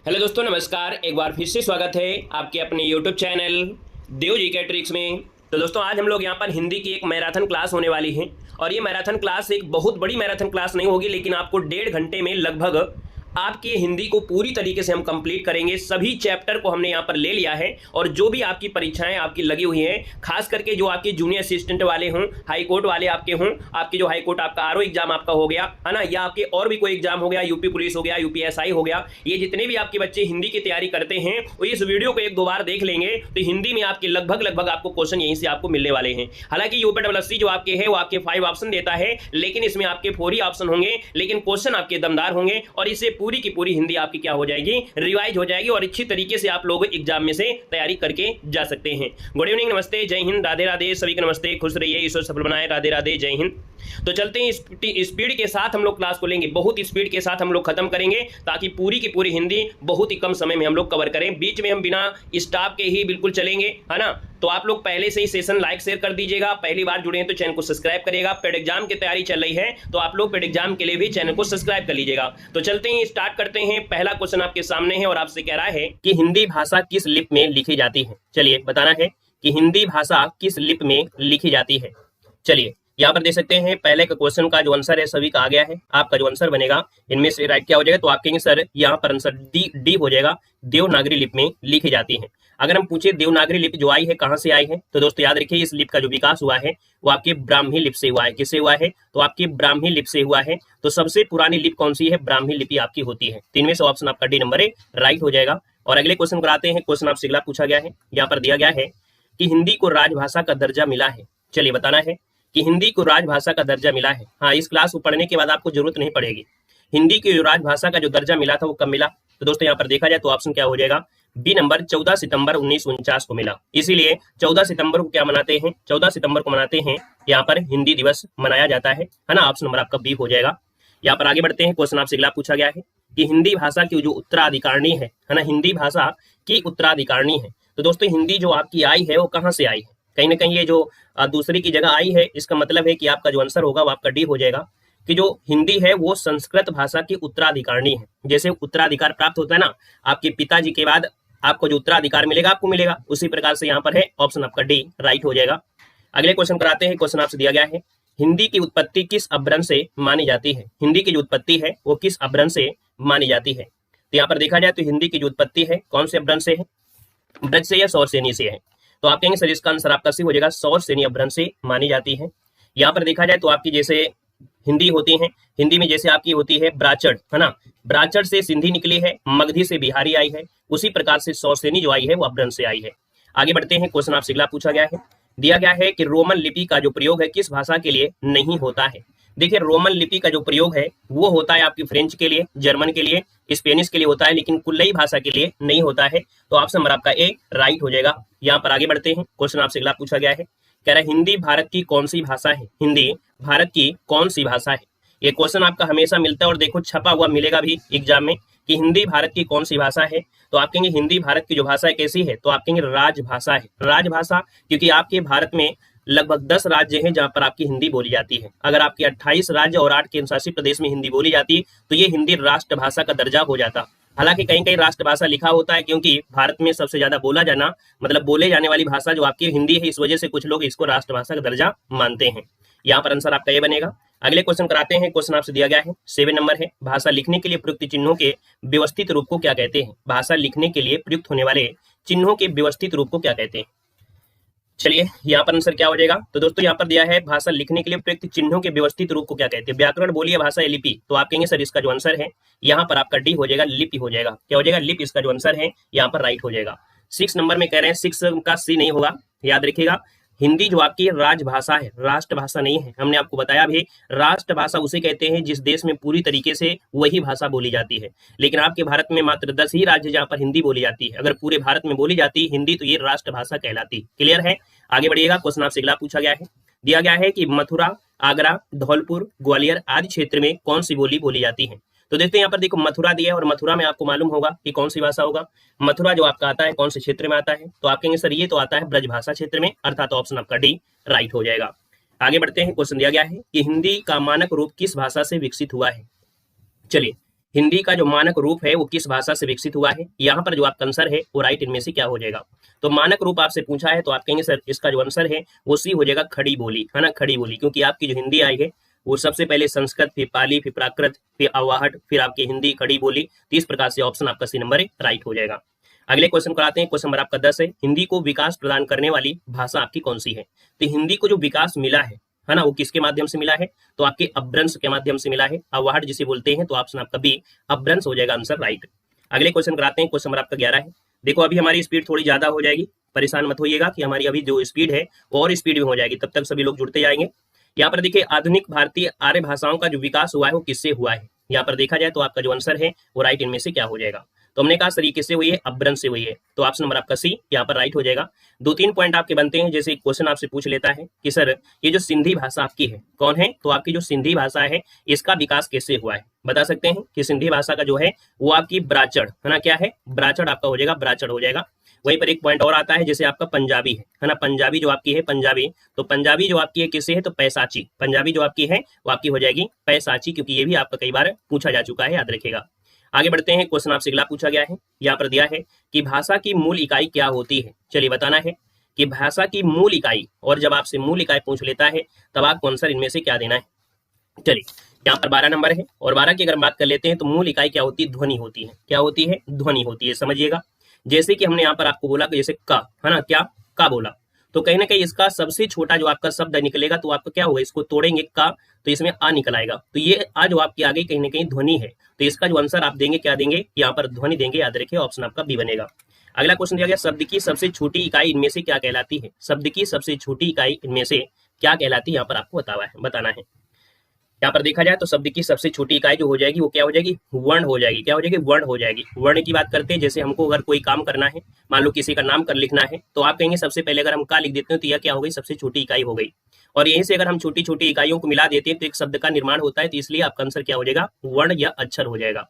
Hello दोस्तों, नमस्कार। एक बार फिर से स्वागत है आपके अपने YouTube चैनल देव जी के ट्रिक्स में। तो दोस्तों, आज हम लोग यहाँ पर हिंदी की एक मैराथन क्लास होने वाली है। और ये मैराथन क्लास एक बहुत बड़ी मैराथन क्लास नहीं होगी, लेकिन आपको 1.5 घंटे में लगभग आपकी हिंदी को पूरी तरीके से हम कंप्लीट करेंगे। सभी चैप्टर को हमने यहाँ पर ले लिया है। और जो भी आपकी परीक्षाएं आपकी लगी हुई हैं, खास करके जो आपके जूनियर असिस्टेंट वाले हों, हाई कोर्ट वाले आपके हों, आपके जो हाई कोर्ट आपका आरओ एग्जाम आपका हो गया है ना, या आपके और भी कोई एग्जाम हो गया, यूपी पुलिस हो गया, यूपीएसआई हो गया, ये जितने भी आपके बच्चे हिंदी की तैयारी करते हैं वो इस वीडियो को एक दो बार देख लेंगे तो हिंदी में आपके लगभग आपको क्वेश्चन यहीं से आपको मिलने वाले हैं। हालांकि यूपीएससी जो आपके है वो आपके 5 ऑप्शन देता है, लेकिन इसमें आपके 4 ही ऑप्शन होंगे, लेकिन क्वेश्चन आपके दमदार होंगे और इससे पूरी की पूरी हिंदी आपकी क्या हो जाएगी, रिवाइज हो जाएगी और अच्छी तरीके से आप लोग एग्जाम में से तैयारी करके जा सकते हैं। गुड इवनिंग, नमस्ते, जय हिंद, राधे राधे, सभी को नमस्ते, खुश रहिए, ईश्वर सफल बनाए, राधे राधे, जय हिंद। तो चलते हैं, स्पीड के साथ हम लोग क्लास को लेंगे, बहुत स्पीड के साथ हम लोग खत्म करेंगे ताकि पूरी की पूरी हिंदी बहुत ही कम समय में हम लोग कवर करें। बीच में हम बिना स्टॉप के ही बिल्कुल चलेंगे, है ना। तो आप लोग पहले से ही सेशन लाइक शेयर कर दीजिएगा, पहली बार जुड़े हैं तो चैनल को सब्सक्राइब करिएगा। पेड एग्जाम की तैयारी चल रही है तो आप लोग पेड एग्जाम के लिए भी चैनल को सब्सक्राइब कर लीजिएगा। तो चलते हैं, स्टार्ट करते हैं। पहला क्वेश्चन आपके सामने है और आपसे कह रहा है कि हिंदी भाषा किस लिपि में लिखी जाती है। चलिए बताना है कि हिंदी भाषा किस लिपि में लिखी जाती है। चलिए यहाँ पर देख सकते हैं, पहले का क्वेश्चन का जो आंसर है सभी का आ गया है। आपका जो आंसर बनेगा इनमें से राइट क्या हो जाएगा, तो आप कहेंगे सर यहाँ पर आंसर डी हो जाएगा, देवनागरी लिपि में लिखी जाती है। अगर हम पूछे देवनागरी लिपि जो आई है कहाँ से आई है, तो दोस्तों याद रखिए इस लिपि का जो विकास हुआ है वो आपके ब्राह्मी लिपि से हुआ है। किससे हुआ है, तो आपकी ब्राह्मी लिपि से हुआ है। तो सबसे पुरानी लिपि कौन सी है, ब्राह्मी लिपि आपकी होती है। तो इनमें से ऑप्शन आपका डी नंबर राइट हो जाएगा। और अगले क्वेश्चन पर आते हैं। क्वेश्चन आपसे अगला पूछा गया है, यहाँ पर दिया गया है कि हिंदी को राजभाषा का दर्जा मिला है। चलिए बताना है कि हिंदी को राजभाषा का दर्जा मिला है। हाँ, इस क्लास को पढ़ने के बाद आपको जरूरत नहीं पड़ेगी। हिंदी की राजभाषा का जो दर्जा मिला था वो कब मिला, तो दोस्तों यहाँ पर देखा जाए तो ऑप्शन क्या हो जाएगा, बी नंबर 14 सितंबर 1949 को मिला। इसीलिए 14 सितंबर को क्या मनाते हैं, 14 सितंबर को मनाते हैं यहाँ पर हिंदी दिवस मनाया जाता है ना। ऑप्शन नंबर आपका बी हो जाएगा। यहाँ पर आगे बढ़ते हैं। क्वेश्चन आपसे अगला पूछा गया है कि हिंदी भाषा की जो उत्तराधिकारणी है ना, हिंदी भाषा की उत्तराधिकारणी है। तो दोस्तों हिंदी जो आपकी आई है वो कहाँ से आई है, कहीं ना कहीं ये जो दूसरी की जगह आई है, इसका मतलब है कि आपका जो आंसर होगा वो आपका डी हो जाएगा कि जो हिंदी है वो संस्कृत भाषा की उत्तराधिकारणी है। जैसे उत्तराधिकार प्राप्त होता है ना, आपके पिताजी के बाद आपको जो उत्तराधिकार मिलेगा आपको मिलेगा, उसी प्रकार से यहाँ पर है ऑप्शन आपका डी राइट हो जाएगा। अगले क्वेश्चन पर आते हैं। क्वेश्चन आपसे दिया गया है, हिंदी की उत्पत्ति किस अपभ्रंश से मानी जाती है। हिंदी की जो उत्पत्ति है वो किस अपभ्रंश से मानी जाती है। तो यहाँ पर देखा जाए तो हिंदी की जो उत्पत्ति है कौन से अपभ्रंश से है, ब्रज से या सौरसेनी से है। तो आप कहेंगे सर इसका आंसर आपका सी हो जाएगा, सौरसेनी अपभ्रंश से मानी जाती है। यहाँ पर देखा जाए तो आपकी जैसे हिंदी होती है, हिंदी में जैसे आपकी होती है ब्राचड़, है ना, ब्राचड़ से सिंधी निकली है, मगधी से बिहारी आई है, उसी प्रकार से सौरसेनी जो आई है वो अपभ्रंश से आई है। आगे बढ़ते हैं। क्वेश्चन आपसे अगला पूछा गया है, दिया गया है कि रोमन लिपि का जो प्रयोग है किस भाषा के लिए नहीं होता है। देखिए रोमन लिपि का जो प्रयोग है वो होता है आपकी फ्रेंच के लिए, जर्मन के लिए, स्पेनिश के लिए होता है, लेकिन कुल्लई भाषा के लिए नहीं होता है। तो ऑप्शन नंबर आपका ए राइट हो जाएगा। यहाँ पर आगे बढ़ते हैं। क्वेश्चन आपसे अगला पूछा गया है, कह रहा है हिंदी भारत की कौन सी भाषा है। हिंदी भारत की कौन सी भाषा है। ये क्वेश्चन आपका हमेशा मिलता है और देखो छपा हुआ मिलेगा भी एग्जाम में कि हिंदी भारत की कौन सी भाषा है। तो आप कहेंगे हिंदी भारत की जो भाषा है कैसी है, तो आप कहेंगे राजभाषा है। राजभाषा क्योंकि आपके भारत में लगभग 10 राज्य हैं जहां पर आपकी हिंदी बोली जाती है। अगर आपके 28 राज्य और 8 केंद्र शासित प्रदेश में हिंदी बोली जाती तो ये हिंदी राष्ट्रभाषा का दर्जा हो जाता। हालांकि कहीं कहीं राष्ट्रभाषा लिखा होता है क्योंकि भारत में सबसे ज्यादा बोला जाना मतलब बोले जाने वाली भाषा जो आपकी हिंदी है, इस वजह से कुछ लोग इसको राष्ट्रभाषा का दर्जा मानते हैं। यहाँ पर आंसर आपका ये बनेगा। अगले क्वेश्चन कराते हैं। क्वेश्चन आपसे दिया गया है 7 नंबर है, भाषा लिखने के लिए प्रयुक्त चिन्हों के व्यवस्थित रूप को क्या कहते हैं। भाषा लिखने के लिए प्रयुक्त होने वाले चिन्हों के व्यवस्थित रूप को क्या कहते हैं। चलिए यहाँ पर आंसर क्या हो जाएगा, तो दोस्तों यहाँ पर दिया है भाषा लिखने के लिए प्रयुक्त चिन्हों के व्यवस्थित रूप को क्या कहते हैं। व्याकरण बोलिए, भाषा या लिपि। तो आप कहेंगे सर इसका जो आंसर है यहाँ पर आपका डी हो जाएगा, लिपि हो जाएगा। क्या हो जाएगा, लिपि इसका जो आंसर है यहाँ पर राइट हो जाएगा। 6 नंबर में कह रहे हैं, 6 का सी नहीं होगा, याद रखिएगा। हिंदी जो आपकी राजभाषा है, राष्ट्रभाषा नहीं है। हमने आपको बताया भी राष्ट्रभाषा उसे कहते हैं जिस देश में पूरी तरीके से वही भाषा बोली जाती है। लेकिन आपके भारत में मात्र 10 ही राज्य जहाँ पर हिंदी बोली जाती है। अगर पूरे भारत में बोली जाती हिंदी तो ये राष्ट्रभाषा कहलाती। क्लियर है। आगे बढ़िएगा। क्वेश्चन आपसे अगला पूछा गया है, दिया गया है कि मथुरा, आगरा, धौलपुर, ग्वालियर आदि क्षेत्र में कौन सी बोली बोली जाती है। तो देखते हैं यहाँ पर देखो मथुरा दिया है और मथुरा में आपको मालूम होगा कि कौन सी भाषा होगा। मथुरा जो आपका आता है कौन से क्षेत्र में आता है, तो आप कहेंगे सर ये तो आता है ब्रजभाषा क्षेत्र में, अर्थात ऑप्शन आपका डी राइट हो जाएगा। आगे बढ़ते हैं। क्वेश्चन दिया गया है कि हिंदी का मानक रूप किस भाषा से विकसित हुआ है। चलिए हिंदी का जो मानक रूप है वो किस भाषा से विकसित हुआ है। यहाँ पर जो आपका आंसर है वो राइट इनमें से क्या हो जाएगा। तो मानक रूप आपसे पूछा है तो आप कहेंगे सर इसका जो आंसर है वो सी हो जाएगा, खड़ी बोली, है ना, खड़ी बोली, क्योंकि आपकी जो हिंदी आई है वो सबसे पहले संस्कृत, फिर पाली, फिर प्राकृत, फिर अवाहट, फिर आपकी हिंदी, खड़ी बोली। तो इस प्रकार से ऑप्शन आपका सी नंबर राइट हो जाएगा। अगले क्वेश्चन को आते हैं। क्वेश्चन नंबर आपका 10 है, हिंदी को विकास प्रदान करने वाली भाषा आपकी कौन सी है। तो हिंदी को जो विकास मिला है ना, वो किसके माध्यम से मिला है, तो आपके अपभ्रंश के माध्यम से मिला है, अवाहट जिसे बोलते हैं। तो ऑप्शन आपका बी अपभ्रंश हो जाएगा आंसर राइट। अगले क्वेश्चन कराते हैं। क्वेश्चन नंबर आपका 11 है। देखो अभी हमारी स्पीड थोड़ी ज्यादा हो जाएगी, परेशान मत होइएगा कि हमारी अभी जो स्पीड है वो और स्पीड में हो जाएगी, तब तक सभी लोग जुड़ते जाएंगे। यहाँ पर देखिए आधुनिक भारतीय आर्य भाषाओं का जो विकास हुआ है वो किससे हुआ है। यहाँ पर देखा जाए तो आपका जो आंसर है वो राइट इनमें से क्या हो जाएगा। तो हमने कहा सर ये किससे हुई है, अपभ्रंश से हुई है। तो ऑप्शन नंबर आपका सी यहाँ पर राइट हो जाएगा। 2-3 पॉइंट आपके बनते हैं। जैसे क्वेश्चन आपसे पूछ लेता है कि सर ये जो सिंधी भाषा आपकी है कौन है, तो आपकी जो सिंधी भाषा है इसका विकास कैसे हुआ है। बता सकते हैं कि सिंधी भाषा का जो है वो आपकी ब्राचड़, है ना, क्या है, ब्राचड़ आपका हो जाएगा, ब्राचड़ हो जाएगा। वहीं पर एक पॉइंट और आता है, जैसे आपका पंजाबी है ना, पंजाबी जो आपकी है पंजाबी, तो पंजाबी जो आपकी है किससे है, तो पैसाची, पंजाबी जो आपकी है वो आपकी हो जाएगी पैसाची, क्योंकि ये भी आपका कई बार पूछा जा चुका है, याद रखिएगा। आगे बढ़ते हैं। क्वेश्चन आपसे अगला पूछा गया है, यहाँ पर दिया है कि भाषा की मूल इकाई क्या होती है। चलिए बताना है कि भाषा की मूल इकाई, और जब आपसे मूल इकाई पूछ लेता है तब आपको आंसर इनमें से क्या देना है। चलिए यहाँ पर 12 नंबर है, और 12 की अगर बात कर लेते हैं तो मूल इकाई क्या होती है, ध्वनि होती है। क्या होती है, ध्वनि होती है, समझिएगा। जैसे कि हमने यहाँ पर आपको बोला कि जैसे का, है ना, क्या का बोला, तो कहीं ना कहीं इसका सबसे छोटा जो आपका शब्द निकलेगा तो आपका क्या होगा, इसको तोड़ेंगे का तो इसमें आ निकल आएगा। तो ये आ जो आपकी आगे कहीं ना कहीं ध्वनि है, तो इसका जो आंसर आप देंगे क्या देंगे, यहाँ पर ध्वनि देंगे, याद रखिए ऑप्शन आपका बी बनेगा। अगला क्वेश्चन दिया गया, शब्द की सबसे छोटी इकाई इनमें से क्या कहलाती है। शब्द की सबसे छोटी इकाई इनमें से क्या कहलाती है, यहाँ पर आपको बताना है। यहाँ पर देखा जाए तो शब्द की सबसे छोटी इकाई जो हो जाएगी वो क्या हो जाएगी, वर्ण हो जाएगी। क्या हो जाएगी, वर्ण हो जाएगी। वर्ण की बात करते हैं, जैसे हमको अगर कोई काम करना है, मान लो किसी का नाम कर लिखना है, तो आप कहेंगे सबसे पहले अगर हम का लिख देते हैं तो यह क्या हो गई, सबसे छोटी इकाई हो गई। और यहीं से अगर हम छोटी छोटी इकाइयों को मिला देते हैं तो एक शब्द का निर्माण होता है। तो इसलिए आपका आंसर क्या हो जाएगा, वर्ण या अक्षर हो जाएगा।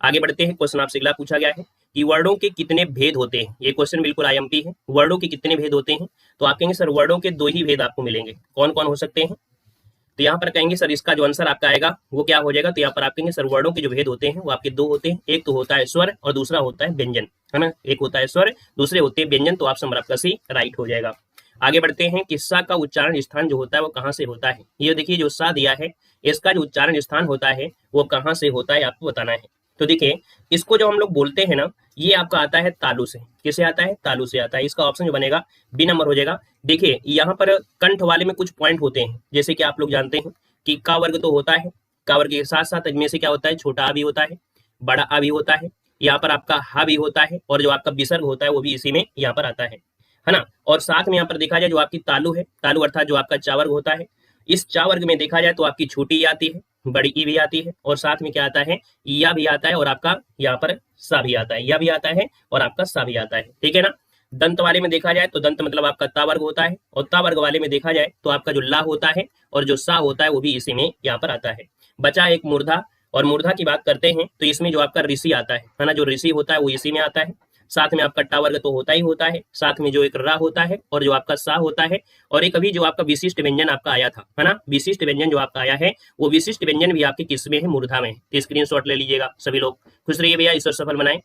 आगे बढ़ते हैं। क्वेश्चन आपसे अगला पूछा गया है कि वर्णों के कितने भेद होते हैं। ये क्वेश्चन बिल्कुल आईएमपी है। वर्णों के कितने भेद होते हैं, तो आप कहेंगे सर वर्णों के 2 ही भेद आपको मिलेंगे। कौन कौन हो सकते हैं, तो यहाँ पर कहेंगे सर इसका जो आंसर आपका आएगा वो क्या हो जाएगा। तो यहाँ पर आप कहेंगे सर वर्णों के जो भेद होते हैं वो आपके 2 होते हैं। एक तो होता है स्वर और दूसरा होता है व्यंजन, है ना, एक होता है स्वर, दूसरे होते हैं व्यंजन। तो ऑप्शन आपका सी राइट हो जाएगा। आगे बढ़ते हैं। कि सा का उच्चारण स्थान जो होता है वो कहाँ से होता है। ये देखिए जो सा दिया है इसका जो उच्चारण स्थान होता है वो कहाँ से होता है, आपको बताना है। तो देखिए इसको जब हम लोग बोलते हैं ना, ये आपका आता है तालु से। किसे आता है, तालु से आता है। इसका ऑप्शन जो बनेगा बी नंबर हो जाएगा। देखिए यहाँ पर कंठ वाले में कुछ पॉइंट होते हैं, जैसे कि आप लोग जानते हैं कि का वर्ग तो होता है, का वर्ग के साथ साथ इनमें से क्या होता है, छोटा आ भी होता है, बड़ा आ भी होता है, यहाँ पर आपका हा भी होता है, और जो आपका विसर्ग होता है वो भी इसी में यहाँ पर आता है ना। और साथ में यहाँ पर देखा जाए जो आपकी तालु है, तालु अर्थात जो आपका चा वर्ग होता है, इस चा वर्ग में देखा जाए तो आपकी छोटी ई आती है, बड़ी ई भी आती है, और साथ में क्या आता है, या भी आता है, और आपका यहाँ पर सा भी आता है, या भी आता है और आपका सा भी आता है, ठीक है ना। दंत वाले में देखा जाए तो दंत मतलब आपका ता वर्ग होता है, और ता वर्ग वाले में देखा जाए तो आपका जो ला होता है और जो सा होता है वो भी इसी में यहाँ पर आता है। बचा एक मूर्धा, और मूर्धा की बात करते हैं तो इसमें जो आपका ऋषि आता है ना, जो ऋषि होता है वो इसी में आता है। साथ में आपका टा वर्ग तो होता ही होता है, साथ में जो एक रा होता है और जो आपका सा होता है, और एक अभी जो आपका विशिष्ट व्यंजन आपका आया था, है ना, विशिष्ट व्यंजन जो आपका आया है वो विशिष्ट व्यंजन भी आपके किस में है, मूर्धा में। तो स्क्रीनशॉट ले लीजिएगा सभी लोग। खुश रहिए भैया, ईश्वर सफल बनाए।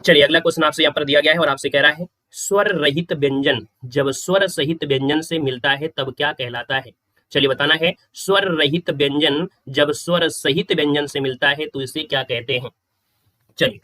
चलिए अगला क्वेश्चन आपसे यहाँ पर दिया गया है और आपसे कह रहा है स्वर रहित व्यंजन जब स्वर सहित व्यंजन से मिलता है तब क्या कहलाता है। चलिए बताना है, स्वर रहित व्यंजन जब स्वर सहित व्यंजन से मिलता है तो इसे क्या कहते हैं। चलिए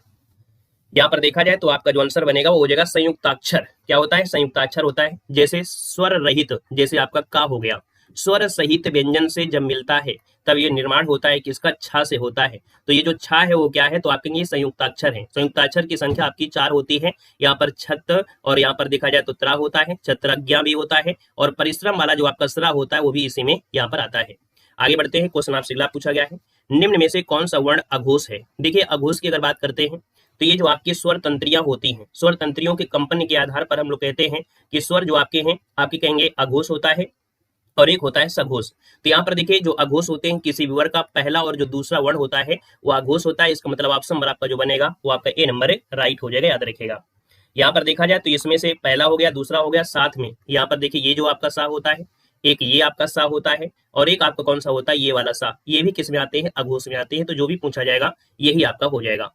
यहाँ पर देखा जाए तो आपका जो आंसर बनेगा वो हो जाएगा संयुक्ताक्षर। क्या होता है, संयुक्ताक्षर होता है। जैसे स्वर रहित, जैसे आपका का हो गया, स्वर सहित व्यंजन से जब मिलता है तब ये निर्माण होता है किसका, छा से होता है। तो ये जो छा है वो क्या है, तो आपके ये संयुक्ताक्षर है। संयुक्ताक्षर की संख्या आपकी 4 होती है। यहाँ पर छत, और यहाँ पर देखा जाए तो त्रा होता है, छत्रज्ञा भी होता है, और परिश्रम वाला जो आपका स्रा होता है वो भी इसी में यहाँ पर आता है। आगे बढ़ते हैं। क्वेश्चन आपसे अगला पूछा गया है, निम्न में से कौन सा वर्ण अघोष है। देखिए अघोष की अगर बात करते हैं तो ये जो आपकी स्वर तंत्रियां होती हैं, स्वर तंत्रियों के कंपन के आधार पर हम लोग कहते हैं कि स्वर जो आपके हैं आपके कहेंगे अघोष होता है और एक होता है सघोष। तो यहाँ पर देखिए जो अघोष होते हैं किसी भी वर्ग का पहला और जो दूसरा वर्ण होता है वो अघोष होता है। इसका मतलब ऑप्शन नंबर आपका जो बनेगा वो आपका ए नंबर राइट हो जाएगा, याद रखेगा। यहाँ पर देखा जाए तो इसमें से पहला हो गया, दूसरा हो गया, साथ में यहाँ पर देखिए ये जो आपका सा होता है एक ये आपका सा होता है और एक आपका कौन सा होता है, ये वाला सा। ये भी किस में आते हैं, अघोष में आते हैं। तो जो भी पूछा जाएगा यही आपका हो जाएगा।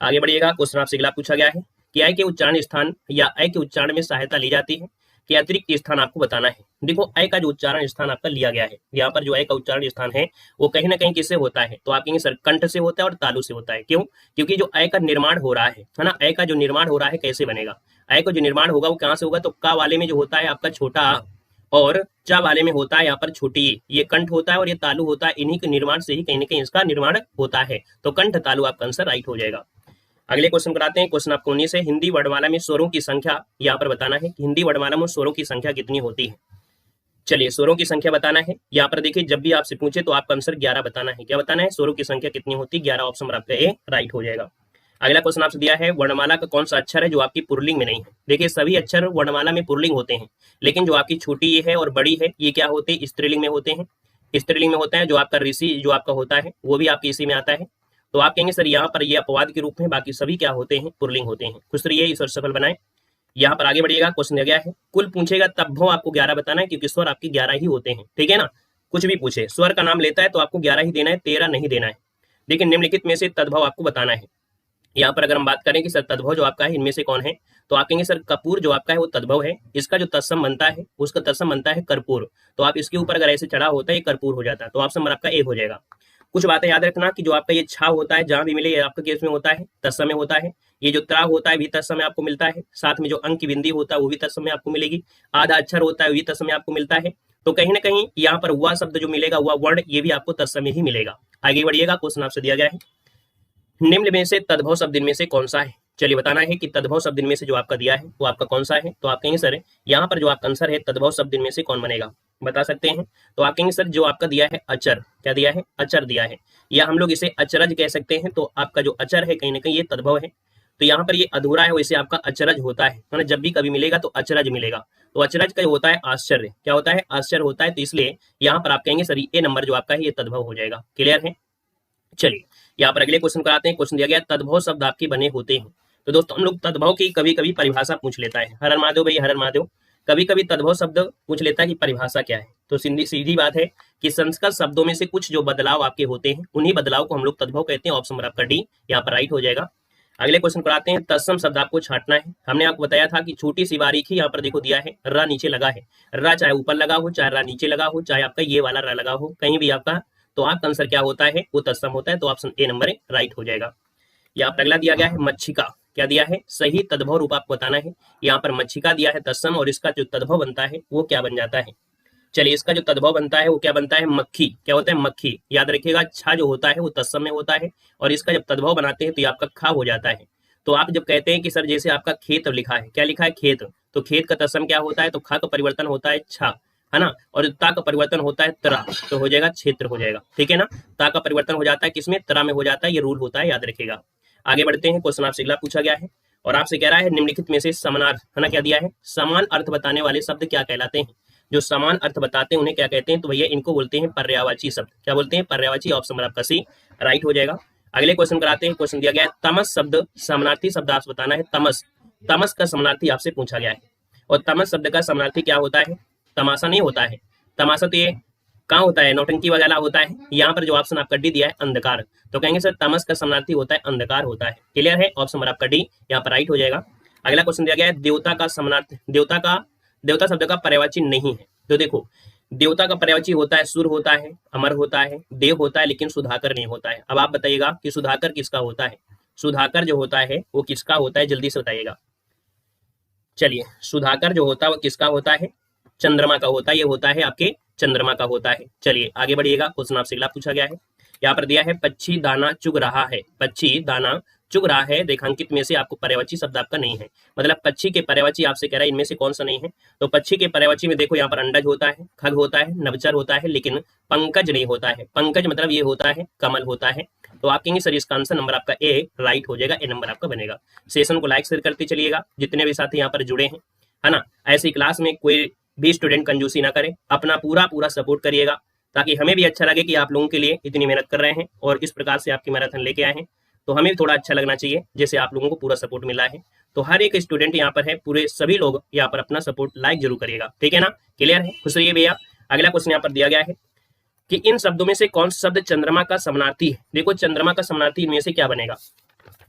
आगे बढ़िएगा, क्वेश्चन आपसे अगला पूछा गया है कि अय के उच्चारण स्थान या अय के उच्चारण में सहायता ली जाती है कि अतिरिक्त स्थान आपको बताना है। देखो अय का जो उच्चारण स्थान आपका लिया गया है, यहाँ पर जो अय का उच्चारण स्थान है वो कहीं ना कहीं किससे होता है, तो आप कहेंगे सर कंठ से होता है और तालु से होता है। क्यों? क्योंकि जो अय का निर्माण हो रहा है ना, अय का जो निर्माण हो रहा है कैसे बनेगा, अय का जो निर्माण होगा वो कहाँ से होगा, तो का वाले में जो होता है आपका छोटा आ और चा वाले में होता है यहाँ पर छोटी ए। ये कंठ होता है और ये तालु होता है, इन्हीं के निर्माण से ही कहीं ना कहीं इसका निर्माण होता है। तो कंठ तालु आपका आंसर राइट हो जाएगा। अगले क्वेश्चन कराते हैं, क्वेश्चन आपको 19 है, हिंदी वर्णमाला में स्वरों की संख्या यहाँ पर बताना है कि हिंदी वर्णमाला में स्वरों की संख्या कितनी होती है। चलिए स्वरों की संख्या बताना है। यहाँ पर देखिए जब भी आपसे पूछे तो आपका आंसर 11 बताना है। क्या बताना है, स्वरों की संख्या कितनी होती है, 11 ऑप्शन आपका ए राइट हो जाएगा। अगला क्वेश्चन आपसे दिया है, वर्णमाला का कौन सा अक्षर है जो आपकी पुल्लिंग में नहीं है। देखिए सभी अक्षर वर्णमाला में पुल्लिंग होते हैं, लेकिन जो आपकी छोटी ये है और बड़ी है ये क्या होते हैं, स्त्रीलिंग में होते हैं। स्त्रीलिंग में होता है। जो आपका ऋषि जो आपका होता है वो भी आपके इसी में आता है। तो आप कहेंगे सर यहाँ पर ये अपवाद के रूप में, बाकी सभी क्या होते हैं, पुल्लिंग होते हैं। खुश रहिए, ईश्वर सफल बनाए। यहाँ पर आगे बढ़िएगा, क्वेश्चन दिया गया है कुल पूछेगा तब भो आपको 11 बताना है, क्योंकि स्वर आपके 11 ही होते हैं। ठीक है ना, कुछ भी पूछे स्वर का नाम लेता है तो आपको 11 ही देना है, 13 नहीं देना है। लेकिन निम्नलिखित में से तद्भव आपको बताना है। यहाँ पर अगर हम बात करें कि सर तद्भव जो आपका है इनमें से कौन है, तो आप कहेंगे सर कपूर जो आपका है वो तद्भव है। इसका जो तत्सम बनता है उसका तत्सम बनता है कर्पूर। तो आप इसके ऊपर अगर ऐसे चढ़ा होता है ये कर्पूर हो जाता है। तो ऑप्शन नंबर आपका ए हो जाएगा। कुछ बातें याद रखना कि जो आपका ये छा होता है जहां भी मिले ये आपके केस में होता है तत्सम में होता है। ये जो त्रा होता है भी तत्सम में आपको मिलता है। साथ में जो अंक की बिंदी होता है वो भी तत्सम में आपको मिलेगी। आधा अक्षर होता है वो भी तत्सम में आपको मिलता है। तो कहीं ना कहीं यहाँ पर हुआ शब्द जो मिलेगा हुआ वर्ण ये भी आपको तत्सम में ही मिलेगा। आगे बढ़िएगा, क्वेश्चन आपसे दिया गया है निम्न में से तद्भव शब्द इनमें से कौन सा है। चलिए बताना है कि तद्भव शब्द इनमें से जो आपका दिया है वो आपका कौन सा है। तो आप कहेंगे सर यहाँ पर जो आपका आंसर है तद्भव शब्द इनमें से कौन बनेगा, बता सकते हैं। तो आप कहेंगे सर जो आपका दिया है अचर, क्या दिया है, अचर दिया है, या हम लोग इसे अचरज कह सकते हैं। तो आपका जो अचर है कहीं ना कहीं ये तद्भव है। तो यहाँ पर ये अधूरा है वैसे आपका अचरज होता है ना, जब भी कभी मिलेगा तो अचरज मिलेगा। तो अचरज का होता है आश्चर्य, क्या होता है, आश्चर्य होता है। तो इसलिए यहाँ पर आप कहेंगे सर ए नंबर जो आपका है ये तद्भव हो जाएगा। क्लियर है। चलिए यहाँ पर अगले क्वेश्चन कराते हैं। क्वेश्चन दिया गया तद्भव शब्द आपके बने होते हैं। तो दोस्तों हम लोग तद्भव की कभी कभी परिभाषा पूछ लेता है, हर हर महादेव भाई, हर हर महादेव। कभी कभी तद्भव शब्द पूछ लेता है कि परिभाषा क्या है। तो सीधी बात है कि संस्कृत शब्दों में से कुछ जो बदलाव आपके होते हैं उन्हीं बदलाव को हम लोग तद्भव कहते हैं। ऑप्शन नंबर आपका डी यहाँ पर राइट हो जाएगा। अगले क्वेश्चन कराते हैं, तत्सम शब्द आपको छांटना है। हमने आपको बताया था कि छोटी सी बारीकी यहाँ पर देखो दिया है, रा नीचे लगा है। रा चाहे ऊपर लगा हो, चाहे रा नीचे लगा हो, चाहे आपका ये वाला रा लगा हो, कहीं भी आपका, तो आपका आंसर क्या होता है, वो तत्सम होता है। तो ऑप्शन ए नंबर राइट हो जाएगा। यहाँ पर अगला दिया गया है मच्छिका, क्या दिया है, सही तद्भव रूप आपको बताना है। यहाँ पर मच्छिका दिया है तत्सम, और इसका जो तद्भव बनता है वो क्या बन जाता है। चलिए इसका जो तद्भव बनता है वो क्या बनता है, मक्खी। क्या होता है, मक्खी। याद रखिएगा छा जो होता है वो तत्सम में होता है, और इसका जब तद्भव बनाते हैं तो ये आपका खा हो जाता है। तो आप जब कहते हैं कि सर जैसे आपका खेत लिखा है, क्या लिखा है, खेत, तो खेत का तत्सम क्या होता है, तो खा का परिवर्तन होता है छा, है ना, और ता का परिवर्तन होता है तरा, तो हो जाएगा क्षेत्र हो जाएगा। ठीक है ना, ता का परिवर्तन हो जाता है किसमें, तरा में हो जाता है। ये रूल होता है, याद रखिएगा। आगे बढ़ते हैं, क्वेश्चन आपसे अगला पूछा गया है और आपसे कह रहा है निम्नलिखित में से समानार्थ, है ना, क्या दिया है, समान अर्थ बताने वाले शब्द क्या कहलाते हैं। जो समान अर्थ बताते हैं उन्हें क्या कहते हैं, तो भैया इनको बोलते हैं पर्यायवाची शब्द। क्या बोलते हैं, पर्यायवाची। ऑप्शन नंबर आपका सी राइट हो जाएगा। अगले क्वेश्चन कराते हैं। क्वेश्चन दिया गया है तमस शब्द समानार्थी शब्द आपसे बताना है। तमस, तमस का समानार्थी आपसे पूछा गया है, और तमस शब्द का समानार्थी क्या होता है, तमाशा नहीं होता है। तमाशा तो ये कहाँ होता है, नौटंकी वगैरह होता है। यहाँ पर जो ऑप्शन आपका डी दिया है अंधकार, तो कहेंगे सर तमस का समानार्थी होता है अंधकार होता है। क्लियर है, ऑप्शन नंबर आपका डी यहाँ पर राइट हो जाएगा। अगला क्वेश्चन दिया गया है देवता का समानार्थी, देवता शब्द का पर्यायवाची नहीं है। तो देखो देवता का पर्यायवाची होता है सुर होता है, अमर होता है, देव होता है, लेकिन सुधाकर नहीं होता है। अब आप बताइएगा कि सुधाकर किसका होता है, सुधाकर जो होता है वो किसका होता है, जल्दी से बताइएगा। चलिए सुधाकर जो होता है वो किसका होता है, चंद्रमा का होता है। ये होता है आपके चंद्रमा का होता है। चलिए आगे बढ़िएगा, क्वेश्चन आपसे अगला पूछा गया है। यहाँ पर दिया है पक्षी दाना चुग रहा है, पक्षी दाना चुग रहा है, रेखांकित में से आपको पर्यायवाची शब्द आपका नहीं है। मतलब पक्षी के पर्यायवाची आपसे कह रहा है इनमें से कौन सा नहीं है। तो पक्षी के पर्यायवाची में देखो यहाँ पर अंडज होता है, खग होता है, नवचर होता है, लेकिन पंकज नहीं होता है। पंकज मतलब ये होता है कमल होता है। तो आप कहेंगे सर इसका आंसर नंबर आपका ए राइट हो जाएगा, ए नंबर आपका बनेगा। सेशन को लाइक शेयर करते चलिएगा, जितने भी साथी यहाँ पर जुड़े हैं, है ना। ऐसी क्लास में कोई भी स्टूडेंट कंजूसी ना करे, अपना पूरा सपोर्ट करिएगा, ताकि हमें भी अच्छा लगे कि आप लोगों के लिए इतनी मेहनत कर रहे हैं और इस प्रकार से आपकी मैराथन लेके आए हैं। तो हमें भी थोड़ा अच्छा लगना चाहिए जैसे आप लोगों को पूरा सपोर्ट मिला है। तो हर एक स्टूडेंट यहाँ पर है, पूरे सभी लोग यहाँ पर अपना सपोर्ट लाइक जरूर करिएगा। ठीक है ना, क्लियर है, खुश रहिए भैया। अगला क्वेश्चन यहाँ पर दिया गया है कि इन शब्दों में से कौन सा शब्द चंद्रमा का समानार्थी है। देखो चंद्रमा का समानार्थी इनमें से क्या बनेगा।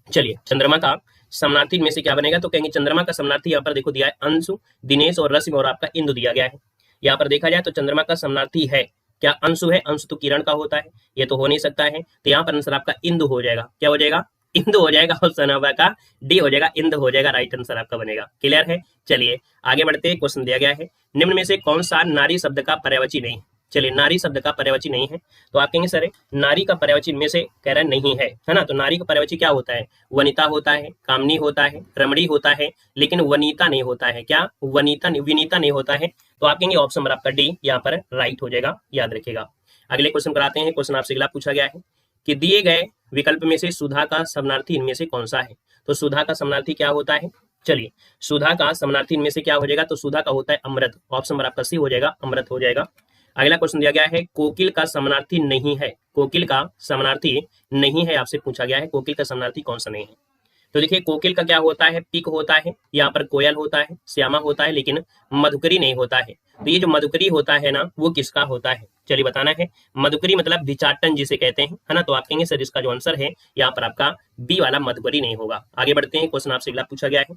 चलिए चंद्रमा का समानार्थी इनमें से क्या बनेगा, तो कहेंगे चंद्रमा का समानार्थी यहाँ पर देखो दिया है अंशु, दिनेश और रश्मि और आपका इंदु दिया गया है। यहाँ पर देखा जाए तो चंद्रमा का समानार्थी है क्या, अंशु है। अंशु तो किरण का होता है, ये तो हो नहीं सकता है। तो यहाँ पर आंसर आपका इंदु हो जाएगा। क्या हो जाएगा, इंदु हो जाएगा। ऑप्शन आपका डी हो जाएगा, इंदु हो जाएगा, राइट आंसर आपका बनेगा। क्लियर है। चलिए आगे बढ़ते हैं। क्वेश्चन दिया गया है निम्न में से कौन सा नारी शब्द का पर्यायवाची नहीं। चलिए नारी शब्द का पर्यायवाची नहीं है, तो आप कहेंगे सर नारी का पर्यायवाची इनमें से कह रहा नहीं है ना। तो नारी का पर्यायवाची क्या होता है, वनिता होता है, कामनी होता है, रमणी होता है, लेकिन वनीता नहीं होता है। क्या, वनीता विनीता नहीं होता है। तो आप कहेंगे ऑप्शन नंबर आपका डी यहाँ पर राइट हो जाएगा, याद रखिएगा। अगले क्वेश्चन कराते हैं। क्वेश्चन आपसे अगला पूछा गया है कि दिए गए विकल्प में से सुधा का समानार्थी इनमें से कौन सा है। तो सुधा का समानार्थी क्या होता है। चलिए सुधा का समानार्थी इनमें से क्या हो जाएगा, तो सुधा का होता है अमृत। ऑप्शन नंबर आपका सी हो जाएगा, अमृत हो जाएगा। अगला क्वेश्चन दिया गया है कोकिल का समानार्थी नहीं है। कोकिल का समानार्थी नहीं है, आपसे पूछा गया है कोकिल का समानार्थी कौन सा नहीं है। तो देखिए कोकिल का क्या होता है, पिक होता है, यहाँ पर कोयल होता है, श्यामा होता है, लेकिन मधुकरी नहीं होता है। तो ये जो मधुकरी होता है ना, वो किसका होता है, चलिए बताना है। मधुकरी मतलब भिचाटन जिसे कहते हैं, है ना। तो आप कहेंगे सर इसका जो आंसर है यहाँ पर आपका बी वाला मधुकरी नहीं होगा। आगे बढ़ते हैं। क्वेश्चन आपसे अगला पूछा गया है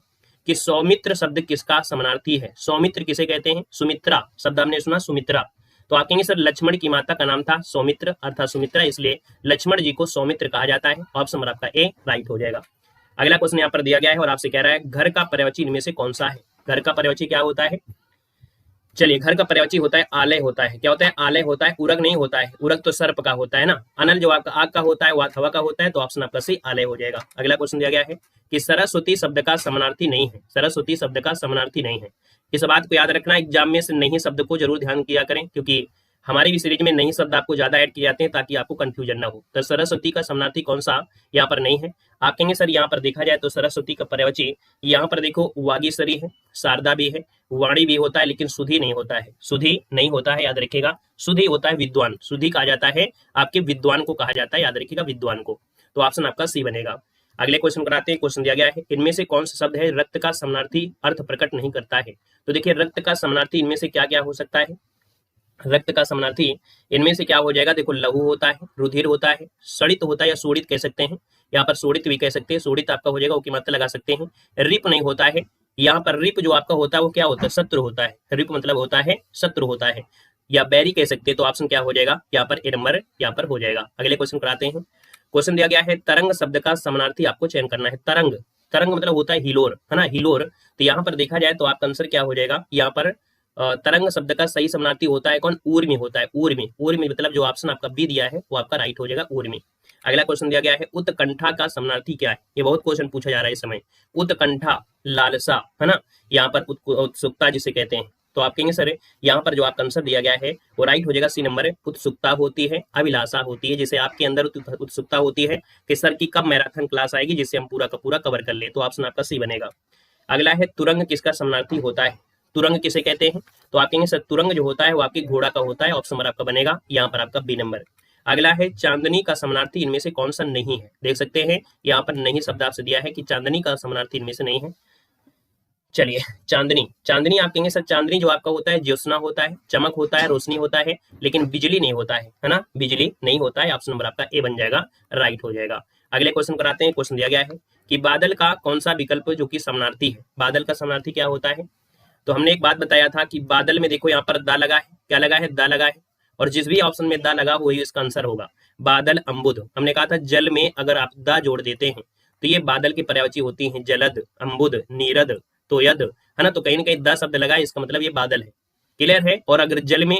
कि सौमित्र शब्द किसका समानार्थी है। सौमित्र किसे कहते हैं, सुमित्रा शब्द हमने सुना, सुमित्रा। तो आप कहेंगे सर लक्ष्मण की माता का नाम था सौमित्र अर्थात सुमित्रा, इसलिए लक्ष्मण जी को सौमित्र कहा जाता है। ऑप्शन नंबर आपका ए राइट हो जाएगा। अगला क्वेश्चन यहाँ पर दिया गया है और आपसे कह रहा है घर का पर्यायवाची इनमें से कौन सा है। घर का पर्यायवाची क्या होता है। चलिए घर का पर्यायवाची होता है आलय होता है। क्या होता है, आलय होता है, उरग नहीं होता है। उरग तो सर्प का होता है ना। अनल जो आपका आग का होता है वह हवा का होता है। तो ऑप्शन आपका सी आलय हो जाएगा। अगला क्वेश्चन दिया गया है कि सरस्वती शब्द का समानार्थी नहीं है। सरस्वती शब्द का समानार्थी नहीं है, इस बात को याद रखना। एग्जाम में से नहीं शब्द को जरूर ध्यान किया करें, क्योंकि हमारी भी सीरीज में नहीं शब्द आपको ज्यादा ऐड किए जाते हैं ताकि आपको कंफ्यूजन ना हो। तो सरस्वती का समानार्थी कौन सा यहाँ पर नहीं है। आप कहेंगे सर यहाँ पर देखा जाए तो सरस्वती का पर्यायवाची यहाँ पर देखो वागीश्वरी है, शारदा भी है, वाणी भी होता है, लेकिन सुधी नहीं होता है। सुधी नहीं होता है, याद रखिएगा। सुधी होता है विद्वान, सुधी कहा जाता है आपके विद्वान को कहा जाता है, याद रखिएगा विद्वान को। तो ऑप्शन आपका सी बनेगा। अगले क्वेश्चन कराते हैं। क्वेश्चन दिया गया है इनमें से कौन सा शब्द है रक्त का समानार्थी अर्थ प्रकट नहीं करता है। तो देखिए रक्त का समानार्थी इनमें से क्या क्या हो सकता है। रक्त का समानार्थी इनमें से क्या हो जाएगा, देखो लहू होता है, रुधिर होता है, सड़ित होता है या सोडित कह सकते हैं। यहाँ पर सोडित भी कह सकते हैं। सोडित आपका हो जाएगा, ओके मात्रा लगा सकते हैं। रिप नहीं होता है। यहाँ पर रिप जो आपका होता है वो क्या होता है, शत्रु होता है। रिप मतलब होता है शत्रु होता है, या बैरी कह सकते हैं। तो ऑप्शन क्या हो जाएगा यहाँ पर ए नंबर यहाँ पर हो जाएगा। अगले क्वेश्चन कराते हैं। क्वेश्चन दिया गया है तरंग शब्द का समानार्थी आपको चयन करना है। तरंग, तरंग मतलब होता है हिलोर, है ना, हिलोर। तो यहाँ पर देखा जाए तो आपका आंसर क्या हो जाएगा यहाँ पर तरंग शब्द का सही समानार्थी होता है कौन, ऊर्मी होता है। ऊर्मी, ऊर्मी मतलब जो ऑप्शन आपका बी दिया है वो आपका राइट हो जाएगा, ऊर्मी। अगला क्वेश्चन दिया गया है उत्कंठा का समानार्थी क्या है। ये बहुत क्वेश्चन पूछा जा रहा है इस समय। उत्कंठा लालसा, है ना, यहाँ पर उत्सुकता जिसे कहते हैं। तो आप कहेंगे सर यहाँ पर जो आपका आंसर दिया गया है वो राइट हो जाएगा, सी नंबर। उत्सुकता होती है, अभिलाषा होती है, जिसे आपके अंदर उत्सुकता होती है कि सर की कब मैराथन क्लास आएगी जिससे हम पूरा का पूरा कवर कर ले। तो ऑप्शन आपका सी बनेगा। अगला है तुरंग किसका समानार्थी होता है। तुरंग किसे कहते हैं। तो आप कहेंगे सर तुरंग जो होता है वो आपके घोड़ा का होता है। ऑप्शन नंबर आपका बनेगा यहाँ पर आपका बी नंबर। अगला है चांदनी का समानार्थी इनमें से कौन सा नहीं है। देख सकते हैं यहाँ पर नहीं शब्द आपसे दिया है कि चांदनी का समानार्थी इनमें से नहीं है। चलिए चांदनी, चांदनी आप कहेंगे सर चांदनी जो आपका होता है ज्योत्सना होता है, चमक होता है, रोशनी होता है, लेकिन बिजली नहीं होता है ना, बिजली नहीं होता है। ऑप्शन नंबर आपका ए बन जाएगा, राइट हो जाएगा। अगले क्वेश्चन कराते हैं। क्वेश्चन दिया गया है कि बादल का कौन सा विकल्प जो कि समानार्थी है। बादल का समानार्थी क्या होता है। तो हमने एक बात बताया था कि बादल में देखो यहाँ पर दा लगा है, क्या लगा है, दा लगा है, और जिस भी ऑप्शन में दा लगा वही इसका आंसर होगा। बादल अम्बुद, हमने कहा था जल में अगर आप दा जोड़ देते हैं तो ये बादल की पर्यायवाची होती है जलद, अम्बुद, नीरद, तोयद, है ना। तो कहीं ना कहीं दा शब्द लगा है, इसका मतलब ये बादल है। क्लियर है। और अगर जल में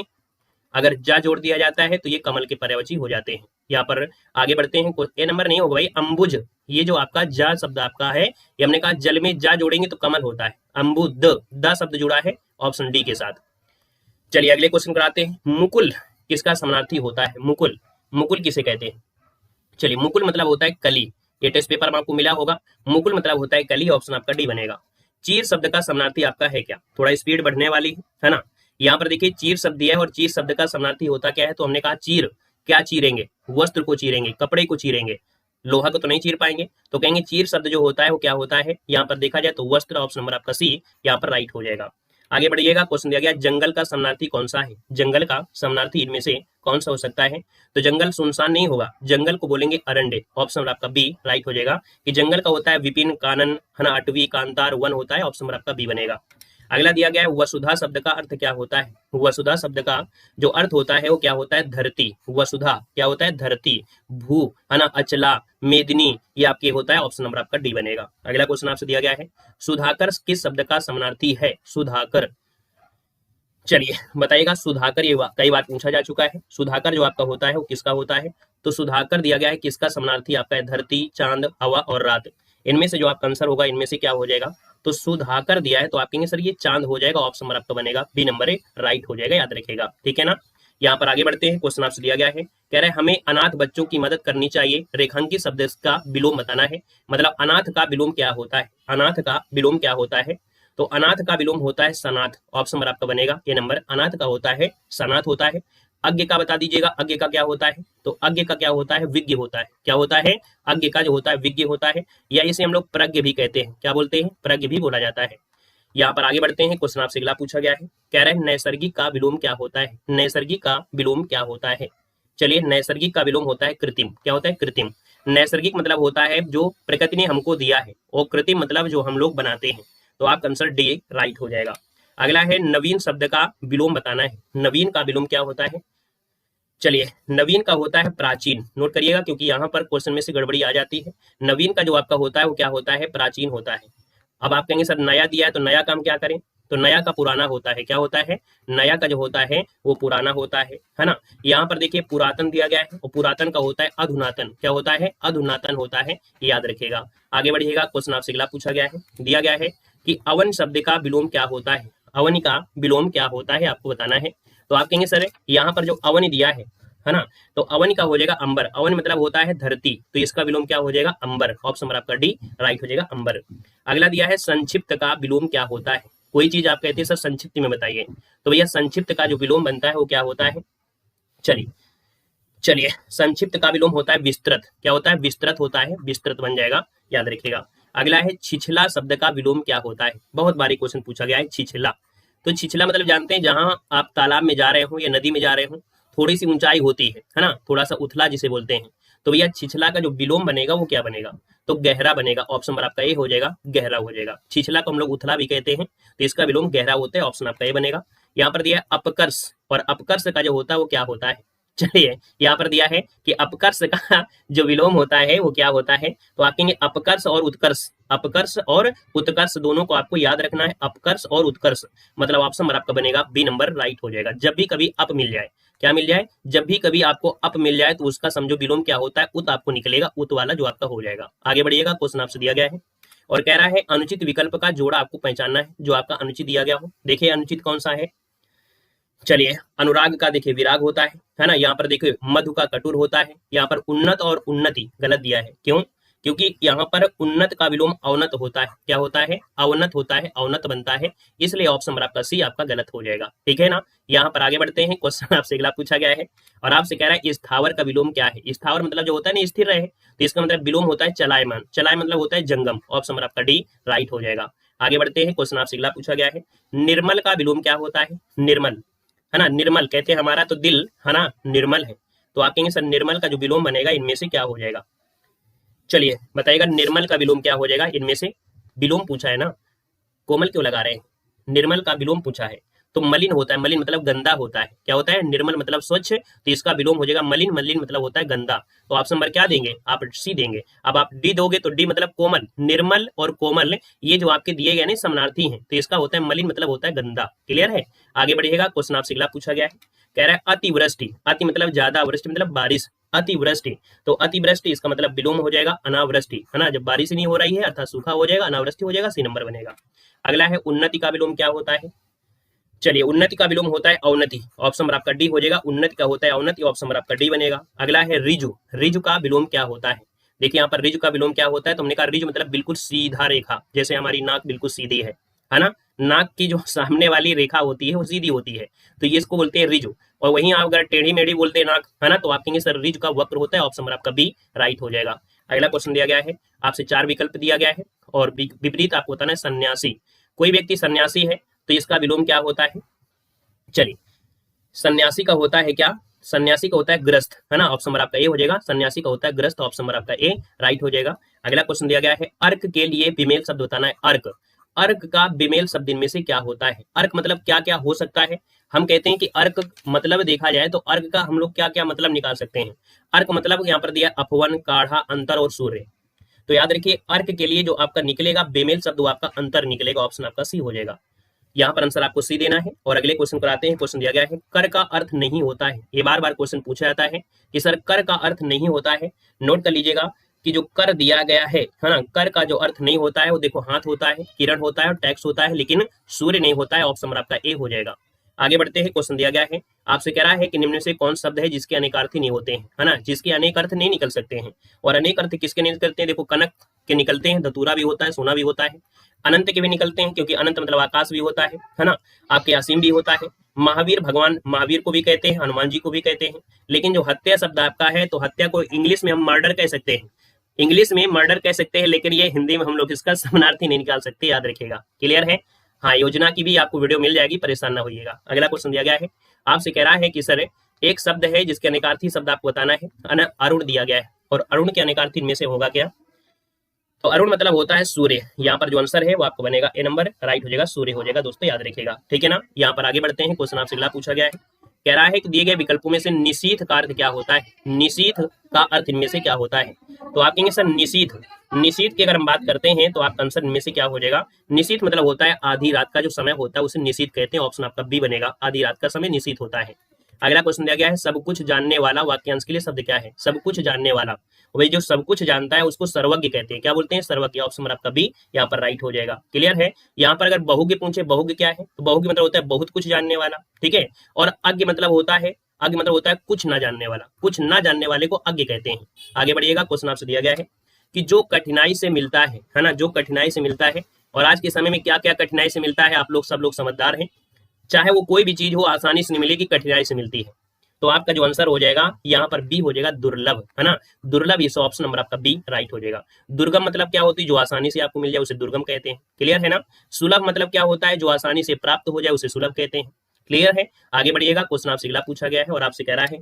अगर जा जोड़ दिया जाता है तो ये कमल के पर्यायवाची हो जाते हैं। यहाँ पर आगे बढ़ते हैं। ए नंबर नहीं होगा भाई, अम्बुज, ये जो आपका जा शब्द आपका है ये हमने कहा जल में जा जोड़ेंगे तो कमल होता है। अम्बुद, दा शब्द जुड़ा है ऑप्शन डी के साथ। चलिए अगले क्वेश्चन कराते हैं। मुकुल किसका समानार्थी होता है। मुकुल, मुकुल किसे कहते हैं। चलिए मुकुल मतलब होता है कली, ये टेस्ट पेपर में आपको मिला होगा। मुकुल मतलब होता है कली, ऑप्शन आपका डी बनेगा। चीर शब्द का समानार्थी आपका है क्या, थोड़ा स्पीड बढ़ने वाली है ना। यहाँ पर देखिए चीर शब्द दिया है और चीर शब्द का समानार्थी होता क्या है। तो हमने कहा चीर, क्या चीरेंगे, वस्त्र को चीरेंगे, कपड़े को चीरेंगे, लोहा को तो नहीं चीर पाएंगे। तो कहेंगे चीर शब्द जो होता है वो क्या होता है। यहाँ पर देखा जाए तो वस्त्र, ऑप्शन नंबर आपका सी यहाँ पर राइट हो जाएगा। आगे बढ़िएगा, क्वेश्चन दिया गया जंगल का समानार्थी कौन सा है। जंगल का समानार्थी इनमें से कौन सा हो सकता है। तो जंगल सुनसान नहीं होगा, जंगल को बोलेंगे अरण्य। ऑप्शन आपका बी राइट हो जाएगा कि जंगल का होता है विपिन, कानन, है ना, अटवी, कांतार, वन होता है। ऑप्शन आपका बी बनेगा। अगला दिया गया है वसुधा शब्द का अर्थ क्या होता है। वसुधा शब्द का जो अर्थ होता है वो क्या होता है, धरती। वसुधा क्या होता है, धरती। भू, है ना, अचला, मेदिनी, ये आपके होता है। ऑप्शन नंबर आपका डी बनेगा। अगला क्वेश्चन आपसे दिया गया है सुधाकर किस शब्द का समानार्थी है। सुधाकर, चलिए बताइएगा सुधाकर, ये कई बार पूछा जा चुका है। सुधाकर जो आपका होता है वो किसका होता है। तो सुधाकर दिया गया है किसका समानार्थी आपका है, धरती, चांद, हवा और रात। इनमें से जो आपका आंसर होगा इनमें से क्या हो जाएगा। तो सुधाकर दिया है तो आप कहेंगे सर ये चांद हो जाएगा। ऑप्शन नंबर आपका बनेगा बी नंबर ए राइट हो जाएगा, याद रखिएगा, ठीक है ना। यहाँ पर आगे बढ़ते हैं, क्वेश्चन आपसे दिया गया है, कह रहे हैं हमें अनाथ बच्चों की मदद करनी चाहिए, रेखांकित शब्द का विलोम बताना है। मतलब अनाथ का विलोम क्या होता है, अनाथ का विलोम क्या होता है। तो अनाथ का विलोम होता है सनाथ। ऑप्शन नंबर आपका बनेगा ये नंबर, अनाथ का होता है सनाथ होता है। अज्ञ का बता दीजिएगा, अज्ञ का क्या होता है। तो अज्ञ का क्या होता है, विज्ञ होता है। क्या होता है, अज्ञ का जो होता है विज्ञ होता है, या इसे हम लोग प्रज्ञ भी कहते हैं। क्या बोलते हैं, प्रज्ञ भी बोला जाता है। यहाँ पर आगे बढ़ते हैं, क्वेश्चन आपसे अगला पूछा गया है, कह रहे हैं नैसर्गिक का विलोम क्या होता है। नैसर्गिक का विलोम क्या होता है। चलिए नैसर्गिक का विलोम होता है कृत्रिम। क्या होता है, कृत्रिम। नैसर्गिक मतलब होता है जो प्रकृति ने हमको दिया है, और कृत्रिम मतलब जो हम लोग बनाते हैं। तो आपका आंसर डी राइट हो जाएगा। अगला है नवीन शब्द का विलोम बताना है। नवीन का विलोम क्या होता है। चलिए नवीन का होता है प्राचीन। नोट करिएगा क्योंकि यहाँ पर क्वेश्चन में से गड़बड़ी आ जाती है। नवीन का जो आपका होता है वो क्या होता है, प्राचीन होता है। अब आप कहेंगे सर नया दिया है तो नया काम क्या करें। तो नया का पुराना होता है। क्या होता है, नया का जो होता है वो पुराना होता है ना। यहाँ पर देखिए पुरातन दिया गया है और पुरातन का होता है अधुनातन। क्या होता है, अधुनातन होता है, याद रखिएगा। आगे बढ़िएगा, क्वेश्चन आपसे अगला पूछा गया है, दिया गया है कि अवन शब्द का विलोम क्या होता है। अवनि का विलोम क्या होता है आपको बताना है। तो आप कहेंगे सर यहाँ पर जो अवनि दिया है ना, तो अवनि का हो जाएगा अंबर। अवनि मतलब होता है धरती, तो इसका विलोम क्या हो जाएगा, अंबर। ऑप्शन नंबर आपका डी राइट हो जाएगा, अंबर। अगला दिया है संक्षिप्त का विलोम क्या होता है। कोई चीज आप कहते हैं सर संक्षिप्त में बताइए, तो भैया संक्षिप्त का जो विलोम बनता है वो क्या होता है। चलिए संक्षिप्त का विलोम होता है विस्तृत। क्या होता है, विस्तृत होता है, विस्तृत बन जाएगा, याद रखिएगा। अगला है छिछला शब्द का विलोम क्या होता है। बहुत बारी क्वेश्चन पूछा गया है, छिछला। तो छिछला मतलब जानते हैं जहां आप तालाब में जा रहे हो या नदी में जा रहे हो, थोड़ी सी ऊंचाई होती है ना, थोड़ा सा उथला जिसे बोलते हैं। तो भैया छिछला का जो विलोम बनेगा वो क्या बनेगा, तो गहरा बनेगा। ऑप्शन नंबर आपका ए हो जाएगा, गहरा हो जाएगा। छिछला को हम लोग उथला भी कहते हैं, तो इसका विलोम गहरा होता है। ऑप्शन आपका ए बनेगा। यहाँ पर दिया है अपकर्ष, और अपकर्ष का जो होता है वो क्या होता है। चलिए यहाँ पर दिया है कि अपकर्ष का जो विलोम होता है वो क्या होता है। तो आप कहेंगे अपकर्ष और उत्कर्ष। अपकर्ष और उत्कर्ष दोनों को आपको याद रखना है, अपकर्ष और उत्कर्ष। मतलब ऑप्शन नंबर आपका बनेगा बी नंबर राइट हो जाएगा। जब भी कभी अप मिल जाए, क्या मिल जाए, जब भी कभी आपको अप मिल जाए तो उसका समझो विलोम क्या होता है, उत आपको निकलेगा, उत वाला जो आपका हो जाएगा। आगे बढ़िएगा, क्वेश्चन आपसे दिया गया है और कह रहा है अनुचित विकल्प का जोड़ा आपको पहचानना है जो आपका अनुचित दिया गया हो। देखिए अनुचित कौन सा है। चलिए अनुराग का देखिए विराग होता है ना। यहाँ पर देखिए मधु का कटुर होता है। यहाँ पर उन्नत और उन्नति गलत दिया है। क्यों, क्योंकि यहाँ पर उन्नत का विलोम अवनत होता है। क्या होता है, अवनत होता है, अवनत बनता है, इसलिए ऑप्शन नंबर आपका सी आपका गलत हो जाएगा, ठीक है ना। यहाँ पर आगे बढ़ते हैं, क्वेश्चन आपसे अगला पूछा गया है और आपसे कह रहा है स्थावर का विलोम क्या है। स्थावर मतलब जो होता है ना स्थिर रहे, तो इसका मतलब विलोम होता है चलायमान। चलाय मतलब होता है जंगम। ऑप्शन नंबर आपका डी राइट हो जाएगा। आगे बढ़ते हैं, क्वेश्चन आपसे अगला पूछा गया है निर्मल का विलोम क्या होता है। निर्मल, है ना, निर्मल कहते हैं हमारा तो दिल है ना निर्मल है। तो आप कहेंगे सर निर्मल का जो विलोम बनेगा इनमें से क्या हो जाएगा। चलिए बताइएगा निर्मल का विलोम क्या हो जाएगा इनमें से। विलोम पूछा है ना, कोमल क्यों लगा रहे हैं, निर्मल का विलोम पूछा है। तो मलिन होता है, मलिन मतलब गंदा होता है। क्या होता है, निर्मल मतलब स्वच्छ, तो इसका विलोम हो जाएगा मलिन। मलिन मतलब होता है गंदा। तो ऑप्शन नंबर क्या देंगे आप, सी देंगे। अब आप डी दोगे तो डी मतलब कोमल। निर्मल और कोमल ये जो आपके दिए गए ना समानार्थी हैं, तो इसका होता है मलिन मतलब होता है गंदा। क्लियर है। आगे बढ़िएगा, क्वेश्चन आपसे अगला पूछा गया है, कह रहा है अतिवृष्टि। अति मतलब ज्यादा, वृष्टि मतलब बारिश। अतिवृष्टि, तो अतिवृष्टि इसका मतलब विलोम हो जाएगा अनावृष्टि, है ना। जब बारिश नहीं हो रही है अर्थात सूखा हो जाएगा, अनावृष्टि हो जाएगा, सी नंबर बनेगा। अगला है उन्नति का विलोम क्या होता है। चलिए उन्नति का विलोम होता है अवनति। ऑप्शन नंबर आपका डी हो जाएगा। उन्नति का होता है अवनति, ऑप्शन नंबर आपका डी बनेगा। अगला है रिजु। रिजु का विलोम क्या होता है। देखिए यहाँ पर रिजु का विलोम क्या होता है, तो हमने कहा रिजु मतलब बिल्कुल सीधा रेखा, जैसे हमारी नाक बिल्कुल सीधी है ना। नाक की जो सामने वाली रेखा होती है वो सीधी होती है, तो ये इसको बोलते हैं रिजु। और वहीं आप अगर टेढ़ी मेढ़ी बोलते हैं नाक, है ना, तो आप कहेंगे सर रिजु का वक्र होता है। ऑप्शन नंबर आपका बी राइट हो जाएगा। अगला क्वेश्चन दिया गया है, आपसे 4 विकल्प दिया गया है और विपरीत आपको बताना है सन्यासी। कोई व्यक्ति सन्यासी है तो इसका विलोम क्या होता है? चलिए, सन्यासी का होता है क्या? सन्यासी का होता है ग्रस्त, है ना। ऑप्शन नंबर आपका ए हो जाएगा। सन्यासी का होता है ग्रस्त, ऑप्शन नंबर आपका ए राइट हो जाएगा। अगला क्वेश्चन दिया गया है, अर्क के लिए विमेल शब्द बताना है। अर्क, अर्क का विमेल शब्द इनमें से क्या होता है? अर्क मतलब क्या क्या हो सकता है? हम कहते हैं कि अर्क मतलब देखा जाए तो अर्क का हम लोग क्या क्या मतलब निकाल सकते हैं। अर्क मतलब यहाँ पर दिया अपवन, काढ़ा, अंतर और सूर्य। तो याद रखिए, अर्क के लिए जो आपका निकलेगा बेमेल शब्द वो आपका अंतर निकलेगा, ऑप्शन आपका सी हो जाएगा। यहाँ पर आंसर आपको सी देना है। और अगले क्वेश्चन पर आते हैं। क्वेश्चन दिया गया है, कर का अर्थ नहीं होता है। ये बार बार क्वेश्चन पूछा जाता है कि सर कर का अर्थ नहीं होता है। नोट कर लीजिएगा कि जो कर दिया गया है ना, कर का जो अर्थ नहीं होता है वो देखो हाथ होता है, किरण होता है और टैक्स होता है, लेकिन सूर्य नहीं होता है। ऑप्शन नंबर आपका ए हो जाएगा। आगे बढ़ते हैं। क्वेश्चन दिया गया है, आपसे कह रहा है कि निम्न से कौन शब्द है जिसके अनेक अर्थ नहीं होते हैं, है ना, जिसके अनेक अर्थ नहीं निकल सकते हैं। और अनेक अर्थ किसके नहीं निकलते हैं? देखो, कनक के निकलते हैं, धतूरा भी होता है, सोना भी होता है। अनंत के भी निकलते हैं, क्योंकि अनंत मतलब आकाश भी होता है ना। आपके असीम भी होता है। महावीर, भगवान महावीर को भी कहते हैं, हनुमान जी को भी कहते हैं। लेकिन जो हत्या शब्द आपका है, तो हत्या को इंग्लिश में हम मर्डर कह सकते हैं, इंग्लिश में मर्डर कह सकते हैं, लेकिन ये हिंदी में हम लोग इसका समानार्थी नहीं निकाल सकते, याद रखिएगा। क्लियर है? हाँ, योजना की भी आपको वीडियो मिल जाएगी, परेशान ना होइएगा। अगला क्वेश्चन दिया गया है, आपसे कह रहा है कि सर एक शब्द है जिसके अनेकार्थी शब्द आपको बताना है। अरुण दिया गया है, और अरुण के अनेकार्थी में से होगा क्या? तो अरुण मतलब होता है सूर्य। यहाँ पर जो आंसर है वो आपको बनेगा ए नंबर, राइट हो जाएगा, सूर्य हो जाएगा दोस्तों, याद रखिएगा। ठीक है ना। यहाँ पर आगे बढ़ते हैं। क्वेश्चन आपसे अगला पूछा गया है, कह रहा है कि दिए गए विकल्पों में से निशीथ का अर्थ क्या होता है? निशीथ का अर्थ इनमें से क्या होता है? तो आप कहेंगे सर निशीथ, निशीथ की अगर हम बात करते हैं तो आपका आंसर इनमें से क्या हो जाएगा? निशीथ मतलब होता है आधी रात का जो समय होता है उसे निशीथ कहते हैं। ऑप्शन आपका बी बनेगा, आधी रात का समय निशीथ होता है। अगला क्वेश्चन दिया गया है, सब कुछ जानने वाला वाक्यांश के लिए शब्द क्या है? सब कुछ जानने वाला, वही जो सब कुछ जानता है उसको सर्वज्ञ कहते हैं। क्या बोलते हैं? सर्वज्ञ। ऑप्शन नंबर आपका बी यहाँ पर राइट हो जाएगा। क्लियर है? यहाँ पर अगर बहुज्ञ पूछे, बहुज्ञ क्या है? तो बहुज्ञ मतलब होता है बहुत कुछ जानने वाला, ठीक है। और अज्ञ मतलब होता है, अज्ञ मतलब होता है कुछ ना जानने वाला, कुछ ना जानने वाले को अज्ञ कहते हैं। आगे बढ़िएगा। क्वेश्चन आपसे दिया गया है कि जो कठिनाई से मिलता है ना, जो कठिनाई से मिलता है, और आज के समय में क्या क्या कठिनाई से मिलता है, आप लोग सब लोग समझदार हैं। चाहे वो कोई भी चीज हो, आसानी से नहीं मिलेगी, कठिनाई से मिलती है। तो आपका जो आंसर हो जाएगा यहाँ पर बी हो जाएगा, दुर्लभ, है ना। दुर्लभ, इस ऑप्शन नंबर आपका बी राइट हो जाएगा। दुर्गम मतलब क्या होती है? जो आसानी से आपको मिल जाए उसे दुर्गम कहते हैं। क्लियर है ना। सुलभ मतलब क्या होता है? जो आसानी से प्राप्त हो जाए उसे सुलभ कहते हैं। क्लियर है? आगे बढ़िएगा। क्वेश्चन आपसे अगला पूछा गया है और आपसे कह रहा है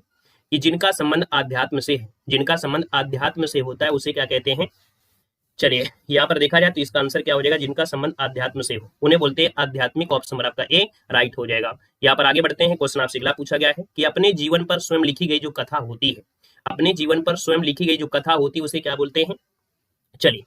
कि जिनका संबंध आध्यात्म से है, जिनका संबंध आध्यात्म से होता है उसे क्या कहते हैं? चलिए, यहाँ पर देखा जाए तो इसका आंसर क्या हो जाएगा? जिनका संबंध आध्यात्म से हो उन्हें बोलते हैं आध्यात्मिक। ऑप्शन नंबर आपका ए राइट हो जाएगा। यहाँ पर आगे बढ़ते हैं। क्वेश्चन आपसे अगला पूछा गया है कि अपने जीवन पर स्वयं लिखी गई जो कथा होती है, अपने जीवन पर स्वयं लिखी गई जो कथा होती है उसे क्या बोलते हैं? चलिए,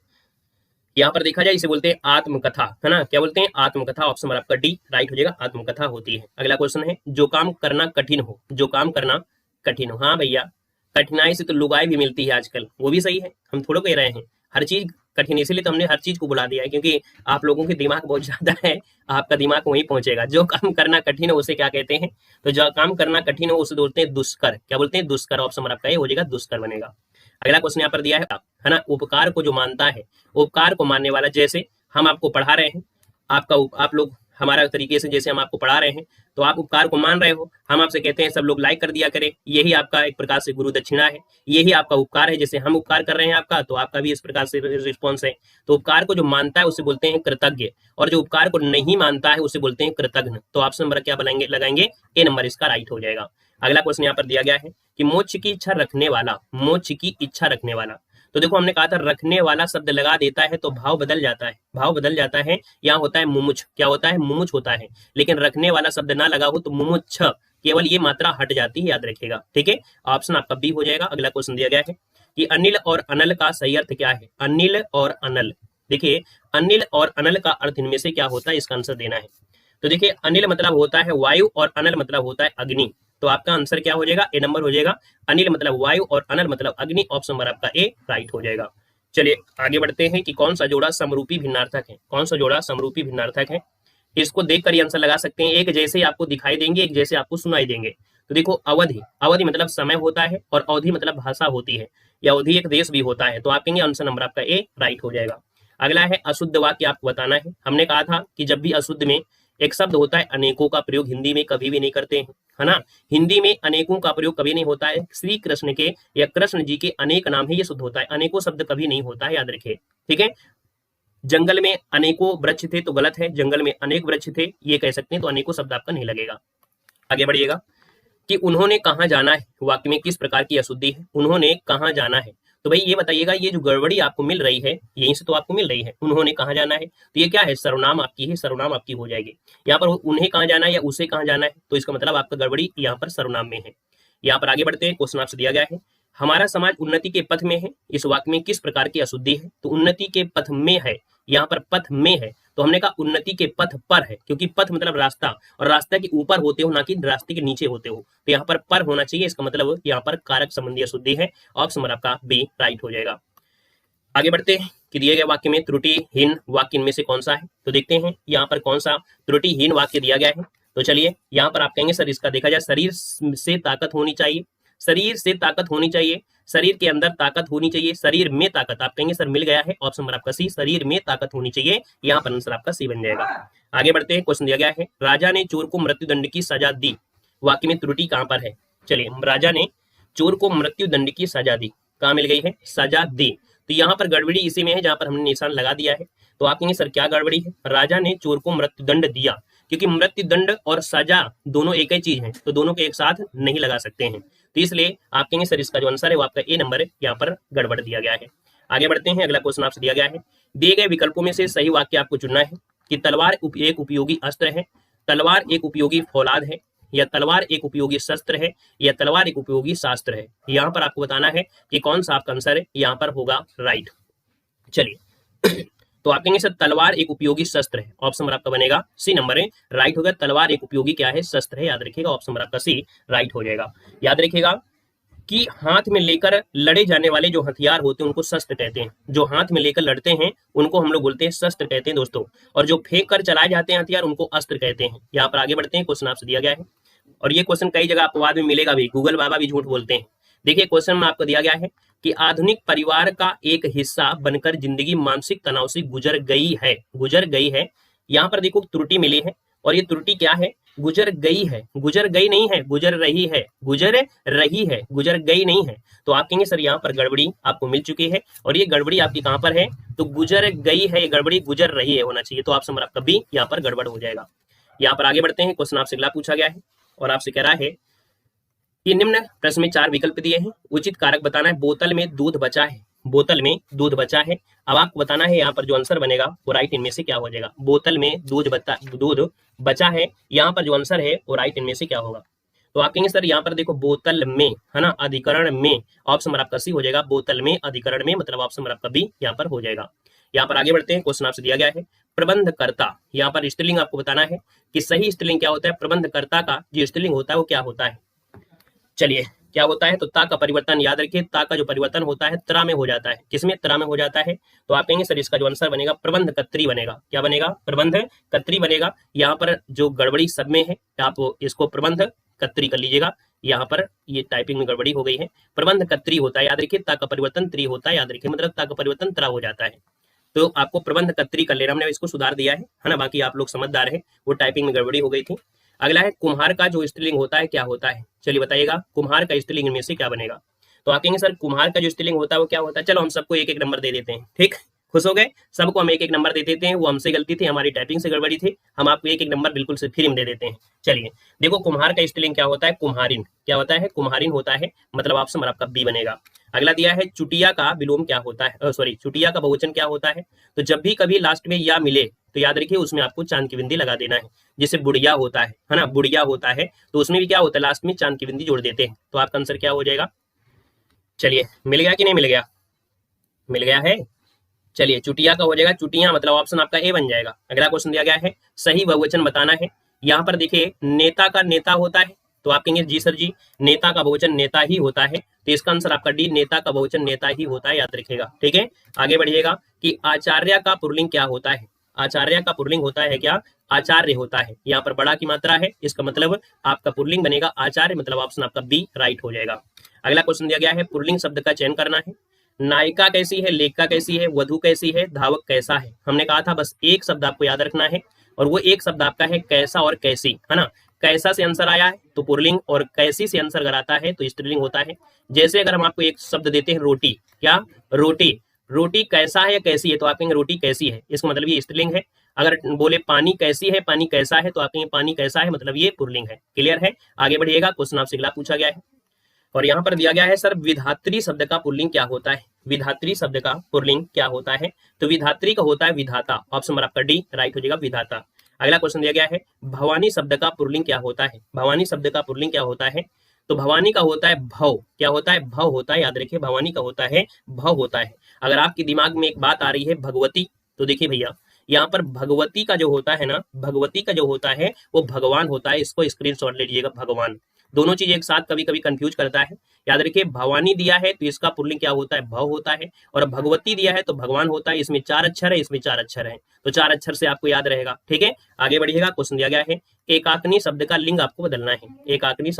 यहाँ पर देखा जाए इसे बोलते हैं आत्मकथा, है ना। क्या बोलते हैं? आत्मकथा। ऑप्शन नंबर आपका डी राइट हो जाएगा, आत्मकथा होती है। अगला क्वेश्चन है, जो काम करना कठिन हो, जो काम करना कठिन हो। हाँ भैया, कठिनाई से तो लुगाई भी मिलती है आजकल, वो भी सही है, हम थोड़ा कह रहे हैं हर चीज कठिन, इसीलिए तो हमने हर चीज को बुला दिया है, क्योंकि आप लोगों के दिमाग बहुत ज्यादा है, आपका दिमाग वहीं पहुंचेगा। जो काम करना कठिन हो उसे क्या कहते हैं? तो जो काम करना कठिन हो उसे बोलते हैं दुष्कर। क्या बोलते हैं? दुष्कर। ऑप्शन नंबर आपका ये हो जाएगा, दुष्कर बनेगा। अगला क्वेश्चन यहाँ पर दिया है ना, उपकार को जो मानता है, उपकार को मानने वाला, जैसे हम आपको पढ़ा रहे हैं, आप लोग हमारा तरीके से जैसे हम आपको पढ़ा रहे हैं तो आप उपकार को मान रहे हो, हम आपसे कहते हैं सब लोग लाइक कर दिया करें, यही आपका एक प्रकार से गुरु दक्षिणा है, यही आपका उपकार है। जैसे हम उपकार कर रहे हैं आपका, तो आपका भी इस प्रकार से रिस्पॉन्स है। तो उपकार को जो मानता है उसे बोलते हैं कृतज्ञ, और जो उपकार को नहीं मानता है उसे बोलते हैं कृतघ्न। तो ऑप्शन नंबर क्या लगाएंगे? ए नंबर इसका राइट हो जाएगा। अगला क्वेश्चन यहाँ पर दिया गया है कि मोक्ष की इच्छा रखने वाला, मोक्ष की इच्छा रखने वाला, तो देखो हमने कहा था रखने वाला शब्द लगा देता है तो भाव बदल जाता है, भाव बदल जाता है। यहाँ होता है मुमुच, क्या होता है? मुमुच होता है। लेकिन रखने वाला शब्द ना लगा हो तो मुमुच्छ, केवल ये मात्रा हट जाती है, याद रखिएगा। ठीक है, ऑप्शन आपका बी हो जाएगा। अगला क्वेश्चन दिया गया है कि अनिल और अनल का सही अर्थ क्या है? अनिल और अनल, देखिए अनिल और अनल का अर्थ इनमें से क्या होता है, इसका आंसर देना है। तो देखिए अनिल मतलब होता है वायु और अनल मतलब होता है अग्नि। तो आपका आंसर क्या हो जाएगा? ए नंबर हो जाएगा। अनिल मतलब वायु और अनल मतलब अग्नि। ऑप्शन नंबर आपका ए राइट हो जाएगा। चलिए आगे बढ़ते हैं कि कौन सा जोड़ा समरूपी भिन्नार्थक है, कौन सा जोड़ा समरूपी भिन्नार्थक है। इसको देखकर ही आंसर लगा सकते हैं। एक जैसे आपको दिखाई देंगे, एक जैसे आपको सुनाई देंगे। तो देखो अवधि, अवधि मतलब समय होता है और अवधि मतलब भाषा होती है, या अवधि एक देश भी होता है। तो आप कहेंगे आंसर नंबर आपका ए राइट हो जाएगा। अगला है अशुद्ध वाक्य आपको बताना है। हमने कहा था कि जब भी अशुद्ध में एक शब्द होता है, अनेकों का प्रयोग हिंदी में कभी भी नहीं करते हैं, है ना। हिंदी में अनेकों का प्रयोग कभी नहीं होता है। श्री कृष्ण के या कृष्ण जी के अनेक नाम है, ये शुद्ध होता है, अनेकों शब्द कभी नहीं होता है, याद रखिए। ठीक है, जंगल में अनेकों वृक्ष थे तो गलत है, जंगल में अनेक वृक्ष थे ये कह सकते हैं, तो अनेकों शब्द आपका नहीं लगेगा। आगे बढ़िएगा कि उन्होंने कहाँ जाना है, वाक्य में किस प्रकार की अशुद्धि है, उन्होंने कहाँ जाना है। तो भाई ये बताइएगा, ये जो गड़बड़ी आपको मिल रही है यहीं से तो आपको मिल रही है, उन्होंने कहाँ जाना है, तो ये क्या है, सर्वनाम आपकी है, सर्वनाम आपकी हो जाएगी। यहाँ पर उन्हें कहाँ जाना है या उसे कहाँ जाना है, तो इसका मतलब आपका गड़बड़ी यहाँ पर सर्वनाम में है। यहाँ पर आगे बढ़ते हैं, क्वेश्चन आपसे दिया गया है, हमारा समाज उन्नति के पथ में है, इस वाक्य में किस प्रकार की अशुद्धि है, तो उन्नति के पथ में है, यहाँ पर पथ में है, तो हमने कहा उन्नति के पथ पर है, क्योंकि पथ मतलब रास्ता, और रास्ता के ऊपर होते हो ना कि रास्ते के नीचे होते हो, तो यहाँ पर होना चाहिए, इसका मतलब यहाँ पर कारक संबंधी अशुद्धि है। ऑप्शन नंबर आपका बी राइट हो जाएगा। आगे बढ़ते हैं कि दिए गए वाक्य में त्रुटिहीन वाक्य इनमें से कौन सा है, तो देखते हैं यहाँ पर कौन सा त्रुटिहीन वाक्य दिया गया है। तो चलिए यहाँ पर आप कहेंगे सर इसका देखा जाए, शरीर से ताकत होनी चाहिए, शरीर से ताकत होनी चाहिए, शरीर के अंदर ताकत होनी चाहिए, शरीर में ताकत, आप कहेंगे सर मिल गया है, ऑप्शन नंबर आपका सी, शरीर में ताकत होनी चाहिए, यहाँ पर आंसर आपका सी बन जाएगा। आगे बढ़ते हैं, क्वेश्चन दिया गया है, राजा ने चोर को मृत्युदंड की सजा दी, वाक्य में त्रुटि कहां पर है। चलिए, राजा ने चोर को मृत्युदंड की सजा दी, कहां मिल गई है, सजा दी, तो यहाँ पर गड़बड़ी इसी में है जहां पर हमने निशान लगा दिया है। तो आप कहेंगे सर क्या गड़बड़ी है, राजा ने चोर को मृत्युदंड दिया, क्योंकि मृत्युदंड और सजा दोनों एक ही चीज है, तो दोनों के एक साथ नहीं लगा सकते हैं, तो इसलिए आप कहेंगे सर इसका जो आंसर है वो आपका ए नंबर यहाँ पर गड़बड़ दिया गया है। आगे बढ़ते हैं, अगला क्वेश्चन आपसे दिया गया है, दिए गए विकल्पों में से सही वाक्य आपको चुनना है कि तलवार एक उपयोगी अस्त्र है, तलवार एक उपयोगी फौलाद है, या तलवार एक उपयोगी शस्त्र है, या तलवार एक उपयोगी शास्त्र है। यहाँ पर आपको बताना है कि कौन सा आपका आंसर है, यहाँ पर होगा राइट। चलिए तो आप कहेंगे सर तलवार एक उपयोगी शस्त्र है, ऑप्शन नंबर आपका बनेगा सी नंबर है, राइट होगा। तलवार एक उपयोगी क्या है, शस्त्र है, याद रखिएगा, ऑप्शन नंबर आपका सी राइट हो जाएगा। याद रखिएगा कि हाथ में लेकर लड़े जाने वाले जो हथियार होते हैं उनको शस्त्र कहते हैं, जो हाथ में लेकर लड़ते हैं उनको हम लोग बोलते हैं शस्त्र कहते हैं दोस्तों, और जो फेंक कर चलाए जाते हैं हथियार उनको अस्त्र कहते हैं। यहाँ पर आगे बढ़ते हैं, क्वेश्चन आपसे दिया गया है, और ये क्वेश्चन कई जगह आपको बाद में मिलेगा भी, गूगल बाबा भी झूठ बोलते हैं। देखिए क्वेश्चन में आपको दिया गया है कि आधुनिक परिवार का एक हिस्सा बनकर जिंदगी मानसिक तनाव से गुजर गई है, गुजर गई है। यहाँ पर देखो त्रुटि मिली है, और ये त्रुटि क्या है, गुजर गई है, गुजर गई नहीं है, गुजर रही है, गुजर रही है, गुजर गई नहीं है। तो आप कहेंगे सर यहाँ पर गड़बड़ी आपको मिल चुकी है, और ये गड़बड़ी आपकी कहाँ पर है, तो गुजर गई है, ये गड़बड़ी गुजर रही है होना चाहिए, तो ऑप्शन नंबर आपका बी यहाँ पर गड़बड़ हो जाएगा। यहाँ पर आगे बढ़ते हैं, क्वेश्चन आपसे अगला पूछा गया है, और आपसे कह रहा है कि निम्न प्रश्न में 4 विकल्प दिए हैं, उचित कारक बताना है। बोतल में दूध बचा है, बोतल में दूध बचा है, अब आपको बताना है यहाँ पर जो आंसर बनेगा वो राइट इनमें से क्या हो जाएगा। बोतल में दूध बचा है, यहाँ पर जो आंसर है वो राइट इनमें से क्या होगा। तो आप कहेंगे सर यहाँ पर देखो बोतल में है ना, अधिकरण में, ऑप्शन नंबर आपका सी हो जाएगा, बोतल में अधिकरण में, मतलब ऑप्शन नंबर आपका बी यहाँ पर हो जाएगा। यहाँ पर आगे बढ़ते हैं, क्वेश्चन आपसे दिया गया है प्रबंधकर्ता, यहाँ पर स्त्रीलिंग आपको बताना है कि सही स्त्रीलिंग क्या होता है, प्रबंधकर्ता का जो स्त्रीलिंग होता है वो क्या होता है। चलिए क्या होता है, तो ता का परिवर्तन याद रखिए, ता का जो परिवर्तन होता है त्रा में हो जाता है, किसमें, त्रा में हो जाता है। तो आप कहेंगे सर इसका जो आंसर बनेगा प्रबंधकत्री बनेगा, क्या बनेगा, प्रबंधकत्री बनेगा। यहाँ पर जो गड़बड़ी सब में है, आप इसको प्रबंधकत्री कर लीजिएगा, यहाँ पर ये टाइपिंग में गड़बड़ी हो गई है, प्रबंधकत्री होता है, याद रखिए, ता का परिवर्तन त्री होता है, याद रखिए, मतलब ता का परिवर्तन त्रा हो जाता है, तो आपको प्रबंधकत्री कर लेना, हमने इसको सुधार दिया है ना, बाकी आप लोग समझदार है, वो टाइपिंग में गड़बड़ी हो गई थी। अगला है कुम्हार का जो स्त्रीलिंग होता है क्या होता है, चलिए बताइएगा, कुम्हार का स्त्रीलिंग में से क्या बनेगा। तो आप कहेंगे सर कुम्हार का जो स्त्रीलिंग होता है वो क्या होता है, चलो हम सबको एक एक नंबर दे देते हैं, ठीक, खुश हो गए, सबको हम एक एक नंबर दे देते हैं, वो हमसे गलती थी, हमारी टाइपिंग से गड़बड़ी थी, हम आपको एक एक नंबर बिल्कुल से फ्री में दे देते हैं। चलिए देखो कुम्हार का स्त्रीलिंग क्या होता है, कुम्हारिन, क्या होता है, कुम्हारिन होता है, मतलब ऑप्शन आपका बी बनेगा। अगला दिया है चुटिया का विलोम क्या होता है, सॉरी चुटिया का बहुवचन क्या होता है, तो जब भी कभी लास्ट में या मिले तो याद रखिए उसमें आपको चांद की बिंदी लगा देना है, जैसे बुढ़िया होता है ना, बुढ़िया होता है, तो उसमें भी क्या होता है, लास्ट में चांद की बिंदी जोड़ देते हैं, तो आपका आंसर क्या हो जाएगा। चलिए मिल गया कि नहीं मिल गया, मिल गया है, चलिए चुटिया का हो जाएगा, चुटिया, मतलब ऑप्शन आपका ए बन जाएगा। अगला क्वेश्चन दिया गया है सही बहुवचन बताना है। यहाँ पर देखिए नेता का नेता होता है, तो आप कहेंगे जी सर जी नेता का बहुवचन नेता ही होता है, तो इसका आंसर आपका डी, नेता का बहुवचन नेता ही होता है, याद रखिएगा, ठीक है। आगे बढ़िएगा कि आचार्य का पुल्लिंग क्या होता है, आचार्य का पुल्लिंग होता है क्या, आचार्य होता है, यहाँ पर बड़ा की मात्रा है, इसका मतलब आपका पुल्लिंग बनेगा आचार्य, मतलब ऑप्शन आपका बी राइट हो जाएगा। अगला क्वेश्चन दिया गया है पुल्लिंग शब्द का चयन करना है। नायिका कैसी है, लेखिका कैसी है, वधु कैसी है, धावक कैसा है। हमने कहा था बस एक शब्द आपको याद रखना है, और वो एक शब्द आपका है कैसा और कैसी, है ना। कैसा से आंसर आया है तो पुल्लिंग, और कैसी से आंसर अगर आता है तो स्त्रीलिंग होता है। जैसे अगर हम आपको एक शब्द देते हैं रोटी, क्या रोटी, रोटी कैसा है या कैसी है तो आप कहेंगे रोटी कैसी है, इसका मतलब ये स्त्रीलिंग है। अगर बोले पानी कैसी है, पानी कैसा है, तो आप कहेंगे पानी कैसा है, मतलब ये पुल्लिंग है। क्लियर है? आगे बढ़िएगा, क्वेश्चन आपसे अगला पूछा गया है और यहाँ पर दिया गया है सर विधात्री शब्द का पुल्लिंग क्या होता है। विधात्री शब्द का पुल्लिंग क्या होता है? तो विधात्री का होता है विधाता। ऑप्शन नंबर आपका डी राइट हो जाएगा, विधाता। अगला क्वेश्चन दिया गया है भवानी शब्द का पुल्लिंग क्या होता है। भवानी शब्द का पुल्लिंग क्या होता है? तो भवानी का होता है भव। क्या होता है? भव होता है। याद रखिए भवानी का होता है भव होता है। अगर आपके दिमाग में एक बात आ रही है भगवती, तो देखिए भैया यहाँ पर भगवती का जो होता है ना, भगवती का जो होता है वो भगवान होता है। इसको स्क्रीनशॉट ले लीजिएगा, भगवान। दोनों चीज एक साथ कभी कभी कंफ्यूज करता है। याद रखिए भवानी दिया है तो इसका पुल्लिंग क्या होता है? भव होता है। और भगवती दिया है तो भगवान होता है। इसमें 4 अक्षर है, इसमें 4 अक्षर है, तो 4 अक्षर से आपको याद रहेगा। ठीक है, आगे बढ़िएगा। क्वेश्चन दिया गया है एकाग्नि शब्द का लिंग आपको बदलना है। एकाग्नि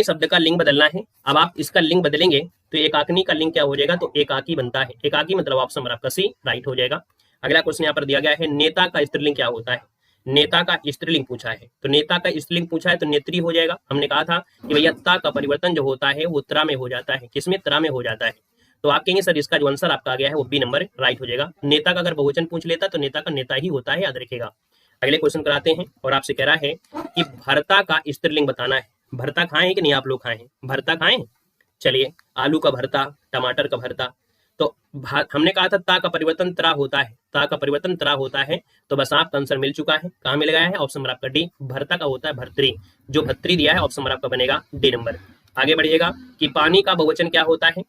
शब्द का लिंग बदलना है। अब आप इसका लिंग बदलेंगे तो एकाग्नि का लिंग क्या हो जाएगा? तो एकाकी बनता है। एकाकी मतलब ऑप्शन नंबर आपका सी राइट हो जाएगा। अगला क्वेश्चन यहाँ पर दिया गया है नेता का स्त्रीलिंग क्या होता है। नेता का स्त्रीलिंग पूछा है, तो नेता का स्त्रीलिंग पूछा है तो नेत्री हो जाएगा। हमने कहा था कि भैया ता का परिवर्तन जो होता है वो त्रा में हो जाता है। किसमें? त्रा में हो जाता है। तो आप कहेंगे सर इसका जो आंसर आपका आ गया है वो बी नंबर राइट हो जाएगा। नेता का अगर बहुवचन पूछ लेता तो नेता का नेता ही होता है, याद रखिएगा। अगले क्वेश्चन कराते हैं और आपसे कह रहा है कि भरता का स्त्रीलिंग बताना है। भरता खाए हैं कि नहीं आप लोग खाए हैं? भरता खाए हैं? चलिए, आलू का भरता, टमाटर का भरता। तो हमने कहा था ता का परिवर्तन त्रा होता है। ता का परिवर्तन त्रा होता है, तो बस आपका आंसर मिल चुका है। कहाँ मिल गया है? ऑप्शन नंबर आपका डी। भरता का होता है भर्तरी। जो भर्तरी दिया है ऑप्शन नंबर आपका बनेगा डी नंबर। आगे बढ़िएगा कि पानी का बहुवचन क्या होता है।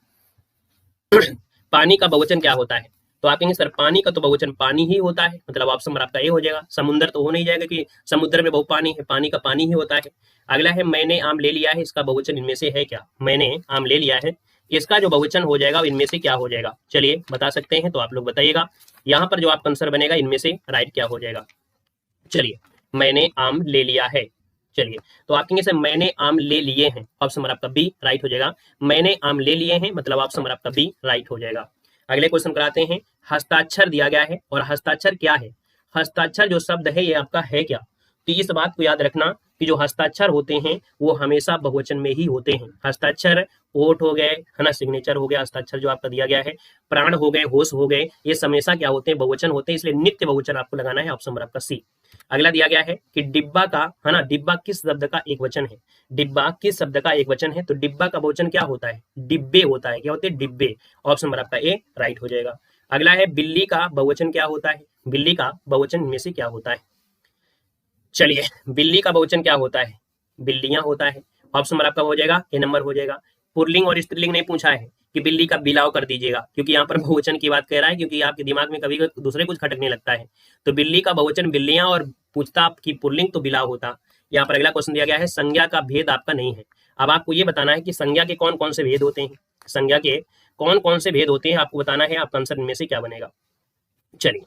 पानी का बहुवचन क्या होता है? तो आप कहेंगे सर पानी का तो बहुवचन पानी ही होता है, मतलब ऑप्शन नंबर आपका ए हो जाएगा। समुद्र तो हो नहीं जाएगा कि समुद्र में बहुत पानी है, पानी का पानी ही होता है। अगला है मैंने आम ले लिया है, इसका बहुवचन इनमें से है क्या? मैंने आम ले लिया है, इसका जो बहुवचन हो जाएगा इनमें से क्या हो जाएगा? चलिए बता सकते हैं तो आप लोग बताइएगा। यहाँ पर जो आपका आंसर बनेगा इनमें से राइट क्या हो जाएगा? चलिए, मैंने आम ले लिया है। चलिए, तो आप कहेंगे सर मैंने आम ले लिए हैं, ऑप्शन नंबर आपका बी राइट हो जाएगा। मैंने आम ले लिए हैं मतलब ऑप्शन नंबर आपका बी राइट हो जाएगा। अगले क्वेश्चन कराते हैं। हस्ताक्षर दिया गया है और हस्ताक्षर क्या है? हस्ताक्षर जो शब्द है ये आपका है क्या? तो इस बात को याद रखना कि जो हस्ताक्षर होते हैं वो हमेशा बहुवचन में ही होते हैं। हस्ताक्षर ओठ हो गए, है ना, सिग्नेचर हो गया, हस्ताक्षर जो आपका दिया गया है, प्राण हो गए, होश हो गए, ये हमेशा क्या होते हैं? बहुवचन होते हैं, इसलिए नित्य बहुवचन आपको लगाना है, ऑप्शन नंबर आपका सी। अगला दिया गया है कि डिब्बा का, है ना, डिब्बा किस शब्द का एक वचन है? डिब्बा किस शब्द का एक वचन है? तो डिब्बा का बहुवचन क्या होता है? डिब्बे होता है। क्या होते हैं? डिब्बे। ऑप्शन नंबर आपका ए राइट हो जाएगा। अगला है बिल्ली का बहुवचन क्या होता है? बिल्ली का बहुवचन में से क्या होता है? चलिए, बिल्ली का बहुवचन क्या होता है? बिल्लियां होता है। ऑप्शन नंबर आपका हो जाएगा ए नंबर हो जाएगा। पुल्लिंग और स्त्रीलिंग नहीं पूछा है कि बिल्ली का बिलाव कर दीजिएगा, क्योंकि यहाँ पर बहुवचन की बात कर रहा है, क्योंकि आपके दिमाग में कभी दूसरे कुछ खटकने लगता है। तो बिल्ली का बहुवचन बिल्लियां और पूछता आपकी पुल्लिंग तो बिलाव होता। यहाँ पर अगला क्वेश्चन दिया गया है संज्ञा का भेद आपका नहीं है। अब आपको ये बताना है कि संज्ञा के कौन कौन से भेद होते हैं। संज्ञा के कौन कौन से भेद होते हैं आपको बताना है। आपका आंसर इनमें से क्या बनेगा? चलिए,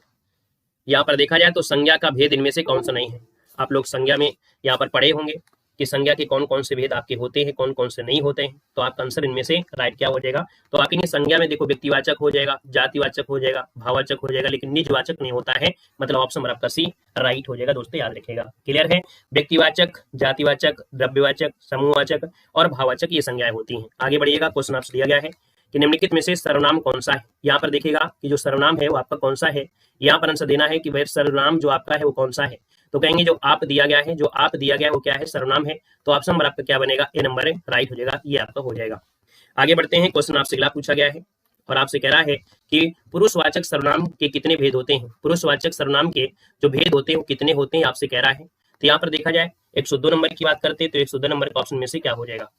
यहाँ पर देखा जाए तो संज्ञा का भेद इनमें से कौन सा नहीं है। आप लोग संज्ञा में यहाँ पर पढ़े होंगे कि संज्ञा के कौन कौन से भेद आपके होते हैं, कौन कौन से नहीं होते हैं। तो आपका आंसर इनमें से राइट क्या हो जाएगा? तो आप कहेंगे संज्ञा में देखो व्यक्तिवाचक हो जाएगा, जातिवाचक हो जाएगा, भाववाचक हो जाएगा, लेकिन निजवाचक नहीं होता है, मतलब ऑप्शन नंबर आपका सी राइट हो जाएगा। दोस्तों याद रखिएगा, क्लियर है? व्यक्तिवाचक, जातिवाचक, द्रव्यवाचक, समूहवाचक और भाववाचक ये संज्ञाएं होती हैं। आगे बढ़िएगा, क्वेश्चन आपसे दिया गया है कि निम्नलिखित में से सर्वनाम कौन सा है। यहाँ पर देखिएगा कि जो सर्वनाम है वो आपका कौन सा है। यहाँ पर आंसर देना है कि भाई सर्वनाम जो आपका है वो कौन सा है। तो कहेंगे जो आप दिया गया है, जो आप दिया गया है वो क्या है? सर्वनाम है। तो ऑप्शन नंबर आपका क्या बनेगा? ए नंबर है राइट हो जाएगा, ये आपका हो जाएगा। आगे बढ़ते हैं, क्वेश्चन आपसे अगला पूछा गया है और आपसे कह रहा है कि पुरुषवाचक सर्वनाम के कितने भेद होते हैं। पुरुषवाचक सर्वनाम के जो भेद होते हैं वो कितने होते हैं आपसे कह रहा है। तो यहाँ पर देखा जाए 102 नंबर की बात करते हैं तो 102 नंबर के ऑप्शन में से क्या हो जाएगा?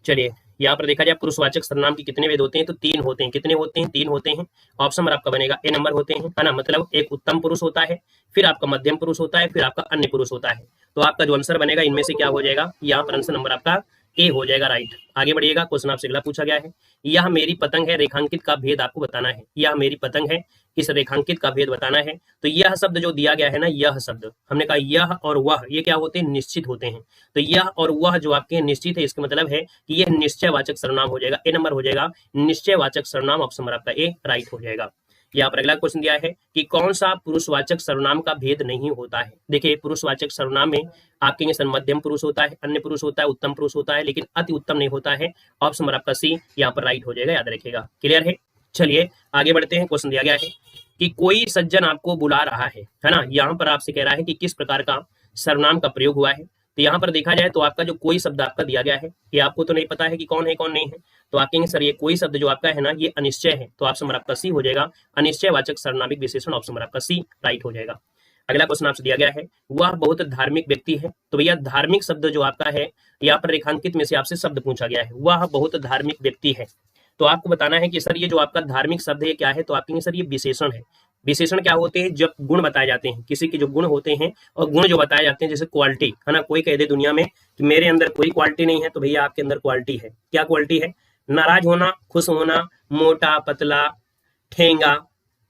चलिए, यहाँ पर देखा जाए पुरुषवाचक सर्वनाम के कितने भेद होते हैं तो 3 होते हैं। कितने होते हैं? 3 होते हैं। ऑप्शन नंबर आपका बनेगा ए नंबर होते हैं, है ना, मतलब एक उत्तम पुरुष होता है, फिर आपका मध्यम पुरुष होता है, फिर आपका अन्य पुरुष होता है। तो आपका जो आंसर बनेगा इनमें से क्या हो जाएगा? यहाँ पर आंसर नंबर आपका ए हो जाएगा राइट। आगे बढ़िएगा, क्वेश्चन आपसे अगला पूछा गया है। यह मेरी पतंग है रेखांकित का भेद आपको बताना है। यह मेरी पतंग है, इस रेखांकित का भेद बताना है। तो यह शब्द जो दिया गया है ना, यह शब्द हमने कहा यह और वह ये क्या होते हैं? निश्चित होते हैं। तो यह और वह जो आपके निश्चित है, इसका मतलब है कि यह निश्चयवाचक सर्वनाम हो जाएगा, ए नंबर हो जाएगा निश्चयवाचक सर्वनाम। ऑप्शन नंबर आपका ए राइट हो जाएगा। यहाँ पर अगला क्वेश्चन दिया है कि कौन सा पुरुषवाचक सर्वनाम का भेद नहीं होता है। देखिए पुरुषवाचक सर्वनाम में आपके सर मध्यम पुरुष होता है, अन्य पुरुष होता है, उत्तम पुरुष होता है, लेकिन अति उत्तम नहीं होता है। ऑप्शन नंबर आपका सी यहाँ पर राइट हो जाएगा, याद रखिएगा। क्लियर है। चलिए आगे बढ़ते हैं। क्वेश्चन दिया गया है कि कोई सज्जन आपको बुला रहा है ना। यहाँ पर आपसे कह रहा है कि किस प्रकार का सर्वनाम का प्रयोग हुआ है। तो यहाँ पर देखा जाए तो आपका जो कोई शब्द आपका दिया गया है, ये आपको तो नहीं पता है कि कौन है कौन नहीं है, तो आप कहेंगे सर ये कोई शब्द जो आपका है ना ये अनिश्चय है, तो ऑप्शन नंबर आपका सी हो जाएगा, अनिश्चयवाचक सर्वनामिक विशेषण। ऑप्शन नंबर आपका सी राइट हो जाएगा। अगला क्वेश्चन आपसे दिया गया है वह बहुत धार्मिक व्यक्ति है। तो भैया धार्मिक शब्द जो आपका है यहाँ पर रेखांकित में से आपसे शब्द पूछा गया है, वह बहुत धार्मिक व्यक्ति है। तो आपको बताना है कि सर ये जो आपका धार्मिक शब्द है क्या है, तो आप कहेंगे सर ये विशेषण है। विशेषण क्या होते हैं, जब गुण बताए जाते हैं, किसी के जो गुण होते हैं और गुण जो बताए जाते हैं, जैसे क्वालिटी है ना। कोई कह दे दुनिया में कि मेरे अंदर कोई क्वालिटी नहीं है, तो भैया आपके अंदर क्वालिटी है। क्या क्वालिटी है? नाराज होना, खुश होना, मोटा पतला, ठेंगा,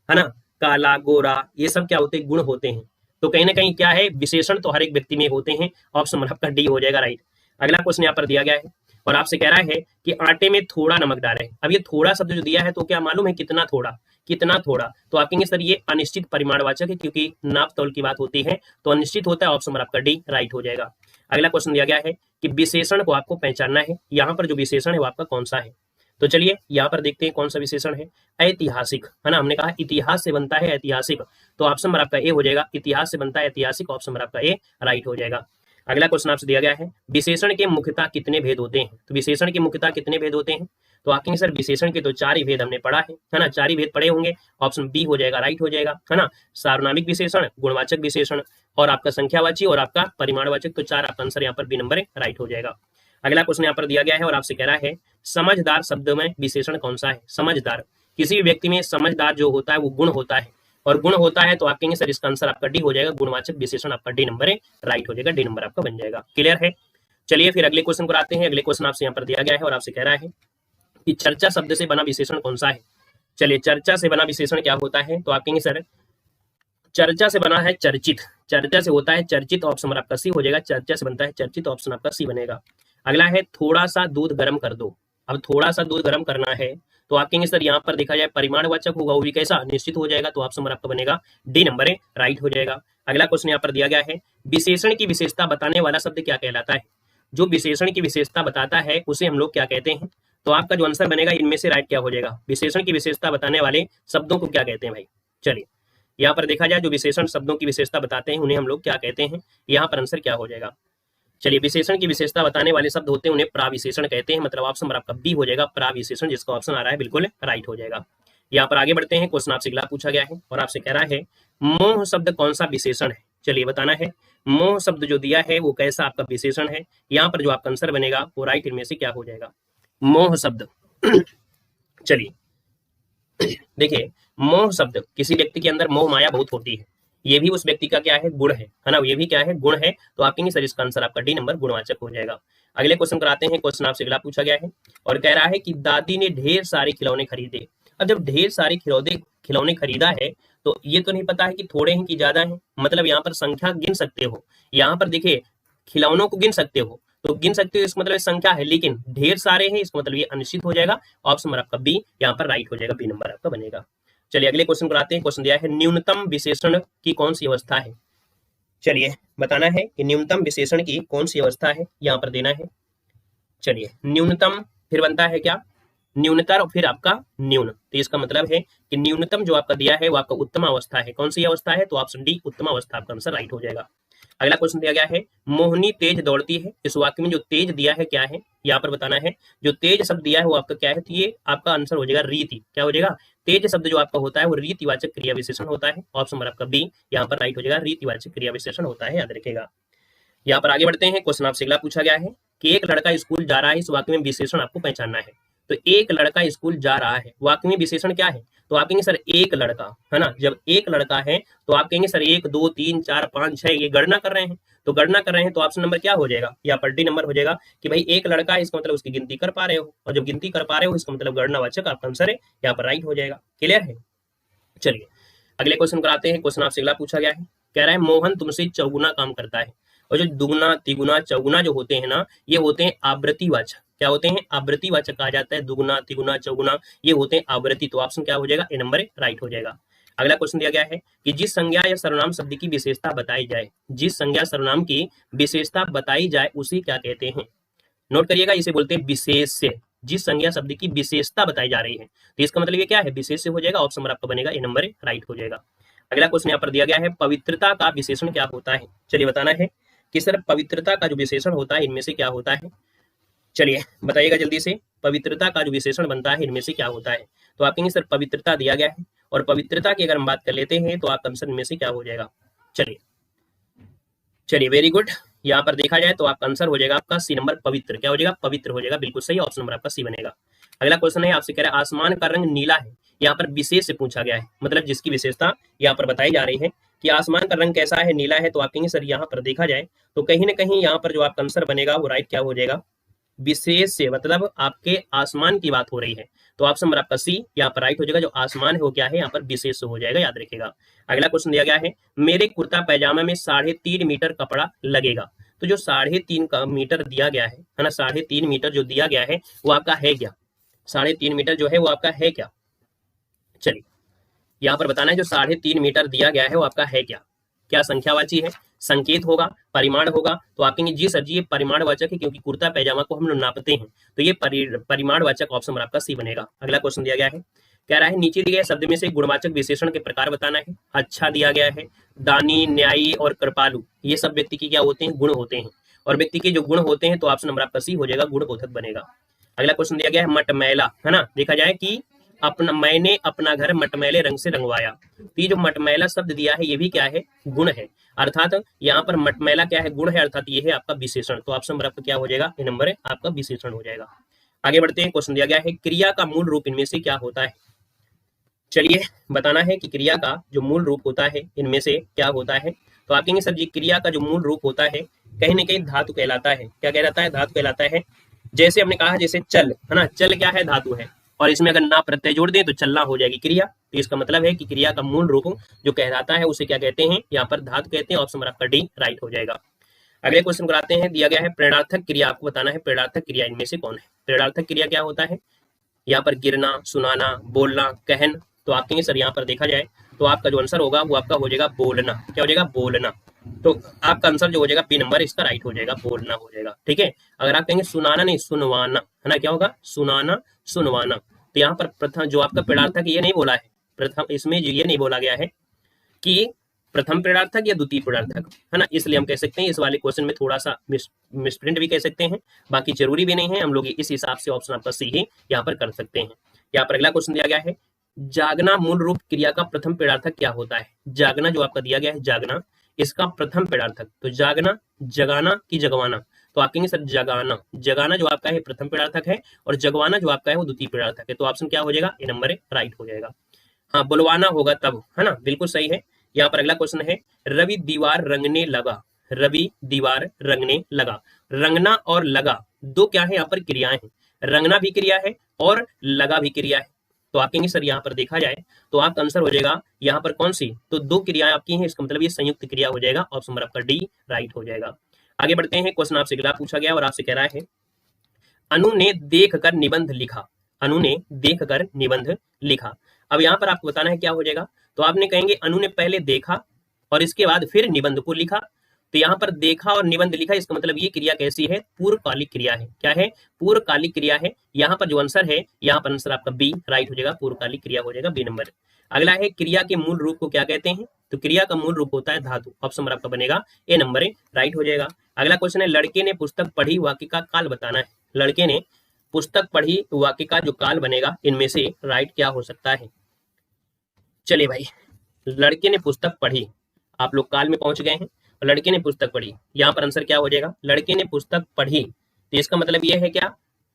है ना, काला गोरा, ये सब क्या होते हैं? गुण होते हैं। तो कहीं ना कहीं क्या है, विशेषण तो हर एक व्यक्ति में होते हैं। ऑप्शन नंबर आपका डी हो जाएगा राइट। अगला क्वेश्चन यहाँ पर दिया गया है और आपसे कह रहा है कि आटे में थोड़ा नमक डालें। अब ये थोड़ा शब्द जो दिया है तो क्या मालूम है कितना थोड़ा, कितना थोड़ा, तो आप कहेंगे सर ये अनिश्चित परिमाणवाचक है, क्योंकि नाप तौल की बात होती है तो अनिश्चित होता है। ऑप्शन नंबर आपका डी राइट हो जाएगा। अगला क्वेश्चन दिया गया है कि विशेषण को आपको पहचानना है। यहाँ पर जो विशेषण है वो आपका कौन सा है, तो चलिए यहाँ पर देखते हैं कौन सा विशेषण है। ऐतिहासिक, है ना, हमने कहा इतिहास से बनता है ऐतिहासिक, तो ऑप्शन नंबर आपका ए हो जाएगा, इतिहास से बनता है ऐतिहासिक। ऑप्शन नंबर आपका ए राइट हो जाएगा। अगला क्वेश्चन आपसे दिया गया है विशेषण के मुख्यतः कितने भेद होते हैं। तो विशेषण के मुख्यतः कितने भेद होते हैं, तो आप कहेंगे सर विशेषण के तो 4 ही भेद हमने पढ़ा है ना, 4 ही भेद पढ़े होंगे। ऑप्शन बी हो जाएगा, राइट हो जाएगा, है ना। सार्वनामिक विशेषण, गुणवाचक विशेषण और आपका संख्यावाची और आपका परिमाणवाचक, तो 4 आपका आंसर यहाँ पर बी नंबर है, राइट हो जाएगा। अगला क्वेश्चन यहाँ पर दिया गया है और आपसे कह रहा है समझदार शब्द में विशेषण कौन सा है। समझदार, किसी भी व्यक्ति में समझदार जो होता है वो गुण होता है, और गुण होता है तो आप कहेंगे सर इसका आंसर आपका डी हो जाएगा, गुणवाचक विशेषण आपका डी नंबर है, राइट हो जाएगा, डी नंबर आपका बन जाएगा। क्लियर है। चलिए फिर अगले क्वेश्चन को आते हैं। अगले क्वेश्चन आपसे यहाँ पर दिया गया है और आपसे कह रहा है कि चर्चा शब्द से बना विशेषण कौन सा है। चलिए चर्चा से बना विशेषण क्या होता है, तो आप कहेंगे सर चर्चा से बना है चर्चित, चर्चा से होता है चर्चित। ऑप्शन नंबर आपका सी हो जाएगा, चर्चा से बनता है चर्चित। ऑप्शन आपका सी बनेगा। अगला है थोड़ा सा दूध गर्म कर दो। अब थोड़ा सा दूध गर्म करना है तो आप कहेंगे सर यहाँ पर देखा जाए परिमाणवाचक होगा, वो भी कैसा, निश्चित हो जाएगा, तो ऑप्शन नंबर आपका बनेगा डी नंबर है, राइट हो जाएगा। अगला क्वेश्चन यहाँ पर दिया गया है विशेषण की विशेषता बताने वाला शब्द क्या कहलाता है। जो विशेषण की विशेषता बताता है उसे हम लोग क्या कहते हैं, तो आपका जो आंसर बनेगा इनमें से राइट क्या हो जाएगा, विशेषण की विशेषता बताने वाले शब्दों को क्या कहते हैं भाई। चलिए यहाँ पर देखा जाए जो विशेषण शब्दों की विशेषता बताते हैं उन्हें हम लोग क्या कहते हैं, यहाँ पर आंसर क्या हो जाएगा। चलिए विशेषण की विशेषता बताने वाले शब्द होते हैं उन्हें प्राविशेषण कहते हैं, मतलब ऑप्शन नंबर आपका बी हो जाएगा, प्राविशेषण, जिसका ऑप्शन आ रहा है बिल्कुल राइट हो जाएगा। यहाँ पर आगे बढ़ते हैं। क्वेश्चन आपसे अगला पूछा गया है और आपसे कह रहा है मोह शब्द कौन सा विशेषण है। चलिए बताना है मोह शब्द जो दिया है वो कैसा आपका विशेषण है। यहाँ पर जो आपका आंसर बनेगा वो राइट इनमें से क्या हो जाएगा, मोह शब्द। चलिए देखिए मोह शब्द, किसी व्यक्ति के अंदर मोह माया बहुत होती है, ये भी उस व्यक्ति का क्या है, गुण है ना, ये भी क्या है, गुण है, तो आप कहेंगे सर इसका आंसर आपका डी नंबर गुणवाचक हो जाएगा। अगले क्वेश्चन कराते हैं। क्वेश्चन आपसे अगला पूछा गया है और कह रहा है कि दादी ने ढेर सारे खिलौने खरीदे। अब जब ढेर सारे खिलौने खरीदा है तो ये तो नहीं पता है कि थोड़े हैं कि ज्यादा हैं, मतलब यहाँ पर संख्या गिन सकते हो, यहाँ पर देखिए खिलौनों को गिन सकते हो, तो गिन सकते हो इसका मतलब संख्या है, लेकिन ढेर सारे हैं इसका मतलब ये अनिश्चित हो जाएगा। ऑप्शन नंबर आपका बी यहाँ पर राइट हो जाएगा, बी नंबर आपका बनेगा। चलिए अगले क्वेश्चन पर आते हैं। क्वेश्चन दिया है न्यूनतम विशेषण की कौन सी अवस्था है। चलिए बताना है कि न्यूनतम विशेषण की कौन सी अवस्था है, यहाँ पर देना है। चलिए न्यूनतम फिर बनता है क्या, न्यूनतर और फिर आपका न्यून, तो इसका मतलब है कि न्यूनतम जो आपका दिया है वो आपका उत्तम अवस्था है। कौन सी अवस्था है, तो ऑप्शन डी उत्तम अवस्था आपका आंसर राइट हो जाएगा। अगला क्वेश्चन दिया गया है मोहिनी तेज दौड़ती है। इस वाक्य में जो तेज दिया है क्या है, यहाँ पर बताना है। जो तेज शब्द दिया है वो आपका क्या है, तो ये आपका आंसर हो जाएगा रीति। क्या हो जाएगा, तेज शब्द जो आपका होता है वो रीतिवाचक क्रिया विशेषण होता है। ऑप्शन नंबर आपका बी यहाँ पर राइट हो जाएगा, रीतिवाचक क्रिया विशेषण होता है, याद रखेगा। यहाँ पर आगे बढ़ते हैं। क्वेश्चन आपसे अगला पूछा गया है कि एक लड़का स्कूल जा रहा है, इस वाक्य में विशेषण आपको पहचानना है। तो एक लड़का स्कूल जा रहा है, वाक्य में विशेषण क्या है, तो आप कहेंगे सर एक लड़का, है ना। जब एक लड़का है तो आप कहेंगे सर 1 2 3 4 5 6 ये गणना कर रहे हैं, तो गणना कर रहे हैं तो ऑप्शन नंबर क्या हो जाएगा, यहाँ पर डी नंबर हो जाएगा कि भाई एक लड़का है, इसका मतलब उसकी गिनती कर पा रहे हो, और जब गिनती कर पा रहे हो इसका मतलब गणनावाचक आपका आंसर है, यहाँ पर राइट हो जाएगा। क्लियर है। चलिए अगले क्वेश्चन कराते हैं। क्वेश्चन आपसे अगला पूछा गया है, कह रहा है मोहन तुमसे चौगुना काम करता है। और जो दुगुना तिगुना चौगुना जो होते हैं ना, ये होते हैं आवृत्तिवाचक। क्या होते हैं? आवृत्तिवाचक कहा जाता है। दुगुना, तिगुना, चौगुना, ये होते हैं आवृत्ति। तो ऑप्शन क्या हो जाएगा? ए नंबर राइट हो जाएगा। अगला क्वेश्चन दिया गया है कि जिस संज्ञा या सर्वनाम शब्द की विशेषता बताई जाए, जिस संज्ञा सर्वनाम की विशेषता बताई जाए उसे क्या कहते हैं? नोट करिएगा, इसे बोलते हैं विशेष्य। जिस संज्ञा शब्द की विशेषता बताई जा रही है, तो इसका मतलब ये क्या है? विशेष्य हो जाएगा। ऑप्शन नंबर आपका बनेगा ए नंबर राइट हो जाएगा। अगला क्वेश्चन यहाँ पर दिया गया है, पवित्रता का विशेषण क्या होता है? चलिए बताना है कि सर पवित्रता का जो विशेषण होता है इनमें से क्या होता है? चलिए बताइएगा जल्दी से, पवित्रता का जो विशेषण बनता है इनमें से क्या होता है? तो आप कहेंगे सर पवित्रता दिया गया है, और पवित्रता की अगर हम बात कर लेते हैं तो आप आंसर में से क्या हो जाएगा? चलिए वेरी गुड। यहाँ पर देखा जाए तो आपका आंसर हो जाएगा आपका सी नंबर, पवित्र। क्या हो जाएगा? पवित्र हो जाएगा, बिल्कुल सही। ऑप्शन नंबर आपका सी बनेगा। अगला क्वेश्चन है, आपसे कह रहा है आसमान का रंग नीला है। यहाँ पर विशेष से पूछा गया है, मतलब जिसकी विशेषता यहाँ पर बताई जा रही है कि आसमान का रंग कैसा है? नीला है। तो आप कहेंगे सर यहाँ पर देखा जाए तो कहीं ना कहीं यहाँ पर जो आपका आंसर बनेगा वो राइट क्या हो जाएगा? विशेष से, मतलब आपके आसमान की बात हो रही है। तो ऑप्शन नंबर आपका सी यहाँ पर राइट हो जाएगा। जो आसमान है वो क्या है? यहाँ पर विशेष हो जाएगा, याद रखिएगा। अगला क्वेश्चन दिया गया है, मेरे कुर्ता पैजामा में 3.5 मीटर कपड़ा लगेगा। तो जो 3.5 का मीटर दिया गया है ना, 3.5 मीटर जो दिया गया है वो आपका है क्या? 3.5 मीटर जो है वो आपका है क्या? चलिए यहाँ पर बताना है, जो 3.5 मीटर दिया गया है वो आपका है क्या? क्या संख्यावाची है, संकेत होगा, परिमाण होगा? तो आप कहेंगे जी सर जी ये परिमाणवाचक है, क्योंकि कुर्ता पैजामा को हम लोग नापते हैं, तो ये परिमाणवाचक। ऑप्शन आपका सी बनेगा। अगला क्वेश्चन दिया गया है, कह रहा है नीचे दिए गए शब्द में से गुणवाचक विशेषण के प्रकार बताना है। अच्छा दिया गया है, दानी, न्यायी और कृपालु, ये सब व्यक्ति की क्या होते हैं? गुण होते हैं। और व्यक्ति के जो गुण होते हैं तो ऑप्शन नंबर आपका सी हो जाएगा, गुणबोधक बनेगा। अगला क्वेश्चन दिया गया है, मटमैला, है ना। देखा जाए कि मैंने अपना घर मटमैले रंग से रंगवाया। तो ये जो मटमैला शब्द दिया है ये भी क्या है? गुण है। अर्थात यहाँ पर मटमैला क्या है? गुण है, अर्थात ये है आपका विशेषण। तो ऑप्शन नंबर आपका क्या हो जाएगा? ए नंबर आपका विशेषण हो जाएगा। आगे बढ़ते हैं, क्वेश्चन दिया गया है, क्रिया का मूल रूप इनमें से क्या होता है? चलिए बताना है कि क्रिया का जो मूल रूप होता है इनमें से क्या होता है? तो आप कहेंगे सर जी क्रिया का जो मूल रूप होता है कहीं ना कहीं धातु कहलाता है। क्या कहलाता है? धातु कहलाता है। जैसे हमने कहा, जैसे चल, है ना, चल क्या है? धातु है। और इसमें अगर ना प्रत्यय जोड़ दें तो चलना हो जाएगी क्रिया। तो इसका मतलब है कि क्रिया का मूल रूप जो कहलाता है उसे क्या कहते हैं? यहाँ पर धातु कहते हैं। ऑप्शन नंबर आपका डी राइट हो जाएगा। अगले क्वेश्चन को आते हैं, दिया गया है प्रेरणार्थक क्रिया। आपको बताना है प्रेरणार्थक क्रिया इनमें से कौन है? प्रेरणार्थक क्रिया क्या होता है? यहाँ पर गिरना, सुनाना, बोलना, कहन। तो आप कहेंगे सर यहाँ पर देखा जाए तो आपका जो आंसर होगा वो आपका हो जाएगा बोलना। क्या हो जाएगा? बोलना। तो आपका आंसर जो हो जाएगा बी नंबर इसका राइट हो जाएगा, बोलना हो जाएगा। ठीक है। अगर आप कहेंगे सुनाना नहीं, सुनवाना, है ना, क्या होगा? सुनाना, सुनवाना। तो यहाँ पर प्रथम जो आपका प्रेरणार्थक ये नहीं बोला है, प्रथम इसमें जो ये नहीं बोला गया है कि प्रथम प्रेरणार्थक या द्वितीय प्रेरणार्थक, है ना, इसलिए हम कह सकते हैं इस वाले क्वेश्चन में थोड़ा सा मिसप्रिंट भी कह सकते हैं, बाकी जरूरी भी नहीं है। हम लोग इस हिसाब से ऑप्शन आपका सी ही यहाँ पर कर सकते हैं। यहाँ पर अगला क्वेश्चन दिया गया है, जागना मूल रूप क्रिया का प्रथम प्रेरणार्थक क्या होता है? जागना जो आपका दिया गया है, जागना, इसका प्रथम प्रेरणार्थक। तो जागना, जगाना की जगवाना? तो आप कहेंगे सर जगाना। जगाना जो आपका है प्रथम प्रेरणार्थक है, और जगवाना जो आपका है वो द्वितीय प्रेरणार्थक है। तो ऑप्शन क्या हो जाएगा? ए नंबर राइट हो जाएगा। हाँ, बुलवाना होगा तब, है ना, बिल्कुल सही है। यहाँ पर अगला क्वेश्चन है, रवि दीवार रंगने लगा। रवि दीवार रंगने लगा। रंगना और लगा दो क्या है? यहाँ पर क्रियाएं हैं। रंगना भी क्रिया है और लगा भी क्रिया है। तो आप कहेंगे सर यहाँ पर देखा जाए तो आपका आंसर हो जाएगा यहाँ पर कौन सी? तो दो क्रियाएं आपकी हैं, इसका मतलब ये संयुक्त क्रिया हो जाएगा। ऑप्शन नंबर आपका डी राइट हो जाएगा। आगे बढ़ते हैं, क्वेश्चन आपसे अगला पूछा गया और आपसे कह रहा है, अनु ने देखकर निबंध लिखा। अनु ने देखकर निबंध लिखा। अब यहाँ पर आपको बताना है क्या हो जाएगा? तो आपने कहेंगे अनु ने पहले देखा और इसके बाद फिर निबंध को लिखा। तो यहाँ पर देखा और निबंध लिखा, इसका मतलब ये क्रिया कैसी है? पूर्वकालिक क्रिया है। क्या है? पूर्वकालिक क्रिया है। यहाँ पर जो आंसर है, यहाँ पर आंसर आपका बी राइट हो जाएगा, पूर्वकालिक क्रिया हो जाएगा, बी नंबर। अगला है, क्रिया के मूल रूप को क्या कहते हैं? तो क्रिया का मूल रूप होता है धातु। ऑप्शन नंबर आपका बनेगा ए नंबर राइट हो जाएगा। अगला क्वेश्चन है, लड़के ने पुस्तक पढ़ी, वाक्य का काल बताना है। लड़के ने पुस्तक पढ़ी, वाक्य का जो काल बनेगा इनमें से राइट क्या हो सकता है? चलिए भाई, लड़के ने पुस्तक पढ़ी, आप लोग काल में पहुंच गए हैं। लड़के ने पुस्तक पढ़ी, यहाँ पर आंसर क्या हो जाएगा? लड़के ने पुस्तक पढ़ी। तो इसका मतलब यह है क्या?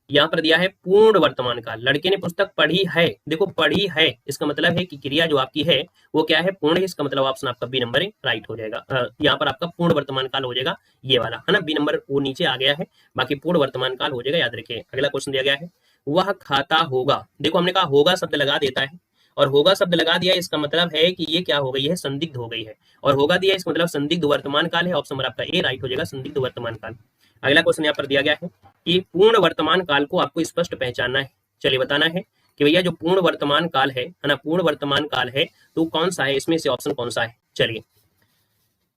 यहाँ पर दिया है पूर्ण वर्तमान काल। लड़के ने पुस्तक पढ़ी है, देखो पढ़ी है, इसका मतलब है कि क्रिया जो आपकी है वो क्या है? पूर्ण है। इसका मतलब ऑप्शन आपका बी नंबर राइट हो जाएगा। यहाँ पर आपका पूर्ण वर्तमान काल हो जाएगा, ये वाला, है ना, बी नंबर वो नीचे आ गया है, बाकी पूर्ण वर्तमान काल हो जाएगा, याद रखिए। अगला क्वेश्चन दिया गया है, वह खाता होगा। देखो हमने कहा होगा शब्द लगा देता है, और होगा शब्द लगा दिया, इसका मतलब है कि ये क्या हो गई है? संदिग्ध हो गई है। और होगा दिया, इसका मतलब संदिग्ध वर्तमान काल है। ऑप्शन नंबर आपका ए राइट हो जाएगा, संदिग्ध वर्तमान काल। अगला क्वेश्चन यहाँ पर दिया गया है कि पूर्ण वर्तमान काल को आपको स्पष्ट पहचानना है। चलिए बताना है कि भैया जो पूर्ण वर्तमान काल है ना, पूर्ण वर्तमान काल है तो कौन सा है, इसमें से ऑप्शन कौन सा है।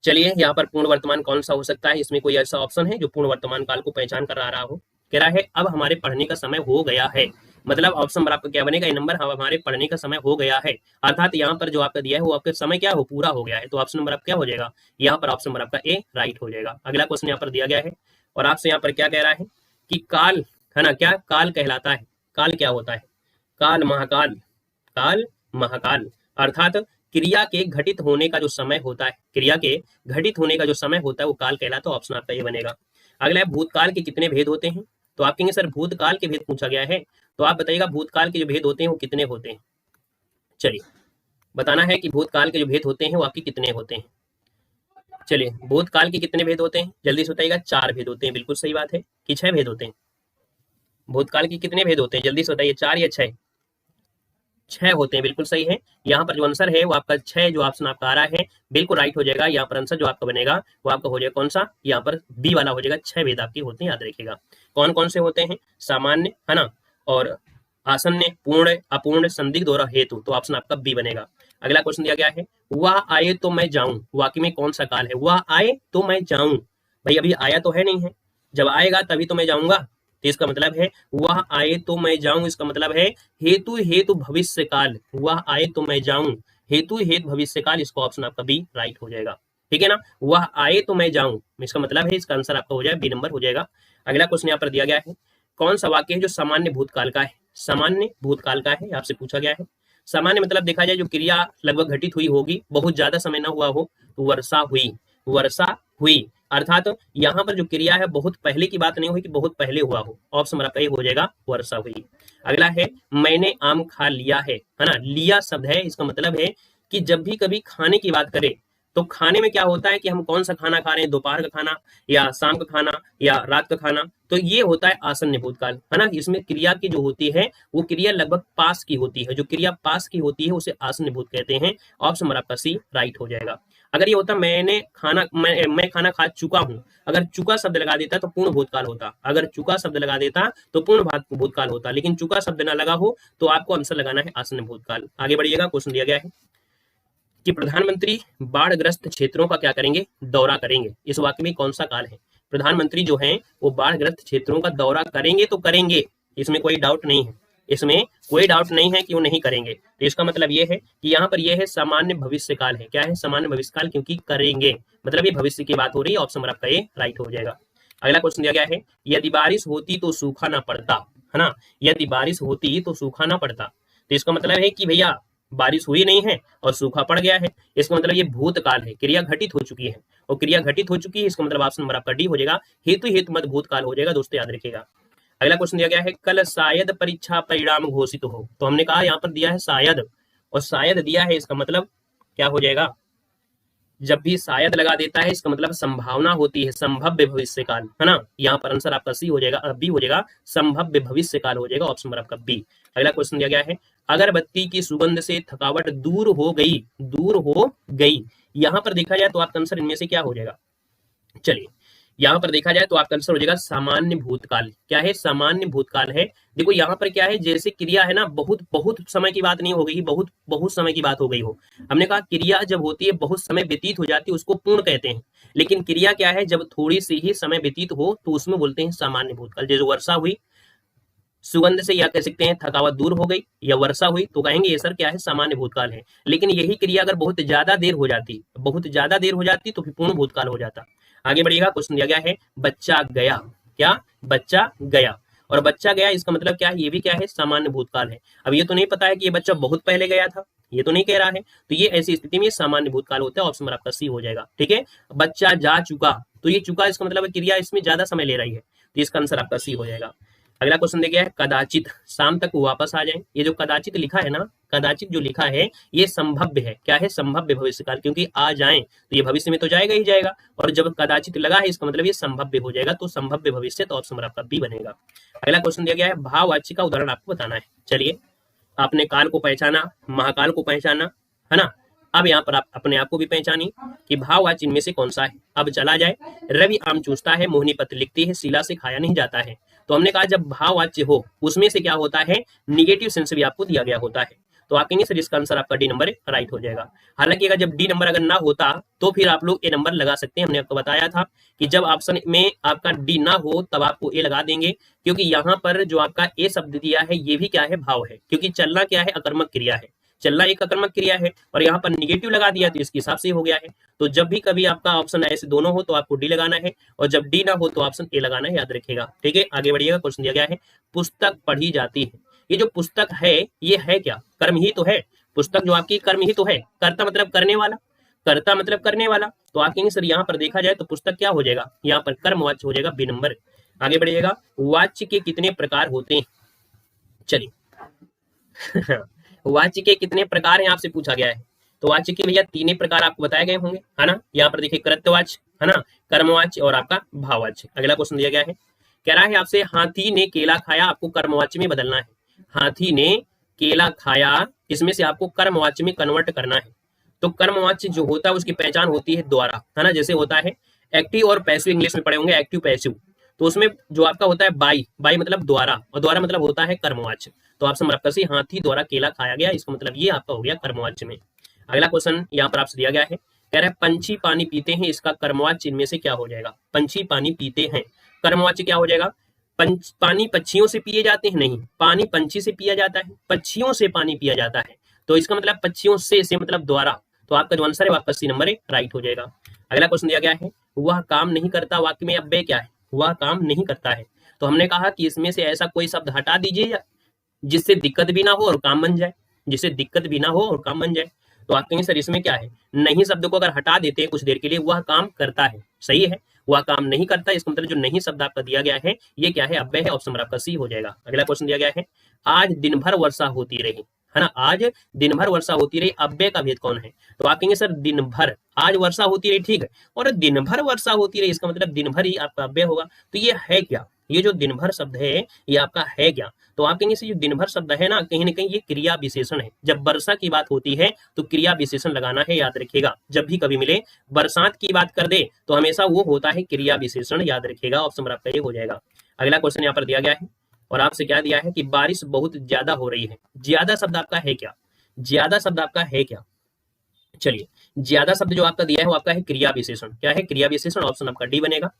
चलिए यहाँ पर पूर्ण वर्तमान कौन सा हो सकता है, इसमें कोई ऐसा ऑप्शन है जो पूर्ण वर्तमान काल को पहचान कर रहा हो। कह रहा है अब हमारे पढ़ने का समय हो गया है, मतलब ऑप्शन नंबर आपका क्या बनेगा, ये नंबर हमारे पढ़ने का समय हो गया है, अर्थात यहाँ पर जो आपका दिया है वो आपका समय क्या हो, पूरा हो गया है। तो ऑप्शन नंबर आप क्या हो जाएगा, यहाँ पर ऑप्शन नंबर आपका ए राइट हो जाएगा। अगला क्वेश्चन यहाँ पर दिया गया है और आपसे यहाँ पर क्या कह रहा है कि काल है ना, क्या काल कहलाता है, काल क्या होता है, काल महाकाल, काल महाकाल अर्थात क्रिया के घटित होने का जो समय होता है, क्रिया के घटित होने का जो समय होता है वो काल कहलाता है। ऑप्शन आपका ये बनेगा। अगला है भूतकाल के कितने भेद होते हैं, तो आप कहेंगे सर भूतकाल के भेद पूछा गया है, तो आप बताइएगा भूतकाल के जो भेद होते हैं वो कितने होते हैं। चलिए बताना है कि भूतकाल के जो भेद होते हैं वो आपके कितने होते हैं। चलिए भूतकाल के कितने भेद होते हैं, जल्दी से बताइएगा। 4 भेद होते हैं, बिल्कुल सही बात है कि 6 भेद होते हैं। भूतकाल के कितने भेद होते हैं, जल्दी से बताइए, 4 या 6? 6 होते हैं, बिल्कुल सही है। यहाँ पर जो आंसर है वो आपका 6 जो ऑप्शन आपका आ रहा है बिल्कुल राइट हो जाएगा। यहाँ पर आंसर जो आपका बनेगा वो आपका हो जाएगा कौन सा, यहाँ पर बी वाला हो जाएगा। 6 भेद आपके होते हैं, याद रखिएगा। कौन कौन से होते हैं, सामान्य है ना, और आसन्न, पूर्ण, अपूर्ण, संदिग्ध और हेतु, तो ऑप्शन आपका बी बनेगा। अगला क्वेश्चन दिया गया है वह आए तो मैं जाऊं, वाकई में कौन सा काल है, वह आए तो मैं जाऊं। भाई अभी आया तो है नहीं है, जब आएगा तभी तो मैं जाऊंगा, तो इसका मतलब है वह आए तो मैं जाऊं, इसका मतलब है हेतु हेतु भविष्य काल, वह आए तो मैं जाऊं, हेतु हेतु भविष्य काल, इसको ऑप्शन आपका बी राइट हो जाएगा। ठीक है ना, वह आए तो मैं जाऊं, इसका मतलब है इसका आंसर आपका हो जाएगा बी नंबर हो जाएगा। अगला क्वेश्चन यहाँ पर दिया गया है कौन सा वाक्य है जो सामान्य भूतकाल का है, सामान्य भूतकाल का है, आपसे पूछा गया है। सामान्य मतलब देखा जाए जो क्रिया लगभग घटित हुई होगी, बहुत ज्यादा समय ना हुआ हो, तो वर्षा हुई, वर्षा हुई अर्थात यहाँ पर जो क्रिया है बहुत पहले की बात नहीं हुई कि बहुत पहले हुआ हो, ऑप्शन नंबर आपका ये हो जाएगा वर्षा हुई। अगला है मैंने आम खा लिया है ना, लिया शब्द है, इसका मतलब है कि जब भी कभी खाने की बात करें तो खाने में क्या होता है कि हम कौन सा खाना खा रहे हैं, दोपहर का खाना या शाम का खाना या रात का खाना, तो ये होता है आसन्न भूतकाल है ना। इसमें क्रिया की जो होती है वो क्रिया लगभग पास की होती है, जो क्रिया पास की होती है उसे आसन्न भूत कहते हैं। ऑप्शन नंबर आपका सी राइट हो जाएगा। अगर ये होता मैंने खाना मैं खाना खा चुका हूं, अगर चुका शब्द लगा देता तो पूर्ण भूतकाल होता, अगर चुका शब्द लगा देता तो पूर्ण भूतकाल होता, लेकिन चुका शब्द ना लगा हो तो आपको आंसर लगाना है आसन्न भूतकाल। आगे बढ़िएगा, क्वेश्चन दिया गया है कि प्रधानमंत्री बाढ़ग्रस्त क्षेत्रों का क्या करेंगे, दौरा करेंगे। इस वाक्य में कौन सा काल है, प्रधानमंत्री जो हैं वो बाढ़ग्रस्त क्षेत्रों का दौरा करेंगे तो करेंगे, इसमें कोई डाउट नहीं है, इसमें कोई डाउट नहीं है कि वो नहीं करेंगे। तो इसका मतलब ये है कि यहाँ पर ये है सामान्य भविष्य काल है, क्या है सामान्य भविष्य काल, क्योंकि करेंगे मतलब ये भविष्य की बात हो रही है। ऑप्शन नंबर आपका ये राइट हो जाएगा। अगला क्वेश्चन दिया गया है यदि बारिश होती तो सूखा ना पड़ता, है ना, यदि बारिश होती तो सूखा ना पड़ता, तो इसका मतलब है कि भैया बारिश हुई नहीं है और सूखा पड़ गया है, इसका मतलब ये भूतकाल है, क्रिया घटित हो चुकी है, और क्रिया घटित हो चुकी है, इसका मतलब ऑप्शन नंबर आपका डी हो जाएगा, हेतु हेतु मत भूतकाल हो जाएगा। दोस्तों याद रखिएगा। अगला क्वेश्चन दिया गया है कल शायद परीक्षा परिणाम घोषित हो, तो हमने कहा यहाँ पर दिया है शायद, और शायद दिया है, इसका मतलब क्या हो जाएगा, जब भी शायद लगा देता है इसका मतलब संभावना होती है, संभव्य भविष्य काल, है ना। यहाँ पर आंसर आपका सी हो जाएगा, बी हो जाएगा, संभव्य भविष्य काल हो जाएगा, ऑप्शन नंबर आपका बी। अगला क्वेश्चन दिया गया है अगरबत्ती की सुगंध से थकावट दूर हो गई, दूर हो गई, यहाँ पर देखा जाए तो आपका आंसर इनमें से क्या हो जाएगा। चलिए यहाँ पर देखा जाए तो आपका आंसर हो जाएगा सामान्य भूतकाल, क्या है सामान्य भूतकाल है। देखो यहाँ पर क्या है, जैसे क्रिया है ना बहुत बहुत समय की बात नहीं हो गई, बहुत बहुत समय की बात हो गई हो, हमने कहा क्रिया जब होती है बहुत समय व्यतीत हो जाती है उसको पूर्ण कहते हैं, लेकिन क्रिया क्या है जब थोड़ी सी ही समय व्यतीत हो तो उसमें बोलते हैं सामान्य भूतकाल। जैसे वर्षा हुई सुगंध से, या कह सकते हैं थकावट दूर हो गई, या वर्षा हुई, तो कहेंगे ये सर क्या है सामान्य भूतकाल है। लेकिन यही क्रिया अगर बहुत ज्यादा देर हो जाती, बहुत ज्यादा देर हो जाती तो फिर पूर्ण भूतकाल हो जाता। आगे बढ़िएगा, क्वेश्चन दिया गया है बच्चा गया, क्या बच्चा गया, और बच्चा गया इसका मतलब क्या है, ये भी क्या है सामान्य भूतकाल है। अब ये तो नहीं पता है कि ये बच्चा बहुत पहले गया था, ये तो नहीं कह रहा है, तो ये ऐसी स्थिति में सामान्य भूतकाल होता है, ऑप्शन नंबर आपका सी हो जाएगा। ठीक है, बच्चा जा चुका, तो ये चुका इसका मतलब क्रिया इसमें ज्यादा समय ले रही है, तो इसका आंसर आपका सी हो जाएगा। अगला क्वेश्चन देखिए कदाचित शाम तक वापस आ जाए, ये जो कदाचित लिखा है ना, कदाचित जो लिखा है ये संभव्य है, क्या है संभव्य भविष्य काल, क्योंकि आ जाए तो ये भविष्य में तो जाएगा ही जाएगा, और जब कदाचित लगा है इसका मतलब ये संभव्य हो जाएगा, तो संभव्य भविष्य, तो ऑप्शन नंबर आपका बी बनेगा। अगला क्वेश्चन दिया गया है भाववाच्य का उदाहरण आपको बताना है। चलिए आपने काल को पहचाना, महाकाल को पहचाना, है ना, अब यहाँ पर आप अपने आप को भी पहचानिए कि भाववाच्य इनमें से कौन सा है। अब चला जाए, रवि आम चूसता है, मोहिनी पत्र लिखती है, शीला से खाया नहीं जाता है। तो हमने कहा जब भाववाच्य हो उसमें से क्या होता है, निगेटिव सेंस भी आपको दिया गया होता है। तो आप कहेंगे सर इसका आंसर आपका डी नंबर राइट हो जाएगा। हालांकि अगर जब डी नंबर अगर ना होता तो फिर आप लोग ए नंबर लगा सकते हैं। हमने आपको बताया था कि जब ऑप्शन में आपका डी ना हो तब आपको ए लगा देंगे, क्योंकि यहाँ पर जो आपका ए शब्द दिया है ये भी क्या है, भाव है, क्योंकि चलना क्या है, अकर्मक क्रिया है। चलना एक अकर्मक क्रिया है और यहाँ पर निगेटिव लगा दिया तो इसके हिसाब से हो गया है। तो जब भी कभी आपका ऑप्शन ऐसे दोनों हो तो आपको डी लगाना है, और जब डी ना हो तो ऑप्शन ए लगाना है, याद रखिएगा। ठीक है, आगे बढ़िएगा। क्वेश्चन दिया गया है, पुस्तक पढ़ी जाती है। ये जो पुस्तक है ये है क्या, कर्म ही तो है। पुस्तक जो आपकी कर्म ही तो है, कर्ता मतलब करने वाला, कर्ता मतलब करने वाला। तो आप कहेंगे सर यहाँ पर देखा जाए तो पुस्तक क्या हो जाएगा, यहाँ पर कर्मवाच्य हो जाएगा, बी नंबर। आगे बढ़िएगा, वाच्य के कितने प्रकार होते हैं। चलिए वाच्य के कितने प्रकार हैं आपसे पूछा गया है। तो वाच्य के भैया तीन प्रकार आपको बताए गए होंगे, है ना। यहाँ पर देखिए कृत्यवाच्य, है ना, कर्मवाच्य और आपका भाववाच्य। अगला क्वेश्चन दिया गया है, कह रहा है आपसे हाथी ने केला खाया, आपको कर्मवाच्य में बदलना है। हाथी ने केला खाया, इसमें से आपको कर्मवाच्य में कन्वर्ट करना है। तो कर्मवाच्य जो होता है उसकी पहचान होती है द्वारा, है ना। जैसे होता है एक्टिव और पैसिव, इंग्लिश में पढ़े होंगे एक्टिव पैसिव। तो उसमें जो आपका होता है बाई, बाई मतलब द्वारा, और द्वारा मतलब होता है कर्मवाच्य। तो ऑप्शन आपका सी, हाथी द्वारा केला खाया गया, इसका मतलब ये आपका हो गया कर्मवाच्य में। अगला क्वेश्चन यहाँ पर आपसे दिया गया है, कह रहा है पंछी पानी पीते हैं, इसका कर्मवाच्य इनमें से क्या हो जाएगा। पंछी पानी पीते हैं, कर्मवाच्य क्या हो जाएगा। पानी पक्षियों से पिए जाते हैं, नहीं, पानी पंछी से पिया जाता है, पक्षियों से पानी पिया जाता है। तो इसका मतलब पक्षियों से मतलब द्वारा। तो आपका जो आंसर है आपका सी नंबर राइट हो जाएगा। अगला क्वेश्चन दिया गया है, वह काम नहीं करता, वाक्य में अव्यय क्या है, वह काम नहीं करता है। तो हमने कहा कि इसमें से ऐसा कोई शब्द हटा दीजिए जिससे दिक्कत भी ना हो और काम बन जाए, जिससे दिक्कत भी ना हो और काम बन जाए। तो आप कहेंगे सर इसमें क्या है, नहीं शब्द को अगर हटा देते हैं कुछ देर के लिए, वह काम करता है, सही है, वह काम नहीं करता। इसका मतलब जो नहीं शब्द आपका दिया गया है ये क्या है, अव्यय है, ऑप्शन आपका सी हो जाएगा। अगला क्वेश्चन दिया गया है, आज दिन भर वर्षा होती रही, है ना, आज दिन भर वर्षा होती रही, अव्यय का भेद कौन है। तो आप कहेंगे सर दिन भर, आज वर्षा होती रही, ठीक है, और दिन भर वर्षा होती रही, इसका मतलब दिन भर ही आपका अव्यय होगा। तो ये है क्या, ये जो दिन भर शब्द है ये आपका है क्या। तो आप कहेंगे जो दिन भर शब्द है ना कहीं ये क्रिया विशेषण है। जब वर्षा की बात होती है तो क्रिया विशेषण लगाना है, याद रखिएगा। जब भी कभी मिले बरसात की बात कर दे तो हमेशा वो होता है क्रिया विशेषण, याद रखिएगा। ऑप्शन आपका ये हो जाएगा। अगला क्वेश्चन यहाँ पर दिया गया है और आपसे क्या दिया है कि बारिश बहुत ज्यादा हो रही है। ज्यादा शब्द आपका है क्या, ज्यादा शब्द आपका है क्या। चलिए ज्यादा शब्द जो आपका दिया है वो आपका है क्रिया विशेषण। क्या है, क्रिया विशेषण, ऑप्शन आपका डी बनेगा।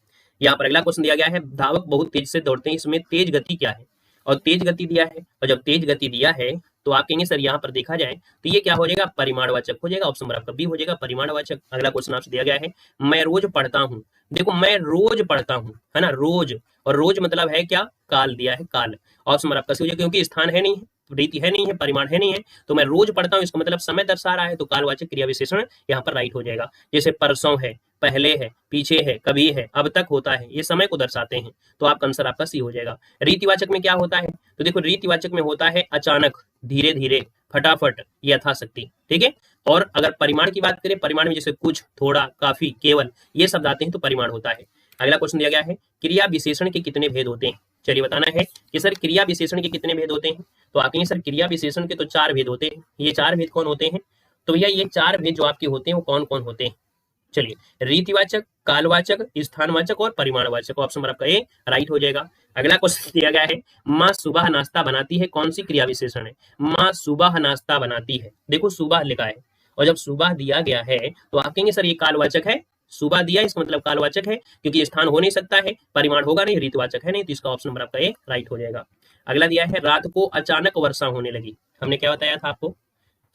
यहाँ पर अगला क्वेश्चन दिया गया है, धावक बहुत तेज से दौड़ते हैं, इसमें तेज गति क्या है, और तेज गति दिया है। और जब तेज गति दिया है तो आप कहेंगे सर यहाँ पर देखा जाए तो ये क्या हो जाएगा, परिमाणवाचक हो जाएगा, ऑप्शन आपका बी हो जाएगा, परिमाणवाचक। अगला क्वेश्चन आपसे दिया गया है, मैं रोज पढ़ता हूँ। देखो मैं रोज पढ़ता हूँ, है ना, रोज, और रोज मतलब है क्या, काल दिया है, काल। ऑप्शन आपका सी हो जाएगा, क्योंकि स्थान है नहीं है, रीति है नहीं है, परिमाण है नहीं है, तो मैं रोज पढ़ता हूँ इसका मतलब समय दर्शा रहा है, तो कालवाचक क्रिया विशेषण यहाँ पर राइट हो जाएगा। जैसे परसों है, पहले है, पीछे है, कभी है, अब तक होता है, ये समय को दर्शाते हैं, तो आपका आंसर आपका सी हो जाएगा। रीतिवाचक में क्या होता है, तो देखो रीतिवाचक में होता है अचानक, धीरे धीरे, फटाफट, यथाशक्ति, ठीक है। और अगर परिमाण की बात करें, परिमाण में जैसे कुछ, थोड़ा, काफी, केवल, ये शब्द आते हैं तो परिमाण होता है। अगला क्वेश्चन दिया गया है, क्रिया विशेषण के कितने भेद होते हैं। चलिए बताना है कि सर क्रिया विशेषण के कितने भेद होते हैं। तो आप कहेंगे सर क्रिया विशेषण के तो 4 भेद होते हैं। ये 4 भेद कौन होते हैं, तो भैया ये 4 भेद जो आपके होते हैं वो कौन कौन होते हैं। चलिए रीतिवाचक, कालवाचक, स्थानवाचक और परिमाणवाचक, ऑप्शन आपका ए राइट हो जाएगा। अगला क्वेश्चन दिया गया है, माँ सुबह नाश्ता बनाती है, कौन सी क्रिया विशेषण है। माँ सुबह नाश्ता बनाती है, देखो सुबह लिखा है और जब सुबह दिया गया है तो आप कहेंगे सर ये कालवाचक है, सुबह दिया इसका मतलब कालवाचक है, क्योंकि स्थान हो नहीं सकता है, परिमाण होगा नहीं, रीतवाचक है नहीं, तो इसका ऑप्शन नंबर आपका ए राइट हो जाएगा। अगला दिया है, रात को अचानक वर्षा होने लगी। हमने क्या बताया था आपको,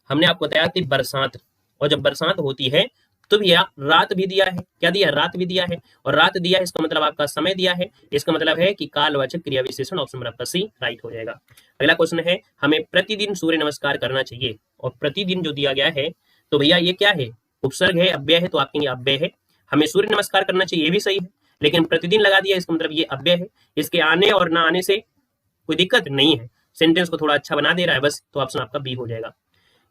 हमने आपको बताया थी बरसात, और जब बरसात होती है तो भैया रात भी दिया है, क्या दिया, रात भी दिया है, और रात दिया है इसका मतलब आपका समय दिया है, इसका मतलब है कि कालवाचक क्रिया विशेषण, ऑप्शन नंबर आपका सी राइट हो जाएगा। अगला क्वेश्चन है, हमें प्रतिदिन सूर्य नमस्कार करना चाहिए, और प्रतिदिन जो दिया गया है तो भैया ये क्या है, उपसर्ग है, अव्यय है, तो आप कहेंगे अव्यय है। हमें सूर्य नमस्कार करना चाहिए, ये भी सही है, लेकिन प्रतिदिन लगा दिया इसका मतलब ये अव्यय है, इसके आने और ना आने से कोई दिक्कत नहीं है, सेंटेंस को थोड़ा अच्छा बना दे रहा है बस, तो ऑप्शन आपका बी हो जाएगा।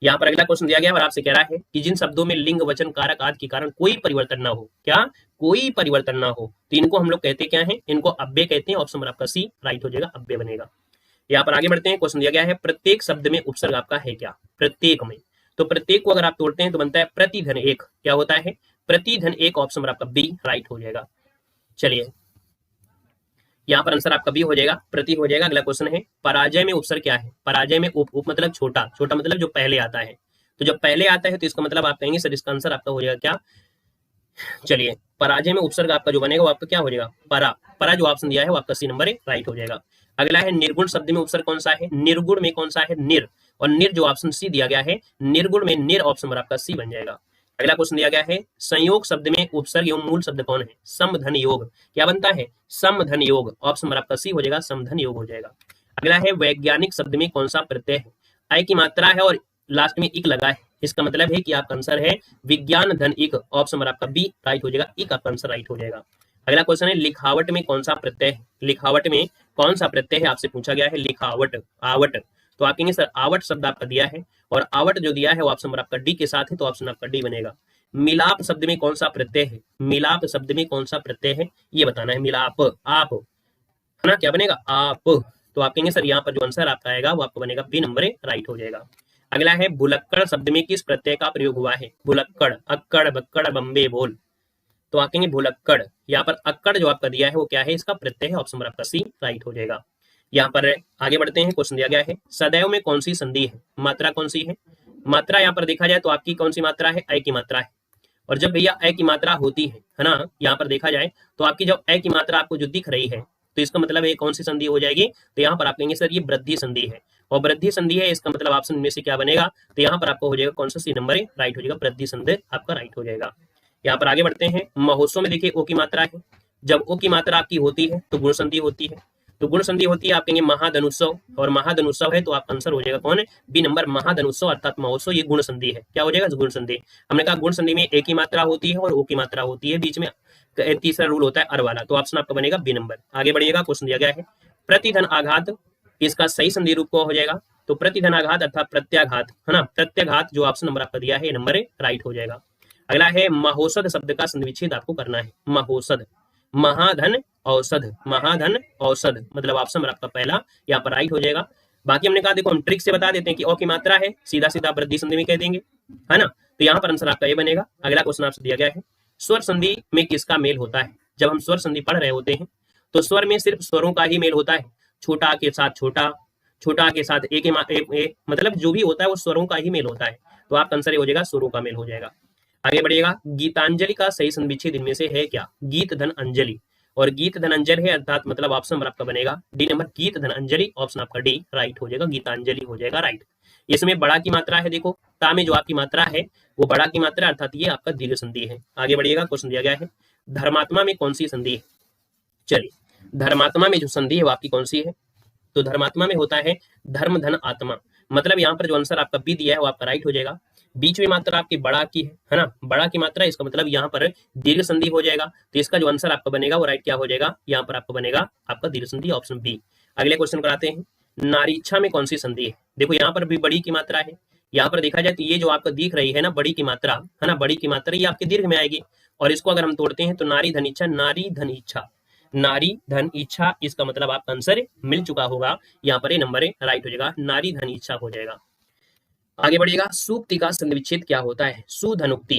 यहाँ पर अगला क्वेश्चन दिया गया और आपसे कह रहा है कि जिन शब्दों में लिंग, वचन, कारक आदि के कारण कोई परिवर्तन ना हो, क्या कोई परिवर्तन ना हो, तो इनको हम लोग कहते क्या है, इनको अव्यय कहते हैं, ऑप्शन नंबर आपका सी राइट हो जाएगा, अव्यय बनेगा। यहाँ पर आगे बढ़ते हैं, क्वेश्चन दिया गया है, प्रत्येक शब्द में उपसर्ग आपका है क्या, प्रत्येक में, तो प्रत्येक को अगर आप तोड़ते हैं तो बनता है प्रति धन एक। क्या होता है? प्रति धन एक। ऑप्शन नंबर आपका बी राइट हो जाएगा। चलिए यहाँ पर आंसर आपका बी हो जाएगा, प्रति हो जाएगा। अगला क्वेश्चन है पराजय में उपसर्ग क्या है? पराजय में उप मतलब छोटा, छोटा मतलब जो पहले आता है। तो जब पहले आता है तो इसका मतलब आप कहेंगे सर इसका आंसर आपका हो जाएगा क्या? चलिए पराजय में उपसर्ग आपका जो बनेगा वो आपका क्या हो जाएगा? परा। परा जो ऑप्शन दिया है वो आपका सी नंबर राइट हो जाएगा। अगला है निर्गुण शब्द में उपसर्ग कौन सा है? निर्गुण में कौन सा है? निर। और निर जो ऑप्शन सी दिया गया है, निर्गुण में निर ऑप्शन नंबर आपका सी बन जाएगा। अगला क्वेश्चन दिया गया है संयोग शब्द में उपसर्ग एवं मूल शब्द कौन है? समधन योग। क्या बनता है? समधन योग। ऑप्शन नंबर आपका सी हो जाएगा, समधन योग हो जाएगा। अगला है वैज्ञानिक शब्द में कौन सा प्रत्यय है? आई की मात्रा है और लास्ट में इक लगा है, इसका मतलब है कि आपका आंसर है विज्ञान धन इक। ऑप्शन नंबर आपका बी राइट हो जाएगा, इक आपका आंसर राइट हो जाएगा। अगला क्वेश्चन है लिखावट में कौन सा प्रत्यय है? लिखावट में कौन सा प्रत्यय है आपसे पूछा गया है? लिखावट, आवट। तो आप कहेंगे सर आवट शब्द आपका दिया है और आवट जो दिया है वो ऑप्शन नंबर आपका डी के साथ है, तो ऑप्शन आपका डी बनेगा। मिलाप शब्द में कौन सा प्रत्यय है? मिलाप शब्द में कौन सा प्रत्यय है ये बताना है। मिलाप, आप, है ना? क्या बनेगा? आप। तो आप कहेंगे सर यहाँ पर जो आंसर आपका आएगा वो आपको बनेगा बी नंबर राइट हो जाएगा। अगला है भुलक्कड़ शब्द में किस प्रत्यय का प्रयोग हुआ है? भुलक्कड़, अक्कड़, बक्कड़, बम्बे, बोल। तो आप कहेंगे भुलक्कड़। यहाँ पर अक्कड़ जो आपका दिया है वो क्या है? इसका प्रत्यय है। ऑप्शन नंबर आपका सी राइट हो जाएगा। यहाँ पर आगे बढ़ते हैं। क्वेश्चन दिया गया है सदैव में कौन सी संधि है? मात्रा कौन सी है? मात्रा यहाँ पर देखा जाए तो आपकी कौन सी मात्रा है? अ की मात्रा है। और जब भैया अ की मात्रा होती है ना, यहाँ पर देखा जाए तो आपकी जब अ की मात्रा आपको जो दिख रही है तो इसका मतलब ये कौन सी संधि हो जाएगी? तो यहाँ पर आप कहेंगे सर ये वृद्धि संधि है। और वृद्धि संधि है, इसका मतलब ऑप्शन में से क्या बनेगा? तो यहाँ पर आपको हो जाएगा कौन सा? सी नंबर राइट हो जाएगा, वृद्धि संधि आपका राइट हो जाएगा। यहाँ पर आगे बढ़ते हैं। महोत्सव में देखिए ओ की मात्रा है, जब ओ की मात्रा आपकी होती है तो गुण संधि होती है। तो गुण संधि होती है आप कहेंगे महाधनुत्सव, और महाधनुत्सव है तो आपका आंसर हो जाएगा कौन है? बी नंबर, महाधनुत्सव अर्थात महोत्सव ये गुण संधि है। क्या हो जाएगा? गुण संधि। हमने कहा गुण संधि में ए की मात्रा होती है और ओ की मात्रा होती है, बीच में तीसरा रूल होता है अर वाला। तो ऑप्शन आपका बनेगा बी नंबर। आगे बढ़िएगा। क्वेश्चन दिया गया है प्रतिधन आघात, इसका सही संधि रूप को हो जाएगा तो प्रतिधन आघात अर्थात प्रत्याघात, है ना? प्रत्याघात जो ऑप्शन नंबर आपका दिया है ये नंबर राइट हो जाएगा। अगला है महोषध शब्द का संधि विच्छेद आपको करना है। महोषध, महाधन औषध, महाधन औषध मतलब ऑप्शन नंबर आपका पहला यहाँ पर राइट हो जाएगा। बाकी हमने कहा देखो हम ट्रिक से बता देते हैं कि ओ की मात्रा है, सीधा सीधा वृद्धि संधि में कह देंगे, है ना? तो यहाँ पर आंसर आपका ये बनेगा। अगला क्वेश्चन आपसे दिया गया है स्वर संधि में किसका मेल होता है? जब हम स्वर संधि पढ़ रहे होते हैं तो स्वर में सिर्फ स्वरों का ही मेल होता है। छोटा के साथ छोटा, छोटा के साथ एक मतलब जो भी होता है वो स्वरों का ही मेल होता है। तो आपका आंसर ये हो जाएगा स्वरों का मेल हो जाएगा। आगे बढ़िएगा। गीतांजलि का सही संधि विच्छेद इनमें से है क्या? गीत धन अंजलि, और गीत धन अंजलि है अर्थात मतलब ऑप्शन नंबर आपका बनेगा डी नंबर, गीत धन अंजलि। ऑप्शन आपका डी राइट हो जाएगा, गीतांजलि हो जाएगा राइट। इसमें बड़ा की मात्रा है, देखो ता में जो आपकी मात्रा है वो बड़ा की मात्रा अर्थात ये आपका दीर्घ संधि है। आगे बढ़िएगा। क्वेश्चन दिया गया है धर्मात्मा में कौन सी संधि है? चलिए धर्मात्मा में जो संधि है वो आपकी कौन सी है? तो धर्मात्मा में होता है धर्म धन आत्मा, मतलब यहाँ पर जो आंसर आपका बी दिया है वो आपका राइट हो जाएगा। बीच में मात्रा आपकी बड़ा की है ना, बड़ा की मात्रा, इसका मतलब यहाँ पर दीर्घ संधि हो जाएगा। तो इसका जो आंसर आपका बनेगा वो राइट क्या हो जाएगा? यहाँ पर आपको बनेगा आपका दीर्घ संधि, ऑप्शन बी। अगले क्वेश्चन कराते हैं नारी इच्छा में कौन सी संधि है? देखो यहाँ पर भी बड़ी की मात्रा है। यहाँ पर देखा जाए तो ये जो आपको दिख रही है ना बड़ी की मात्रा, है ना, बड़ी की मात्रा ये आपके दीर्घ में आएगी। और इसको अगर हम तोड़ते हैं तो नारी धन इच्छा, नारी धन इच्छा, नारी धन इच्छा, इसका मतलब आपका आंसर मिल चुका होगा। यहाँ पर ये नंबर राइट हो जाएगा, नारी धन इच्छा हो जाएगा। आगे बढ़िएगा। सूक्ति का संधि विच्छेद क्या होता है? सुधनुक्ति,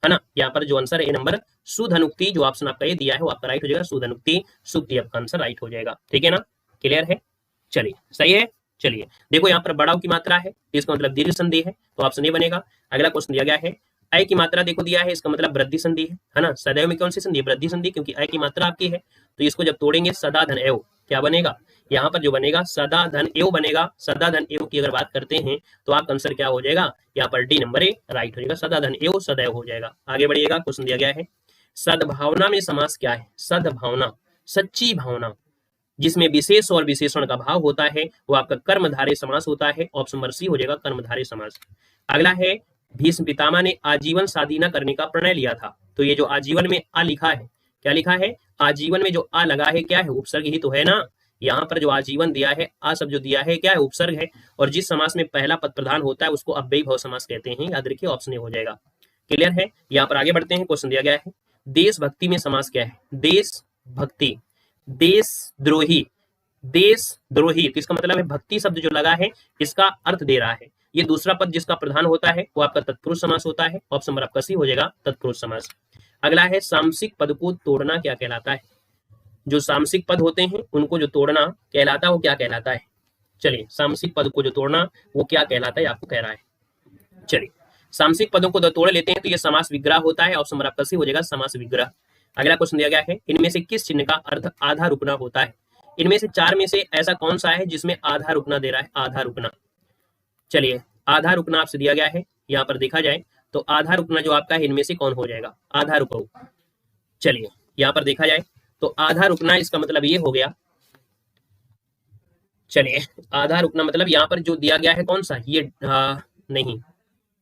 है ना? यहाँ पर जो आंसर है नंबर सुधनुक्ति, जो ऑप्शन आपका ये दिया है वो आपका राइट हो जाएगा, सुधनुक्ति, सूक्ति आपका आंसर राइट हो जाएगा। ठीक है ना? क्लियर है? चलिए सही है। चलिए देखो यहाँ पर बड़ा की मात्रा है, इसका मतलब दीर्घ संधि है, तो ऑप्शन ए बनेगा। अगला क्वेश्चन दिया गया है अ की मात्रा देखो दिया है, इसका मतलब वृद्धि संधि है ना? सदैव में कौन सी संधि? वृद्धि संधि, क्योंकि अ की मात्रा आपकी है। तो इसको जब तोड़ेंगे सदा धन एव, क्या बनेगा? यहाँ पर जो बनेगा सदा धन एव बनेगा। सदा धन एव की अगर बात करते हैं तो आपका आंसर क्या हो जाएगा? यहाँ पर डी नंबर राइट हो जाएगा, सदा धन एव सदैव हो जाएगा। आगे बढ़िएगा। क्वेश्चन दिया गया है सद्भावना में समास क्या है? सद्भावना, सच्ची भावना, जिसमें विशेष और विशेषण का भाव होता है वो आपका कर्मधारय समास होता है। ऑप्शन नंबर सी हो जाएगा, कर्मधारय समास। अगला है भीष्म पितामह ने आजीवन शादी न करने का प्रणय लिया था। तो ये जो आजीवन में आ लिखा है, क्या लिखा है? आजीवन में जो आ लगा है क्या है? उपसर्ग ही तो है ना। यहाँ पर जो आजीवन दिया है, आ सब जो दिया है क्या है? उपसर्ग है। और जिस समास में पहला पद प्रधान होता है उसको अव्ययी भाव समास कहते हैं, याद रखिए, ऑप्शन ए हो जाएगा। क्लियर है? यहाँ पर आगे बढ़ते हैं। क्वेश्चन दिया गया है देशभक्ति में समास क्या है? देशभक्ति, देशद्रोही, देशद्रोही, तो इसका मतलब है भक्ति शब्द जो लगा है इसका अर्थ दे रहा है। ये दूसरा पद जिसका प्रधान होता है वो आपका तत्पुरुष समास होता है। ऑप्शन नंबर आपका सी हो जाएगा तत्पुरुष समास। अगला है सामसिक पद को तोड़ना क्या कहलाता है। जो सामसिक पद होते हैं उनको जो तोड़ना कहलाता है वो क्या कहलाता है। चलिए सामसिक पद को जो तोड़ना वो क्या कहलाता है आपको कह रहा है। चलिए सामसिक पदों को तोड़ लेते हैं तो ये समास विग्रह होता है। ऑप्शन नंबर आपका सी हो जाएगा समास विग्रह। अगला क्वेश्चन दिया गया है इनमें से किस चिन्ह का अर्थ आधा रुकना होता है। इनमें से चार में से ऐसा कौन सा है जिसमें आधा रुकना दे रहा है, आधा रुकना। चलिए आधा रुकना आपसे दिया गया है, यहाँ पर देखा जाए तो आधा रुकना जो आपका है इनमें से कौन हो जाएगा, आधा रुको। चलिए यहाँ पर देखा जाए तो आधा रुकना इसका मतलब ये हो गया। चलिए आधा रुकना मतलब यहाँ पर जो दिया गया है कौन सा, ये नहीं,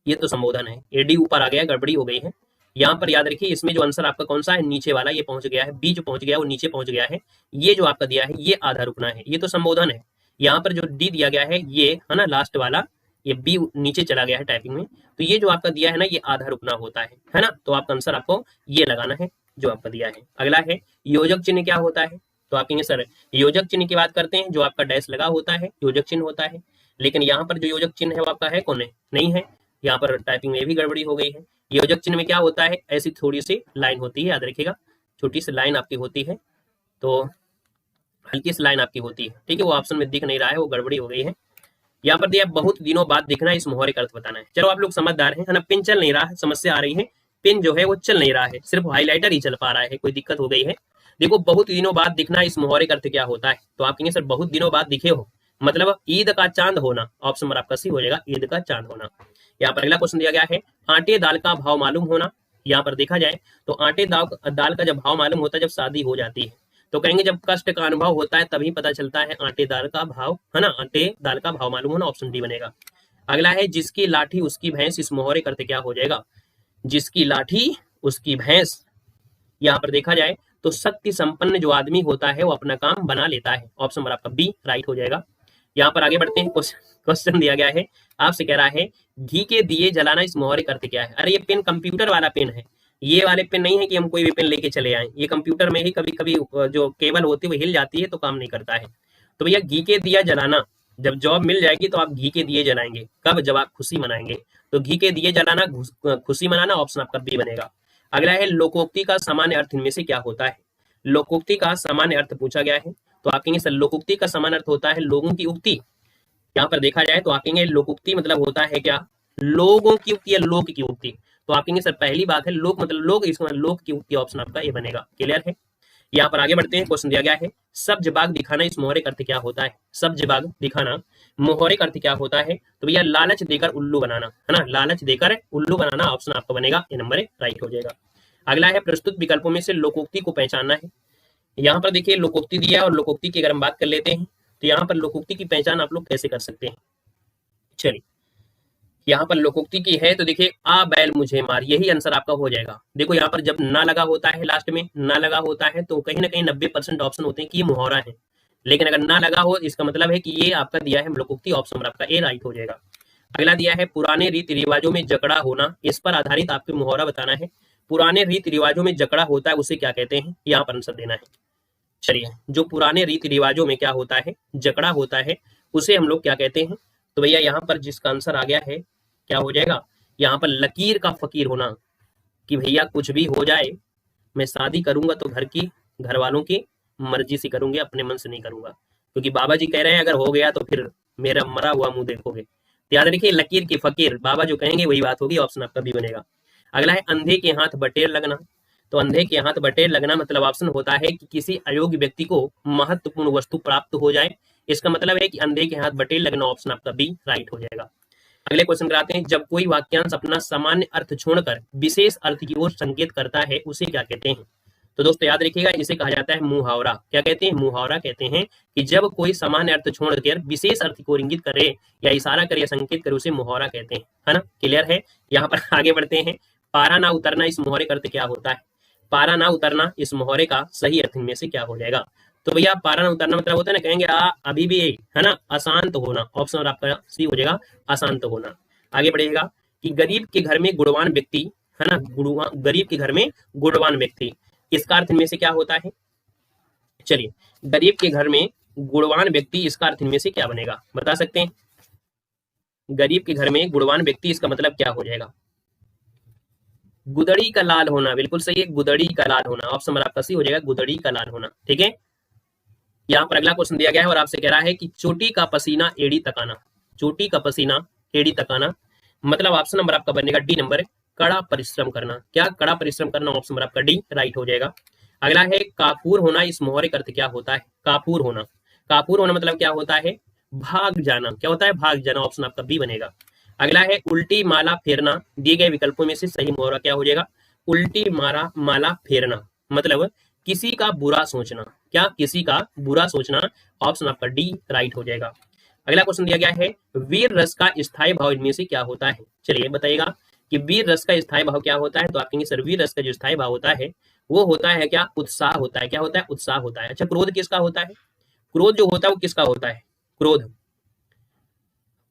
ये तो संबोधन है, एडी ऊपर आ गया, गड़बड़ी हो गई है। यहाँ पर याद रखिए इसमें जो आंसर आपका कौन सा है, नीचे वाला ये पहुंच गया है, बी जो पहुंच गया वो नीचे पहुंच गया है। ये जो आपका दिया है ये आधा रुकना है, ये तो संबोधन है। यहाँ पर जो डी दिया गया है ये है ना लास्ट वाला, ये बी नीचे चला गया है टाइपिंग में, तो ये जो आपका दिया है ना ये आधा रुकना होता है ना। तो आपका आंसर आपको ये लगाना है जो आपका दिया है। अगला है योजक चिन्ह क्या होता है। तो आप कहेंगे सर योजक चिन्ह की बात करते हैं, जो आपका डैश लगा होता है योजक चिन्ह होता है। लेकिन यहाँ पर जो योजक चिन्ह है वो आपका है कौन है, नहीं है। यहाँ पर टाइपिंग में भी गड़बड़ी हो गई है। योजक चिन्ह में क्या होता है, ऐसी थोड़ी सी लाइन होती है, याद रखिएगा, छोटी सी लाइन आपकी होती है, तो हल्की सी लाइन आपकी होती है, ठीक है। वो ऑप्शन में दिख नहीं रहा है, वो गड़बड़ी हो गई है। यहाँ पर दिया बहुत दिनों बाद दिखना, इस मुहावरे का अर्थ बताना है। चलो आप लोग समझदार हैं, है ना। पेन चल नहीं रहा है, समस्या आ रही है, पेन जो है वो चल नहीं रहा है, सिर्फ हाईलाइटर ही चल पा रहा है, कोई दिक्कत हो गई है। देखो बहुत दिनों बाद दिखना, इस मुहावरे का अर्थ क्या होता है। तो आप कहेंगे सर बहुत दिनों बाद दिखे हो, मतलब ईद का चांद होना। ऑप्शन नंबर आपका सी हो जाएगा, ईद का चांद होना। यहाँ पर अगला क्वेश्चन दिया गया है आटे दाल का भाव मालूम होना। यहाँ पर देखा जाए तो आटे दाल का जब भाव मालूम होता है जब शादी हो जाती है, तो कहेंगे जब कष्ट का अनुभव होता है तभी पता चलता है आटे दाल का भाव, है ना। आटे दाल का भाव मालूम होना, ऑप्शन डी बनेगा। अगला है जिसकी लाठी उसकी भैंस, इस मुहावरे का अर्थ क्या हो जाएगा, जिसकी लाठी उसकी भैंस। यहाँ पर देखा जाए तो शक्ति संपन्न जो आदमी होता है वो अपना काम बना लेता है। ऑप्शन नंबर आपका बी राइट हो जाएगा। यहाँ पर आगे बढ़ते हैं, क्वेश्चन दिया गया है, आपसे कह रहा है घी के दिए जलाना, इस मुहावरे का अर्थ क्या है। अरे ये पेन कंप्यूटर वाला पेन है, ये वाले पेन नहीं है कि हम कोई भी पेन लेके चले आए, ये कंप्यूटर में ही कभी कभी जो केबल होती है वो हिल जाती है तो काम नहीं करता है। तो भैया घी के दिया जलाना, जब जॉब मिल जाएगी तो आप घी के दिए जलाएंगे, कब, जब आप खुशी मनाएंगे। तो घी के दिए जलाना खुशी मनाना, ऑप्शन आपका बी बनेगा। अगला है लोकोक्ति का सामान्य अर्थ इनमें से क्या होता है। लोकोक्ति का सामान्य अर्थ पूछा गया है, तो आप कहेंगे सर लोकोक्ति का सामान्य अर्थ होता है लोगों की उक्ति। यहाँ पर देखा जाए तो आप कहेंगे लोकोक्ति मतलब होता है क्या, लोगों की उक्ति या लोक की उक्ति। तो आप कहेंगे सर पहली बात है लोक मतलब लोग, इसका मतलब लोक की उक्ति, ऑप्शन आपका ये बनेगा। क्लियर है। यहाँ पर आगे बढ़ते हैं, क्वेश्चन दिया गया है सब्ज बाग दिखाना, इस मुहावरे का अर्थ क्या होता है। सब्ज बाग दिखाना मुहावरे का अर्थ क्या होता है। तो भैया लालच देकर उल्लू बनाना, है ना, लालच देकर उल्लू बनाना, ऑप्शन आपका बनेगा, ये नंबर राइट हो जाएगा। अगला है प्रस्तुत विकल्पों में से लोकोक्ति को पहचानना है। यहाँ पर देखिए लोकोक्ति दिया है और लोकोक्ति की अगर हम बात कर लेते हैं तो यहाँ पर लोकोक्ति की पहचान आप लोग कैसे कर सकते हैं। चलिए यहाँ पर लोकोक्ति की है तो देखिए आ बैल मुझे मार, यही आंसर आपका हो जाएगा। देखो यहाँ पर जब ना लगा होता है, लास्ट में ना लगा होता है तो कहीं ना कहीं 90% ऑप्शन होते हैं कि ये मुहावरा है, लेकिन अगर ना लगा हो इसका मतलब है कि ये आपका दिया है लोकोक्ति, ऑप्शन आपका ए राइट हो जाएगा। अगला दिया है पुराने रीति रिवाजों में जकड़ा होना, इस पर आधारित आपको मुहावरा बताना है। पुराने रीति रिवाजों में जकड़ा होता है उसे क्या कहते हैं, यहाँ पर आंसर देना है। चलिए जो पुराने रीति रिवाजों में क्या होता है, जकड़ा होता है, उसे हम लोग क्या कहते हैं। तो भैया यहाँ पर जिसका आंसर आ गया है क्या हो जाएगा, यहाँ पर लकीर का फकीर होना, कि भैया कुछ भी हो जाए मैं शादी करूंगा तो घर वालों की मर्जी से करूंगी, अपने मन से नहीं करूंगा, क्योंकि बाबा जी कह रहे हैं अगर हो गया तो फिर मेरा मरा हुआ मुंह देखोगे। याद रखिए लकीर के फकीर, बाबा जो कहेंगे वही बात होगी, ऑप्शन आपका भी बनेगा। अगला है अंधे के हाथ बटेर लगना। तो अंधे के हाथ बटेर लगना मतलब ऑप्शन होता है कि किसी अयोग्य व्यक्ति को महत्वपूर्ण वस्तु प्राप्त हो जाए, इसका मतलब है कि अंधे के हाथ बटेर लगना, ऑप्शन आपका बी राइट हो जाएगा। अगले क्वेश्चन कराते हैं, जब कोई वाक्यांश अपना सामान्य अर्थ छोड़कर विशेष अर्थ की ओर संकेत करता है उसे क्या कहते हैं। तो दोस्तों याद रखिएगा इसे कहा जाता है मुहावरा। क्या कहते हैं, मुहावरा कहते हैं कि जब कोई सामान्य अर्थ छोड़कर विशेष अर्थ को इंगित करे या इशारा करे या संकेत करे उसे मुहावरा कहते हैं, है ना। क्लियर है। यहाँ पर आगे बढ़ते हैं, पारा ना उतरना, इस मुहावरे का अर्थ क्या होता है। पारा ना उतरना इस मुहावरे का सही अर्थ में से क्या हो जाएगा। तो भैया पारा ना उतरना मतलब होता है ना, कहेंगे अभी भी है ना अशांत होना, ऑप्शन आपका सी हो जाएगा अशांत होना। आगे बढ़ेगा कि गरीब के घर में गुणवान व्यक्ति, है ना, गरीब के घर में गुणवान व्यक्ति, इसका अर्थ इनमें से क्या होता है। चलिए गरीब के घर में गुणवान व्यक्ति, इसका अर्थ इनमें से क्या बनेगा, बता सकते हैं? गरीब के घर में गुणवान व्यक्ति, इसका मतलब क्या हो जाएगा? गुदड़ी का लाल होना, बिल्कुल सही है, गुदड़ी का लाल होना। ऑप्शन नंबर आपका सी हो जाएगा, गुदड़ी का लाल होना। ठीक है, यहाँ पर अगला क्वेश्चन दिया गया है और आपसे कह रहा है कि चोटी का पसीना एड़ी तक आना। चोटी का पसीना एड़ी तक आना, मतलब ऑप्शन नंबर आपका बनेगा डी नंबर, कड़ा परिश्रम करना। क्या? कड़ा परिश्रम करना। ऑप्शन नंबर आपका डी राइट हो जाएगा। अगला है काफूर होना, इस मोहरे का अर्थ क्या होता है? काफूर होना। काफूर होना मतलब क्या होता है? भाग जाना। क्या होता है? भाग जाना। ऑप्शन आपका बी बनेगा। अगला है उल्टी माला फेरना, दिए गए विकल्पों में से सही मोहरा क्या हो जाएगा? उल्टी माला फेरना, मतलब किसी का बुरा सोचना। क्या? किसी का बुरा सोचना। ऑप्शन आपका डी राइट हो जाएगा। अगला क्वेश्चन दिया गया है वीर रस का स्थायी भाव इनमें से क्या होता है? चलिए बताइएगा कि वीर रस का स्थायी भाव क्या होता है? तो आप कहेंगे सर वीर रस का जो स्थायी भाव होता है वो होता है क्या? उत्साह होता है। क्या होता है? उत्साह होता है। अच्छा, क्रोध किसका होता है? क्रोध जो होता है वो किसका होता है?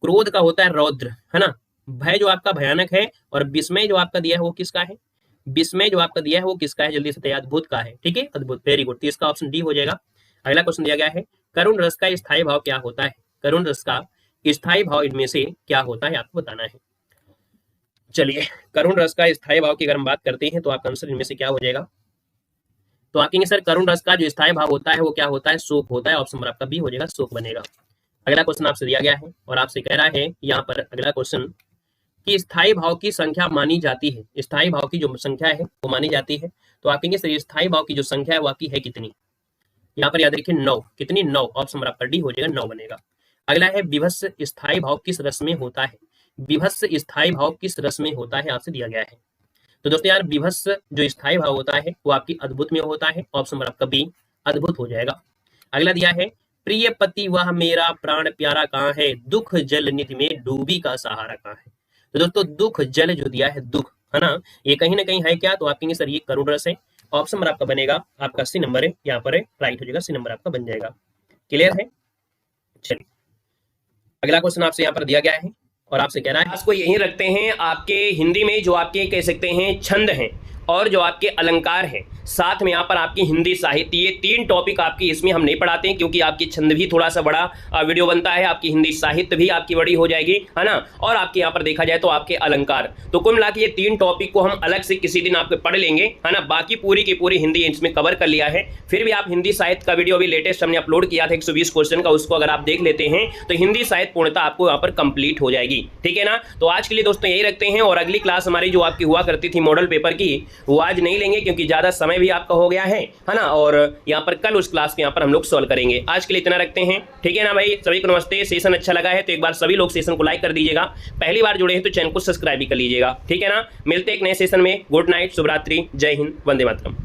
क्रोध का होता है रौद्र, है ना। भय जो आपका भयानक है, और विस्मय जो आपका दिया है वो किसका है? विस्मय जो आपका दिया है वो किसका है? जल्दी से बताइए। अद्भुत का है। ठीक है, अद्भुत, वेरी गुड। तो इसका ऑप्शन डी हो जाएगा। अगला क्वेश्चन दिया गया है करुण रस का स्थायी भाव क्या होता है? करुण रस का स्थायी भाव इनमें से क्या होता है, आपको बताना है। चलिए, करुण रस का स्थायी भाव की अगर हम बात करते हैं तो आपका आंसर इनमें से क्या हो जाएगा? तो आप कहेंगे सर करुण रस का जो स्थायी भाव होता है वो क्या होता है? शोक होता है। ऑप्शन नंबर आपका बी हो जाएगा, शोक बनेगा। अगला क्वेश्चन आपसे दिया गया है और आपसे कह रहा है यहाँ पर अगला क्वेश्चन कि स्थायी भाव की संख्या मानी जाती है। स्थायी भाव की जो संख्या है वो मानी जाती है। तो आप कहेंगे सर स्थायी भाव की जो संख्या है वो आपकी है कितनी? यहाँ पर याद रखिए 9। कितनी? 9। ऑप्शन नंबर आपका डी हो जाएगा, 9 बनेगा। अगला है विभत्स स्थायी भाव किस रस में होता है? विभत्स स्थायी भाव किस रस में होता है, आपसे दिया गया है। तो दोस्तों यार विभत्स जो स्थायी भाव होता है वो आपकी अद्भुत में होता है। ऑप्शन नंबर आपका बी अद्भुत हो जाएगा। अगला दिया है प्रिय पति वह मेरा प्राण प्यारा कहाँ है, दुख जल निधि में डूबी का सहारा कहाँ है। तो दोस्तों दुख जल जो दिया है, दुख, है ना, ये कहीं ना कहीं है क्या? तो आप कहेंगे सर ये करुण रस है। ऑप्शन नंबर आपका बनेगा आपका सी नंबर है, यहाँ पर राइट हो जाएगा, सी नंबर आपका बन जाएगा। क्लियर है? चलिए, अगला क्वेश्चन आपसे यहाँ पर दिया गया है और आपसे कह रहा है इसको यही रखते हैं आपके हिंदी में जो आपके कह सकते हैं छंद हैं और जो आपके अलंकार हैं, साथ में यहाँ पर आपकी हिंदी साहित्य, ये 3 टॉपिक आपकी इसमें हम नहीं पढ़ाते हैं क्योंकि आपकी छंद भी थोड़ा सा बड़ा वीडियो बनता है, आपकी हिंदी साहित्य भी आपकी बड़ी हो जाएगी, है ना, और आपके यहाँ पर देखा जाए तो आपके अलंकार। तो कुल मिला के ये 3 टॉपिक को हम अलग से किसी दिन आपको पढ़ लेंगे, है ना। बाकी पूरी की पूरी हिंदी इसमें कवर कर लिया है। फिर भी आप हिंदी साहित्य का वीडियो भी लेटेस्ट हमने अपलोड किया था 120 क्वेश्चन का, उसको अगर आप देख लेते हैं तो हिंदी साहित्य पूर्णतः आपको यहाँ पर कंप्लीट हो जाएगी। ठीक है ना। तो आज के लिए दोस्तों यही रखते हैं और अगली क्लास हमारी जो आपकी हुआ करती थी मॉडल पेपर की, वो आज नहीं लेंगे क्योंकि ज्यादा समय भी आपका हो गया है ना। और यहाँ पर कल उस क्लास के यहाँ पर हम लोग सॉल्व करेंगे। आज के लिए इतना रखते हैं। ठीक है ना भाई, सभी को नमस्ते। सेशन अच्छा लगा है तो एक बार सभी लोग सेशन को लाइक कर दीजिएगा। पहली बार जुड़े हैं तो चैनल को सब्सक्राइब भी कर लीजिएगा। ठीक है ना। मिलते हैं एक नए सेशन में। गुड नाइट, शुभ रात्रि, जय हिंद, वंदे मातरम।